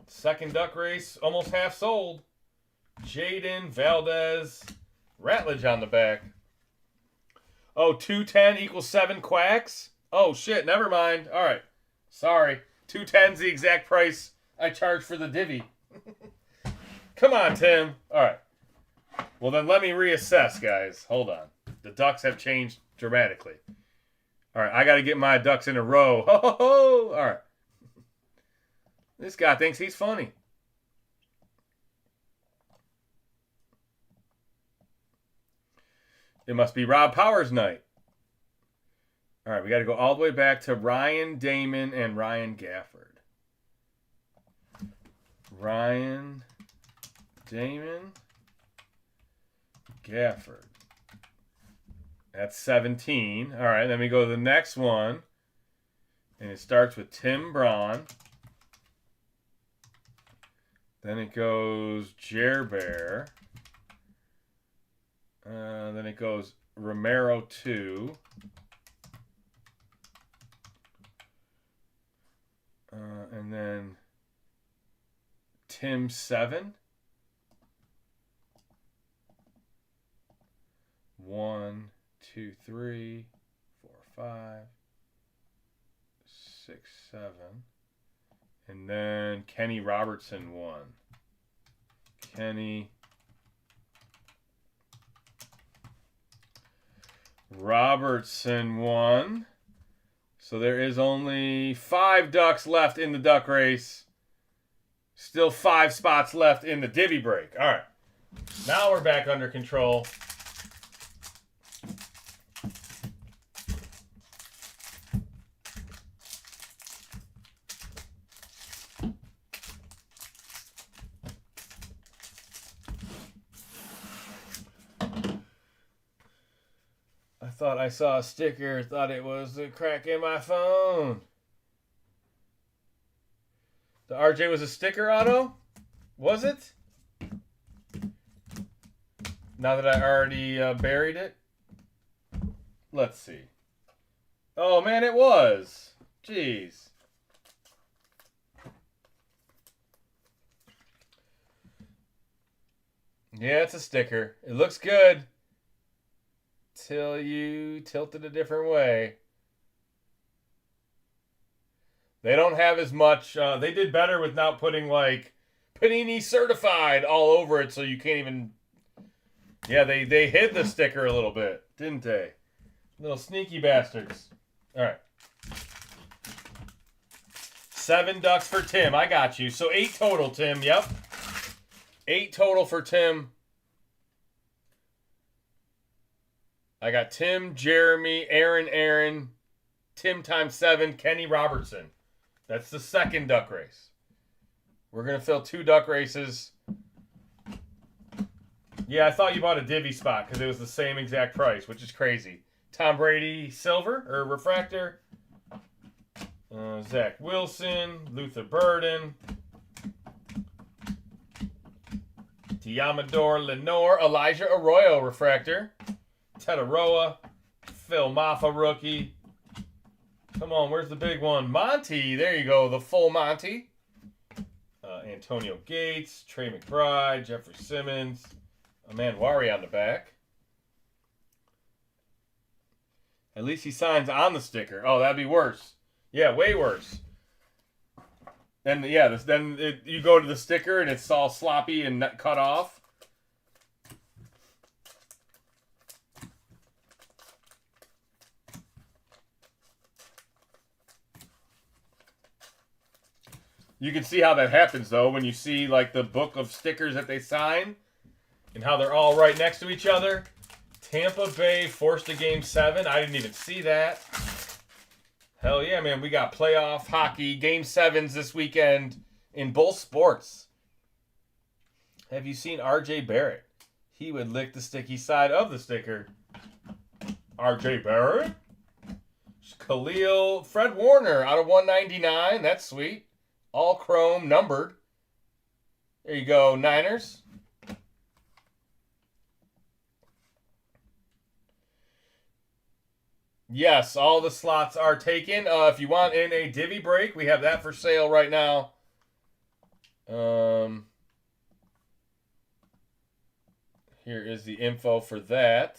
Second duck race, almost half sold. Jaden Valdez. Ratledge on the back. Oh, 210 equals 7 quacks? Oh, shit, never mind. All right. Sorry. 210's the exact price I charged for the divvy. Come on, Tim. All right. Well, then let me reassess, guys. Hold on. The ducks have changed dramatically. All right, I got to get my ducks in a row. Ho, ho, ho. All right. This guy thinks he's funny. It must be Rob Powers night. All right, we got to go all the way back to Ryan Damon and Ryan Gafford. Ryan Damon Gafford. That's 17. All right, then we go to the next one. And it starts with Tim Braun. Then it goes Jer Bear. Then it goes Romero 2. And then Tim 7. 1, 2, 3, 4, 5, 6, 7. And then Kenny Robertson 1. Kenny Robertson 1. So there is only 5 ducks left in the duck race. Still 5 spots left in the divvy break. All right. Now we're back under control. thought I saw a sticker. Thought it was a crack in my phone. The RJ was a sticker auto? Was it? Now that I already buried it? Let's see. Oh, man, it was. Jeez. Yeah, it's a sticker. It looks good. Till you tilt it a different way. They don't have as much. They did better with not putting, like, Panini Certified all over it so you can't even... Yeah, they hid the sticker a little bit, didn't they? Little sneaky bastards. All right. 7 ducks for Tim. I got you. So 8 total, Tim. Yep. 8 total for Tim. I got Tim, Jeremy, Aaron, Tim times 7, Kenny Robertson. That's the second duck race. We're going to fill 2 duck races. Yeah, I thought you bought a divvy spot because it was the same exact price, which is crazy. Tom Brady, silver or refractor. Zach Wilson, Luther Burden. Diamador Lenore, Elijah Arroyo, refractor. Tetaroa, Phil Maffa, rookie. Come on, where's the big one? Monty, there you go, the full Monty. Antonio Gates, Trey McBride, Jeffrey Simmons, Amanwari on the back. At least he signs on the sticker. Oh, that'd be worse. Yeah, way worse. Then you go to the sticker and it's all sloppy and cut off. You can see how that happens, though, when you see, like, the book of stickers that they sign and how they're all right next to each other. Tampa Bay forced a Game 7. I didn't even see that. Hell yeah, man. We got playoff hockey, Game 7s this weekend in both sports. Have you seen RJ Barrett? He would lick the sticky side of the sticker. RJ Barrett? Khalil, Fred Warner out of 199. That's sweet. All chrome, numbered. There you go, Niners. Yes, all the slots are taken. If you want in a divvy break, we have that for sale right now. Here is the info for that.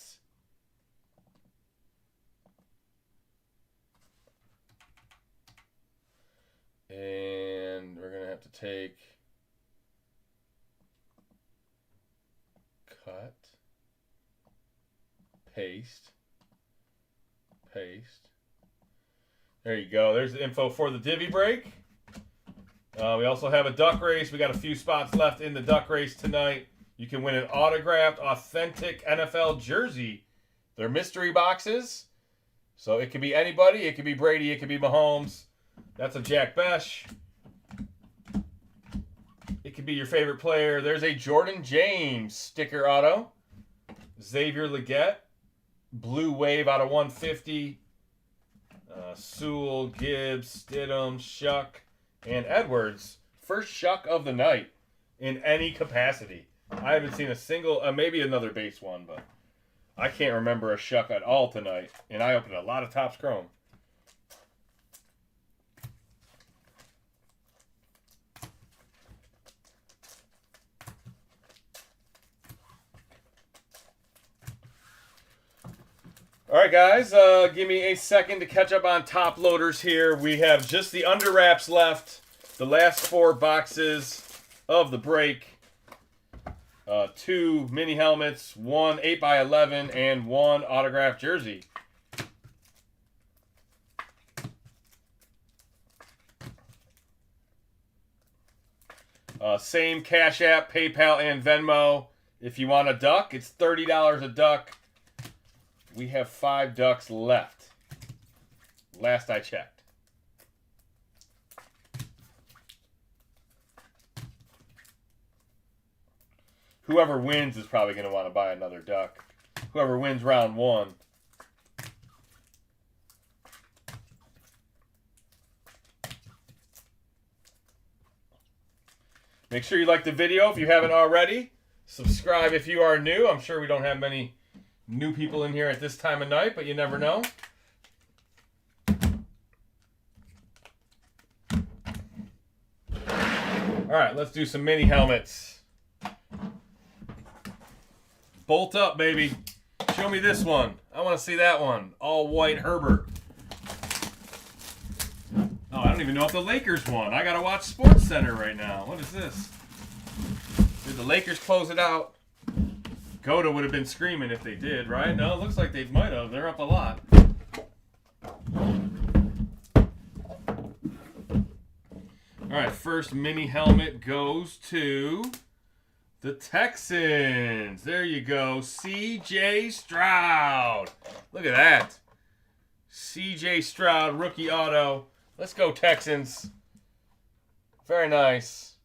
And we're going to have to take, cut, paste. There you go. There's the info for the divvy break. We also have a duck race. We got a few spots left in the duck race tonight. You can win an autographed, authentic NFL jersey. They're mystery boxes. So it could be anybody. It could be Brady. It could be Mahomes. That's a Jack Besh. It could be your favorite player. There's a Jordan James sticker auto. Xavier Legette. Blue Wave out of 150. Sewell, Gibbs, Stidham, Shuck, and Edwards. First Shuck of the night in any capacity. I haven't seen a single, maybe another base one, but I can't remember a Shuck at all tonight. And I opened a lot of Topps Chrome. All right, guys, give me a second to catch up on top loaders here. We have just the under wraps left. The last 4 boxes of the break. 2 mini helmets, 1 8x11, and 1 autographed jersey. Same Cash App, PayPal, and Venmo. If you want a duck, it's $30 a duck. We have 5 ducks left. Last I checked. Whoever wins is probably going to want to buy another duck. Whoever wins round 1. Make sure you like the video if you haven't already. Subscribe if you are new. I'm sure we don't have many new people in here at this time of night, but you never know. All right, let's do some mini helmets. Bolt up, baby. Show me this one. I want to see that one. All white Herbert. Oh, I don't even know if the Lakers won. I got to watch Sports Center right now. What is this? Did the Lakers close it out? Goda would have been screaming if they did, right? No, it looks like they might have. They're up a lot. All right, first mini helmet goes to the Texans. There you go. C.J. Stroud. Look at that. C.J. Stroud, rookie auto. Let's go, Texans. Very nice.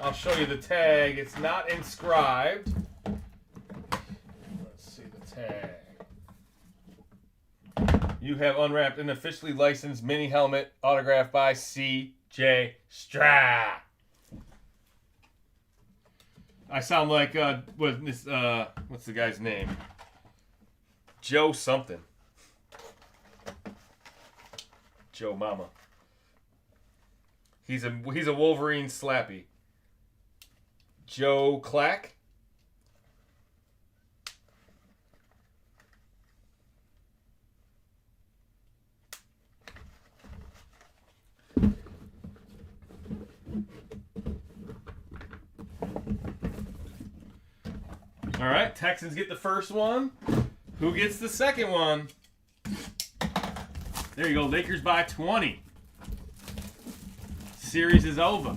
I'll show you the tag. It's not inscribed. Let's see the tag. You have unwrapped an officially licensed mini helmet autographed by C.J. Stroud. I sound like what's the guy's name? Joe something. Joe Mama. He's a Wolverine slappy. Joe Clack. All right, Texans get the first one. Who gets the second one? There you go, Lakers by 20. Series is over.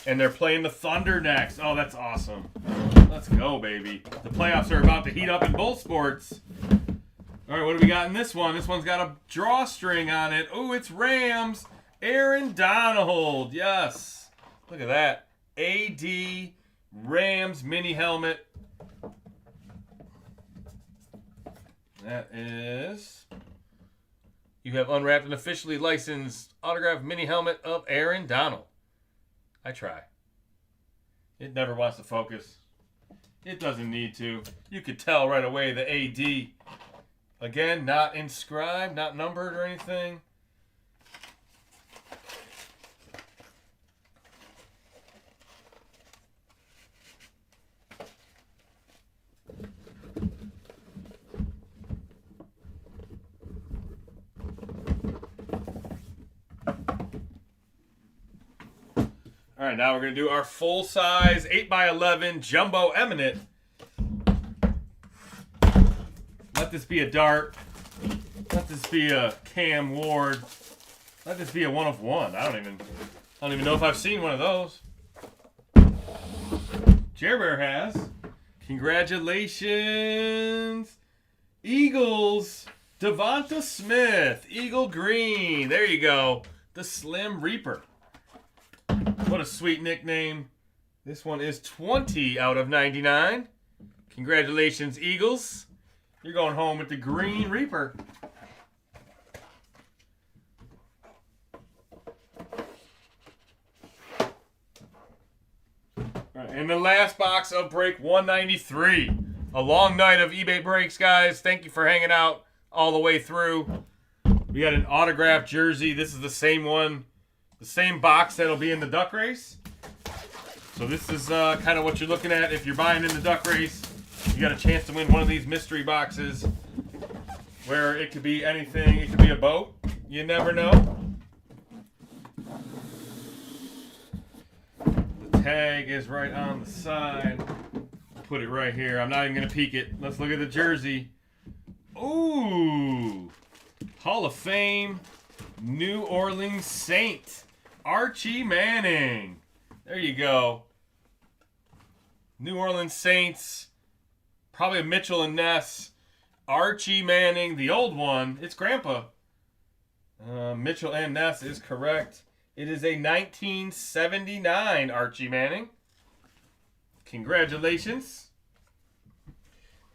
And they're playing the Thunder next. Oh, that's awesome. Let's go, baby. The playoffs are about to heat up in both sports. All right, what do we got in this one? This one's got a drawstring on it. Oh, it's Rams. Aaron Donald. Yes. Look at that. AD Rams mini helmet. That is... You have unwrapped an officially licensed autographed mini helmet of Aaron Donald. I try. It never wants to focus. It doesn't need to. You could tell right away the AD. Again, not inscribed, not numbered or anything. All right, now we're going to do our full-size 8x11 Jumbo Eminent. Let this be a Dart. Let this be a Cam Ward. Let this be a 1 of 1. I don't even know if I've seen one of those. Jer Bear has. Congratulations. Eagles. Devonta Smith. Eagle Green. There you go. The Slim Reaper. What a sweet nickname. This one is 20 out of 99. Congratulations, Eagles. You're going home with the Green Reaper. All right, and the last box of break 193. A long night of eBay breaks, guys. Thank you for hanging out all the way through. We got an autographed jersey. This is the same one. The same box that'll be in the duck race. So this is kind of what you're looking at if you're buying in the duck race. You got a chance to win one of these mystery boxes where it could be anything. It could be a boat. You never know. The tag is right on the side. Put it right here. I'm not even going to peek it. Let's look at the jersey. Ooh. Hall of Fame. New Orleans Saint. Archie Manning. There you go. New Orleans Saints. Probably a Mitchell and Ness. Archie Manning, the old one. It's Grandpa. Mitchell and Ness is correct. It is a 1979 Archie Manning. Congratulations.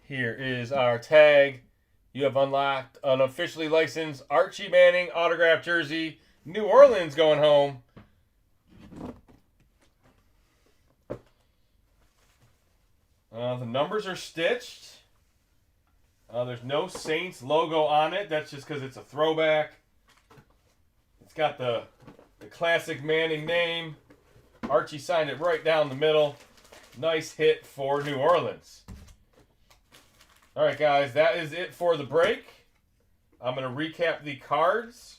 Here is our tag. You have unlocked an officially licensed Archie Manning autographed jersey. New Orleans going home. The numbers are stitched. There's no Saints logo on it. That's just because it's a throwback. It's got the classic Manning name. Archie signed it right down the middle. Nice hit for New Orleans. All right, guys, that is it for the break. I'm going to recap the cards.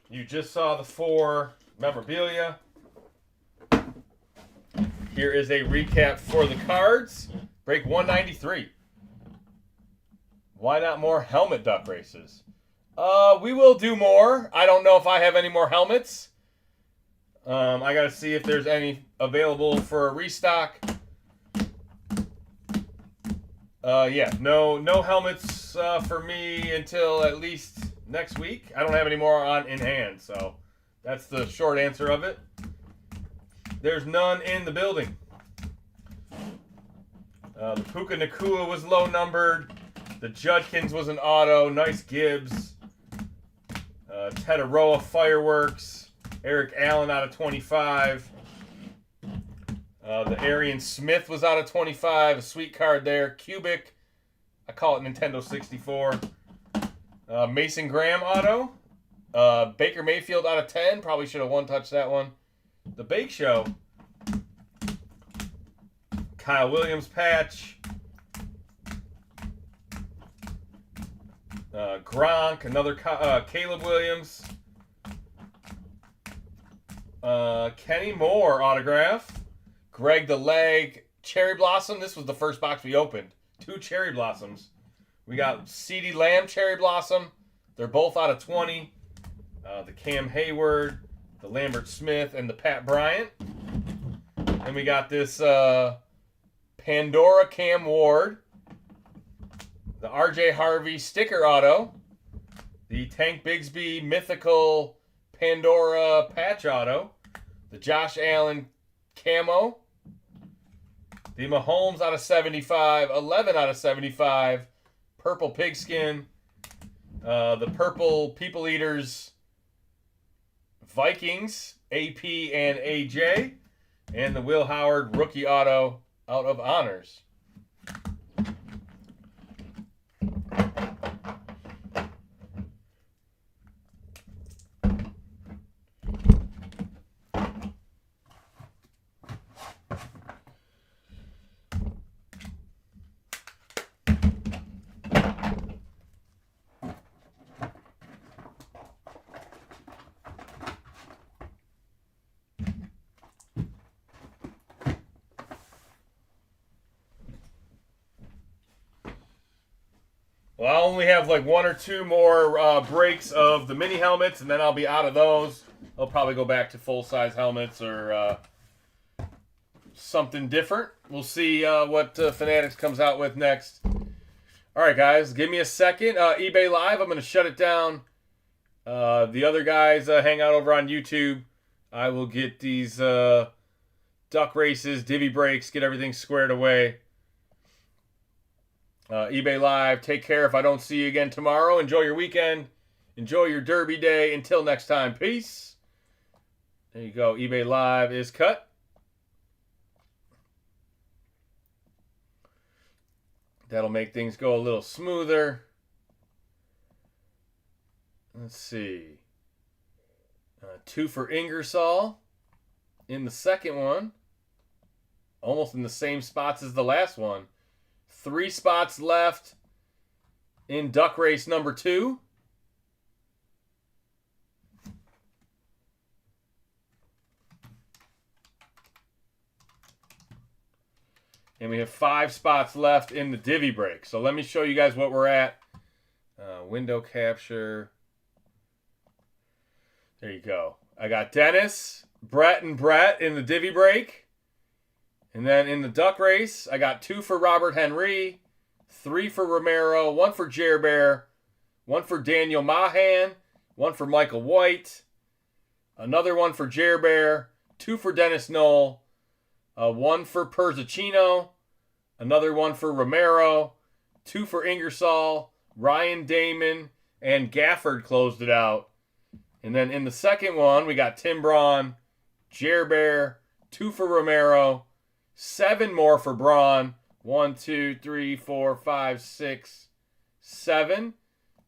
You just saw the 4 memorabilia. Here is a recap for the cards. Break 193. Why not more helmet duck races? We will do more. I don't know if I have any more helmets. I got to see if there's any available for a restock. Yeah, no helmets for me until at least next week. I don't have any more in hand, so that's the short answer of it. There's none in the building. The Puka Nakua was low numbered. The Judkins was an auto. Nice Gibbs. Tetaroa Fireworks. Eric Allen out of 25. The Arian Smith was out of 25. A sweet card there. Cubic. I call it Nintendo 64. Mason Graham auto. Baker Mayfield out of 10. Probably should have one-touched that one. The Bake Show. Kyle Williams patch. Gronk, another Caleb Williams. Kenny Moore autograph. Greg the Leg. Cherry Blossom. This was the first box we opened. 2 Cherry Blossoms. We got CeeDee Lamb Cherry Blossom. They're both out of 20. The Cam Hayward, the Lambert Smith, and the Pat Bryant. And we got this Pandora Cam Ward. The RJ Harvey sticker auto. The Tank Bigsby mythical Pandora patch auto. The Josh Allen camo. The Mahomes out of 75. 11 out of 75. Purple pigskin. The purple People Eaters Vikings. AP and AJ. And the Will Howard rookie auto out of honors. Well, I'll only have like 1 or 2 more breaks of the mini helmets, and then I'll be out of those. I'll probably go back to full-size helmets or something different. We'll see what Fanatics comes out with next. All right, guys, give me a second. eBay Live, I'm going to shut it down. The other guys hang out over on YouTube. I will get these duck races, divvy breaks, get everything squared away. eBay Live, take care. If I don't see you again tomorrow, enjoy your weekend. Enjoy your Derby day. Until next time, peace. There you go. eBay Live is cut. That'll make things go a little smoother. Let's see. 2 for Ingersoll in the second one. Almost in the same spots as the last one. 3 spots left in duck race number 2. And we have 5 spots left in the divvy break. So let me show you guys what we're at. Window capture. There you go. I got Dennis, Brett, and Brett in the divvy break. And then in the duck race, I got 2 for Robert Henry, 3 for Romero, 1 for Jer Bear, 1 for Daniel Mahan, 1 for Michael White, another 1 for Jer Bear, 2 for Dennis Knoll, 1 for Perzacino, another 1 for Romero, 2 for Ingersoll, Ryan Damon, and Gafford closed it out. And then in the second one, we got Tim Braun, Jer Bear, 2 for Romero, 7 more for Braun. 1, 2, 3, 4, 5, 6, 7.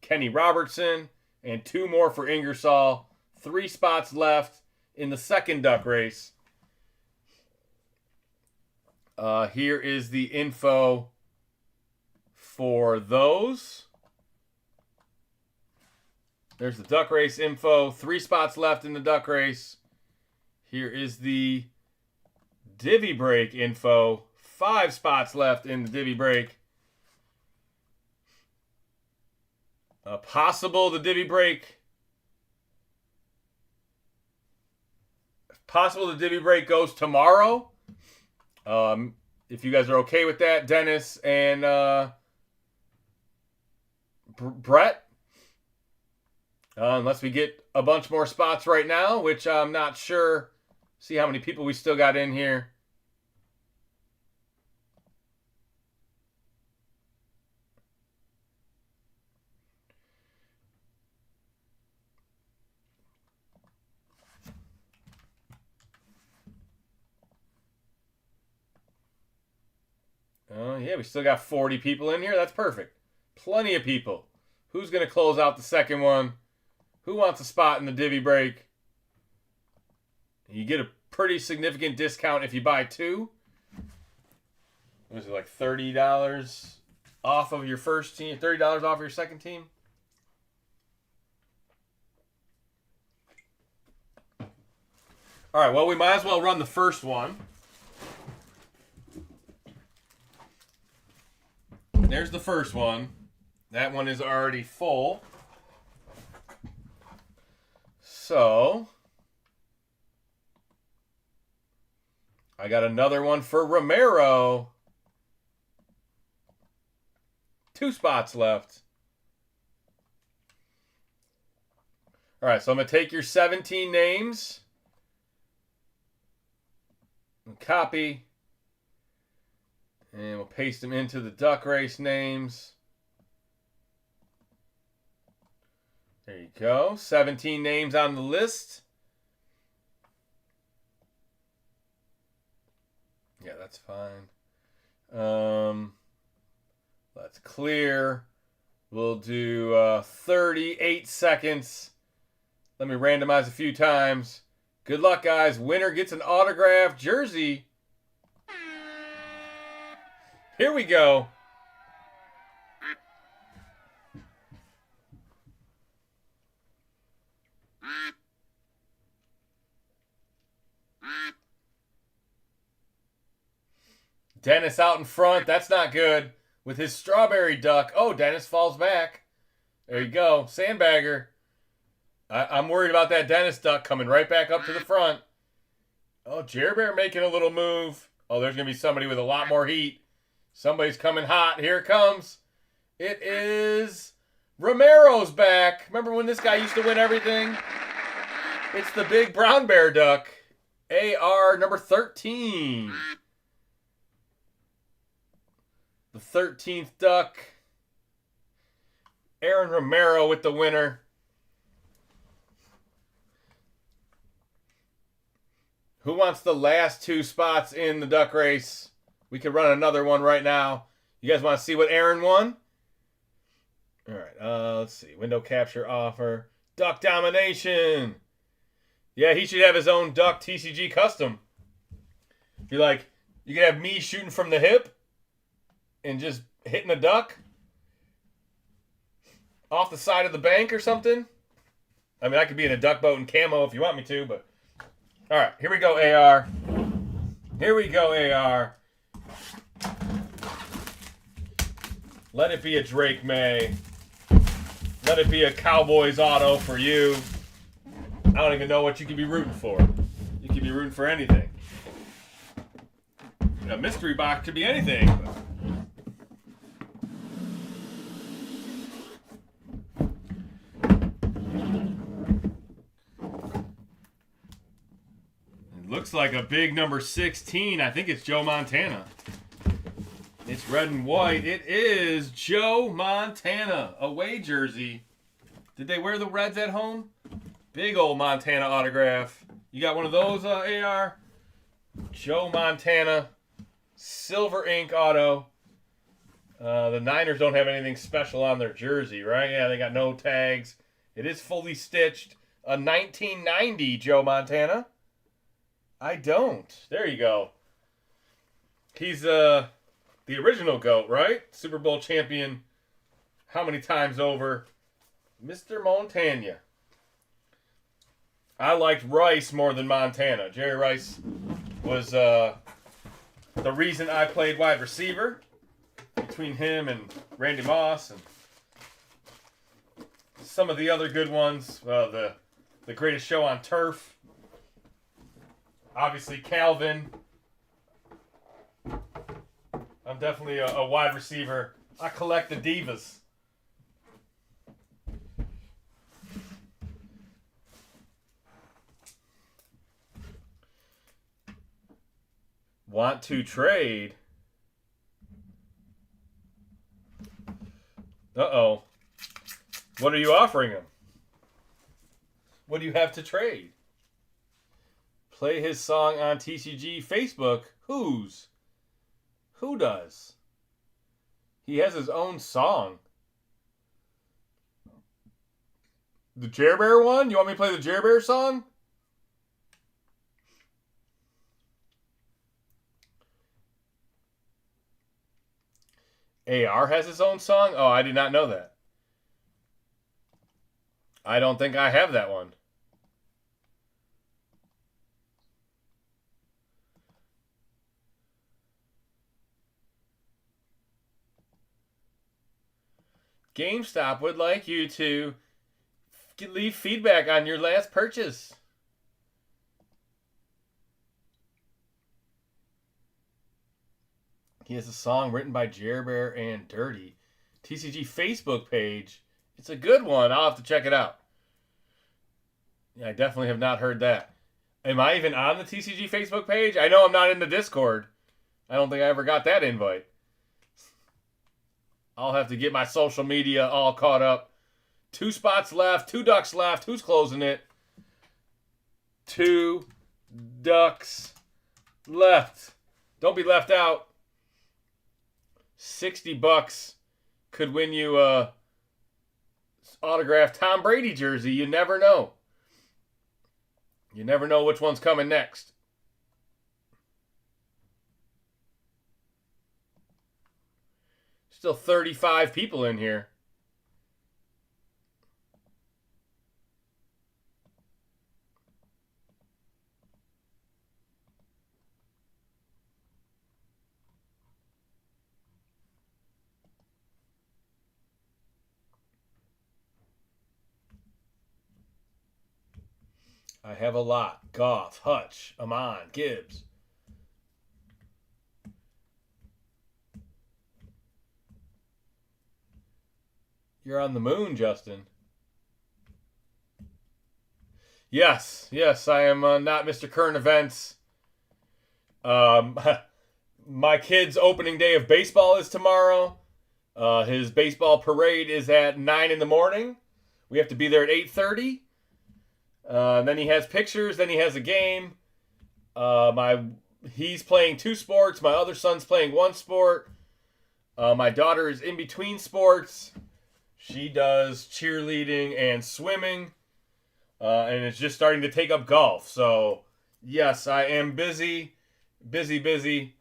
Kenny Robertson. And 2 more for Ingersoll. 3 spots left in the second duck race. Here is the info for those. There's the duck race info. 3 spots left in the duck race. Here is the divvy break info. 5 spots left in the divvy break. Possible the divvy break. Possible the divvy break goes tomorrow. If you guys are okay with that, Dennis and Brett. Unless we get a bunch more spots right now, which I'm not sure. See how many people we still got in here. Yeah, we still got 40 people in here. That's perfect. Plenty of people. Who's going to close out the second one? Who wants a spot in the divvy break? You get a pretty significant discount if you buy 2. What is it, like $30 off of your first team? $30 off your second team? All right, well, we might as well run the first one. There's the first one. That one is already full. So, I got another one for Romero. 2 spots left. All right, so I'm going to take your 17 names and copy. And we'll paste them into the duck race names. There you go. 17 names on the list. Yeah, that's fine. Let's clear. We'll do 38 seconds. Let me randomize a few times. Good luck, guys. Winner gets an autographed jersey. Here we go. Dennis out in front. That's not good. With his strawberry duck. Oh, Dennis falls back. There you go. Sandbagger. I'm worried about that Dennis duck coming right back up to the front. Oh, Jerry Bear making a little move. Oh, there's going to be somebody with a lot more heat. Somebody's coming hot. Here it comes. It is Romero's back. Remember when this guy used to win everything? It's the big brown bear duck. AR number 13. The 13th duck. Aaron Romero with the winner. Who wants the last 2 spots in the duck race? We could run another one right now. You guys want to see what Aaron won? All right, let's see. Window capture offer. Duck domination. Yeah, he should have his own duck TCG custom. Be like, you could have me shooting from the hip and just hitting a duck off the side of the bank or something. I mean, I could be in a duck boat and camo if you want me to, but... All right, here we go, AR. Here we go, AR. Let it be a Drake May. Let it be a Cowboys auto for you. I don't even know what you could be rooting for. You could be rooting for anything. A mystery box could be anything. It looks like a big number 16. I think it's Joe Montana. It's red and white. It is Joe Montana. Away jersey. Did they wear the Reds at home? Big old Montana autograph. You got one of those, AR? Joe Montana. Silver ink auto. The Niners don't have anything special on their jersey, right? Yeah, they got no tags. It is fully stitched. A 1990 Joe Montana. I don't. There you go. He's the original GOAT, right? Super Bowl champion. How many times over? Mr. Montana. I liked Rice more than Montana. Jerry Rice was the reason I played wide receiver. Between him and Randy Moss and some of the other good ones. The Greatest Show on Turf. Obviously Calvin. I'm definitely a wide receiver. I collect the divas. Want to trade? Uh-oh. What are you offering him? What do you have to trade? Play his song on TCG Facebook. Whose? Who does? He has his own song. The Jer Bear one? You want me to play the Jer Bear song? AR has his own song? Oh, I did not know that. I don't think I have that one. GameStop would like you to leave feedback on your last purchase. He has a song written by Jer Bear and Dirty. TCG Facebook page. It's a good one. I'll have to check it out. Yeah, I definitely have not heard that. Am I even on the TCG Facebook page? I know I'm not in the Discord. I don't think I ever got that invite. I'll have to get my social media all caught up. 2 spots left. 2 ducks left. Who's closing it? 2 ducks left. Don't be left out. $60 could win you a autographed Tom Brady jersey. You never know. You never know which one's coming next. Still 35 people in here. I have a lot. Goff, Hutch, Amon, Gibbs. You're on the moon, Justin. Yes, I am not Mr. Current Events. My kid's opening day of baseball is tomorrow. His baseball parade is at 9 in the morning. We have to be there at 8:30. Then he has pictures. Then he has a game. He's playing 2 sports. My other son's playing 1 sport. My daughter is in between sports. She does cheerleading and swimming. And is just starting to take up golf. So, yes, I am busy. Busy.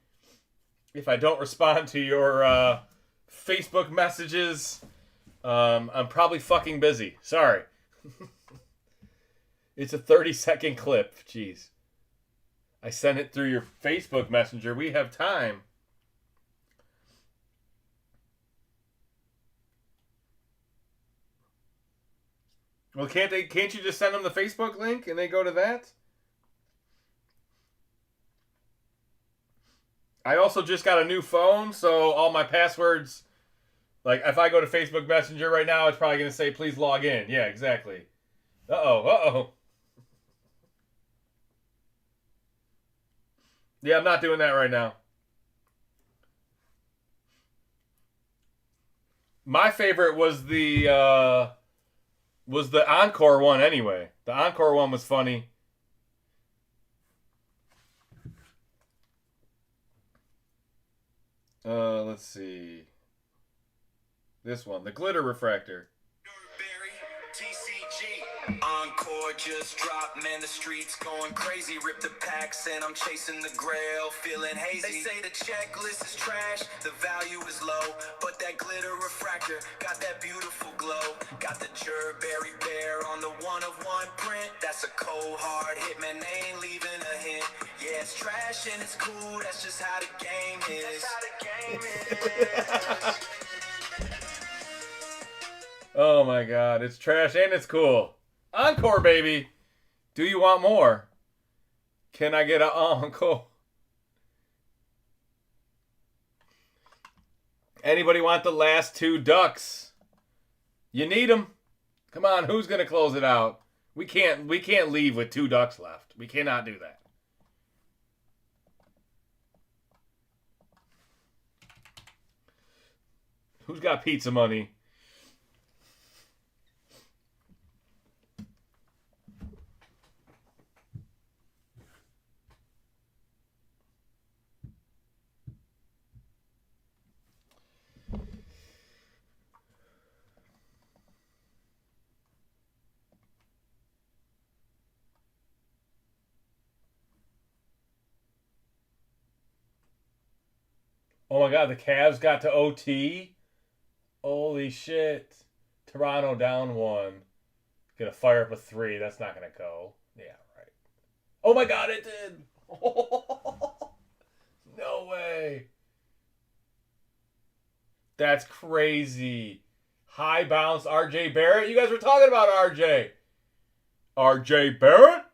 If I don't respond to your Facebook messages, I'm probably fucking busy. Sorry. It's a 30-second clip. Jeez. I sent it through your Facebook Messenger. We have time. Well, can't you just send them the Facebook link and they go to that? I also just got a new phone, so all my passwords, like if I go to Facebook Messenger right now, it's probably going to say, please log in. Yeah, exactly. Uh-oh. Yeah, I'm not doing that right now. My favorite was the Encore one anyway. The Encore one was funny. Let's see. This one, the glitter refractor. TCG. Encore just dropped, man, the streets going crazy. Rip the packs and I'm chasing the grail, feeling hazy. They say the checklist is trash, the value is low, but that glitter refractor got that beautiful glow. Got the Gerberry Bear on the one-of-one print. That's a cold hard hit, man, they ain't leaving a hint. Yeah, it's trash and it's cool, that's just how the game is. That's how the game is. Oh my god, it's trash and it's cool. Encore, baby. Do you want more? Can I get an encore? Anybody want the last 2 ducks? You need them. Come on, who's going to close it out? We can't leave with 2 ducks left. We cannot do that. Who's got pizza money? Oh my god, the Cavs got to OT? Holy shit. Toronto down 1. Gonna fire up a 3. That's not gonna go. Yeah, right. Oh my god, it did! No way. That's crazy. High bounce RJ Barrett. You guys were talking about RJ. RJ Barrett?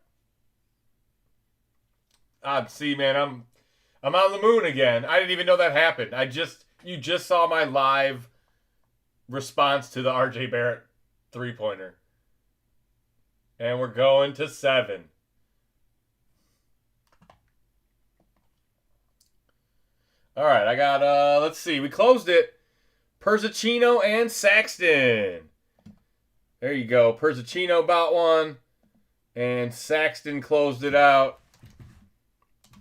See, man, I'm on the moon again. I didn't even know that happened. You just saw my live response to the RJ Barrett 3-pointer. And we're going to 7. All right, I got, let's see. We closed it. Perzacino and Saxton. There you go. Perzacino bought one. And Saxton closed it out.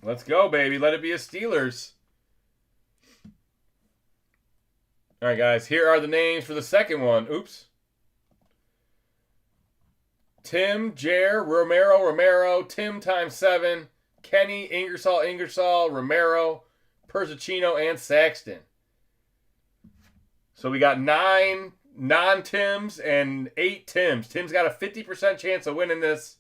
Let's go, baby. Let it be a Steelers. All right, guys. Here are the names for the second one. Oops. Tim, Jer, Romero, Tim times 7, Kenny, Ingersoll, Romero, Perzacino, and Saxton. So we got 9 non-Tims and 8 Tims. Tim's got a 50% chance of winning this.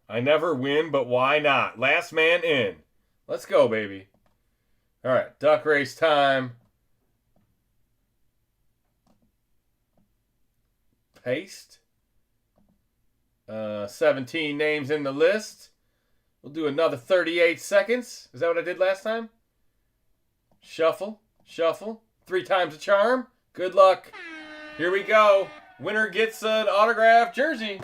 I never win, but why not? Last man in. Let's go, baby. All right, duck race time. Paste. 17 names in the list. We'll do another 38 seconds. Is that what I did last time? Shuffle. 3 times a charm. Good luck. Here we go. Winner gets an autographed jersey.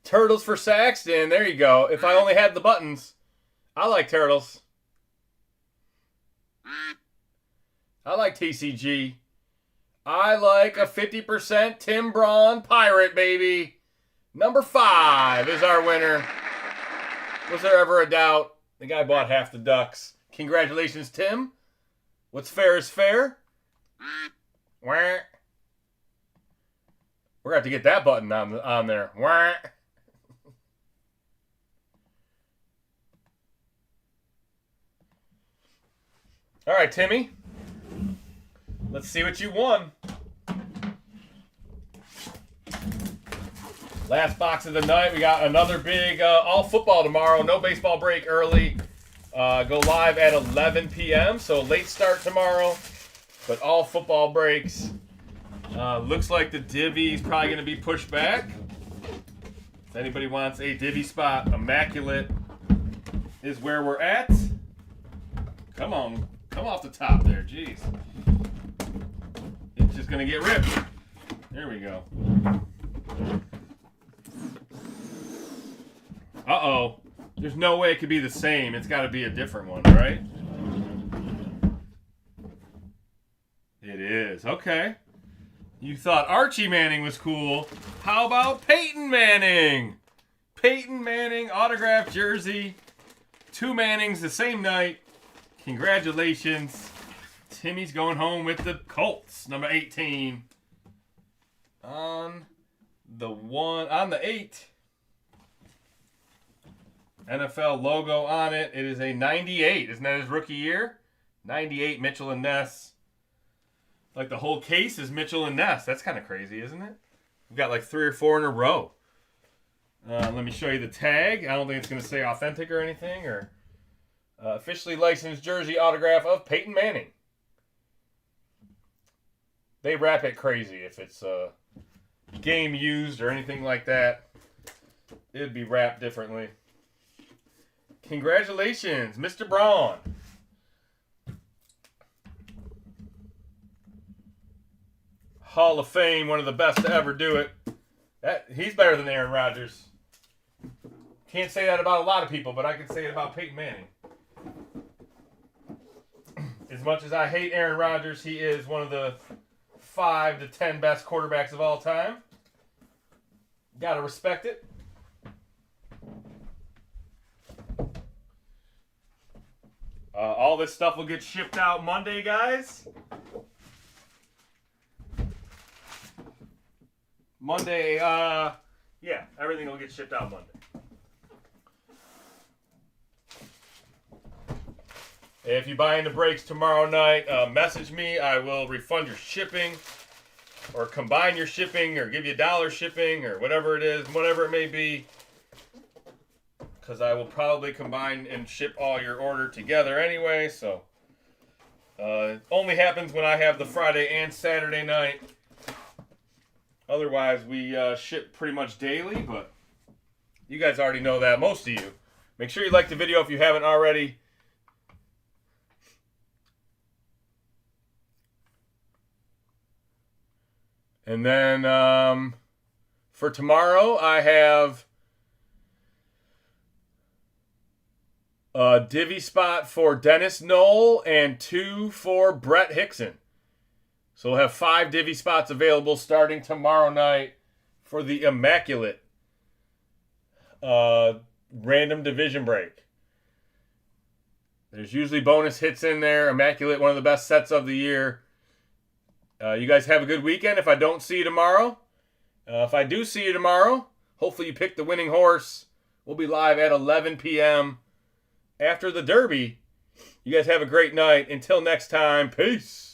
Turtles for Saxton. There you go. If I only had the buttons. I like turtles. I like TCG. I like a 50% Tim Braun Pirate, baby. Number 5 is our winner. Was there ever a doubt? The guy bought half the ducks. Congratulations, Tim. What's fair is fair. We're going to have to get that button on there. All right, Timmy. Let's see what you won. Last box of the night. We got another big all football tomorrow. No baseball break early. Go live at 11 p.m. So late start tomorrow. But all football breaks. Looks like the divvy is probably going to be pushed back. If anybody wants a divvy spot, Immaculate is where we're at. Come on. Come off the top there. Jeez. It's just going to get ripped. There we go. Uh-oh. There's no way it could be the same. It's got to be a different one, right? It is. Okay. You thought Archie Manning was cool. How about Peyton Manning? Peyton Manning autographed jersey. 2 Mannings the same night. Congratulations. Timmy's going home with the Colts, number 18. On the 8. NFL logo on it. It is a 98. Isn't that his rookie year? 98 Mitchell and Ness. Like the whole case is Mitchell and Ness. That's kind of crazy, isn't it? We've got like 3 or 4 in a row. Let me show you the tag. I don't think it's going to say authentic or anything. Or officially licensed jersey autograph of Peyton Manning. They wrap it crazy if it's game used or anything like that. It'd be wrapped differently. Congratulations, Mr. Braun. Hall of Fame, one of the best to ever do it. He's better than Aaron Rodgers. Can't say that about a lot of people, but I can say it about Peyton Manning. As much as I hate Aaron Rodgers, he is one of the 5 to 10 best quarterbacks of all time. Gotta respect it. All this stuff will get shipped out Monday, guys. Monday, yeah, everything will get shipped out Monday. If you buy into breaks tomorrow night, message me. I will refund your shipping or combine your shipping or give you $1 shipping or whatever it is, whatever it may be. Because I will probably combine and ship all your order together anyway. So it only happens when I have the Friday and Saturday night. Otherwise, we ship pretty much daily, but you guys already know that, most of you. Make sure you like the video if you haven't already. And then for tomorrow, I have a divvy spot for Dennis Knoll and 2 for Brett Hickson. So we'll have 5 divvy spots available starting tomorrow night for the Immaculate random division break. There's usually bonus hits in there. Immaculate, one of the best sets of the year. You guys have a good weekend if I don't see you tomorrow. If I do see you tomorrow, hopefully you pick the winning horse. We'll be live at 11 p.m. after the Derby. You guys have a great night. Until next time, peace.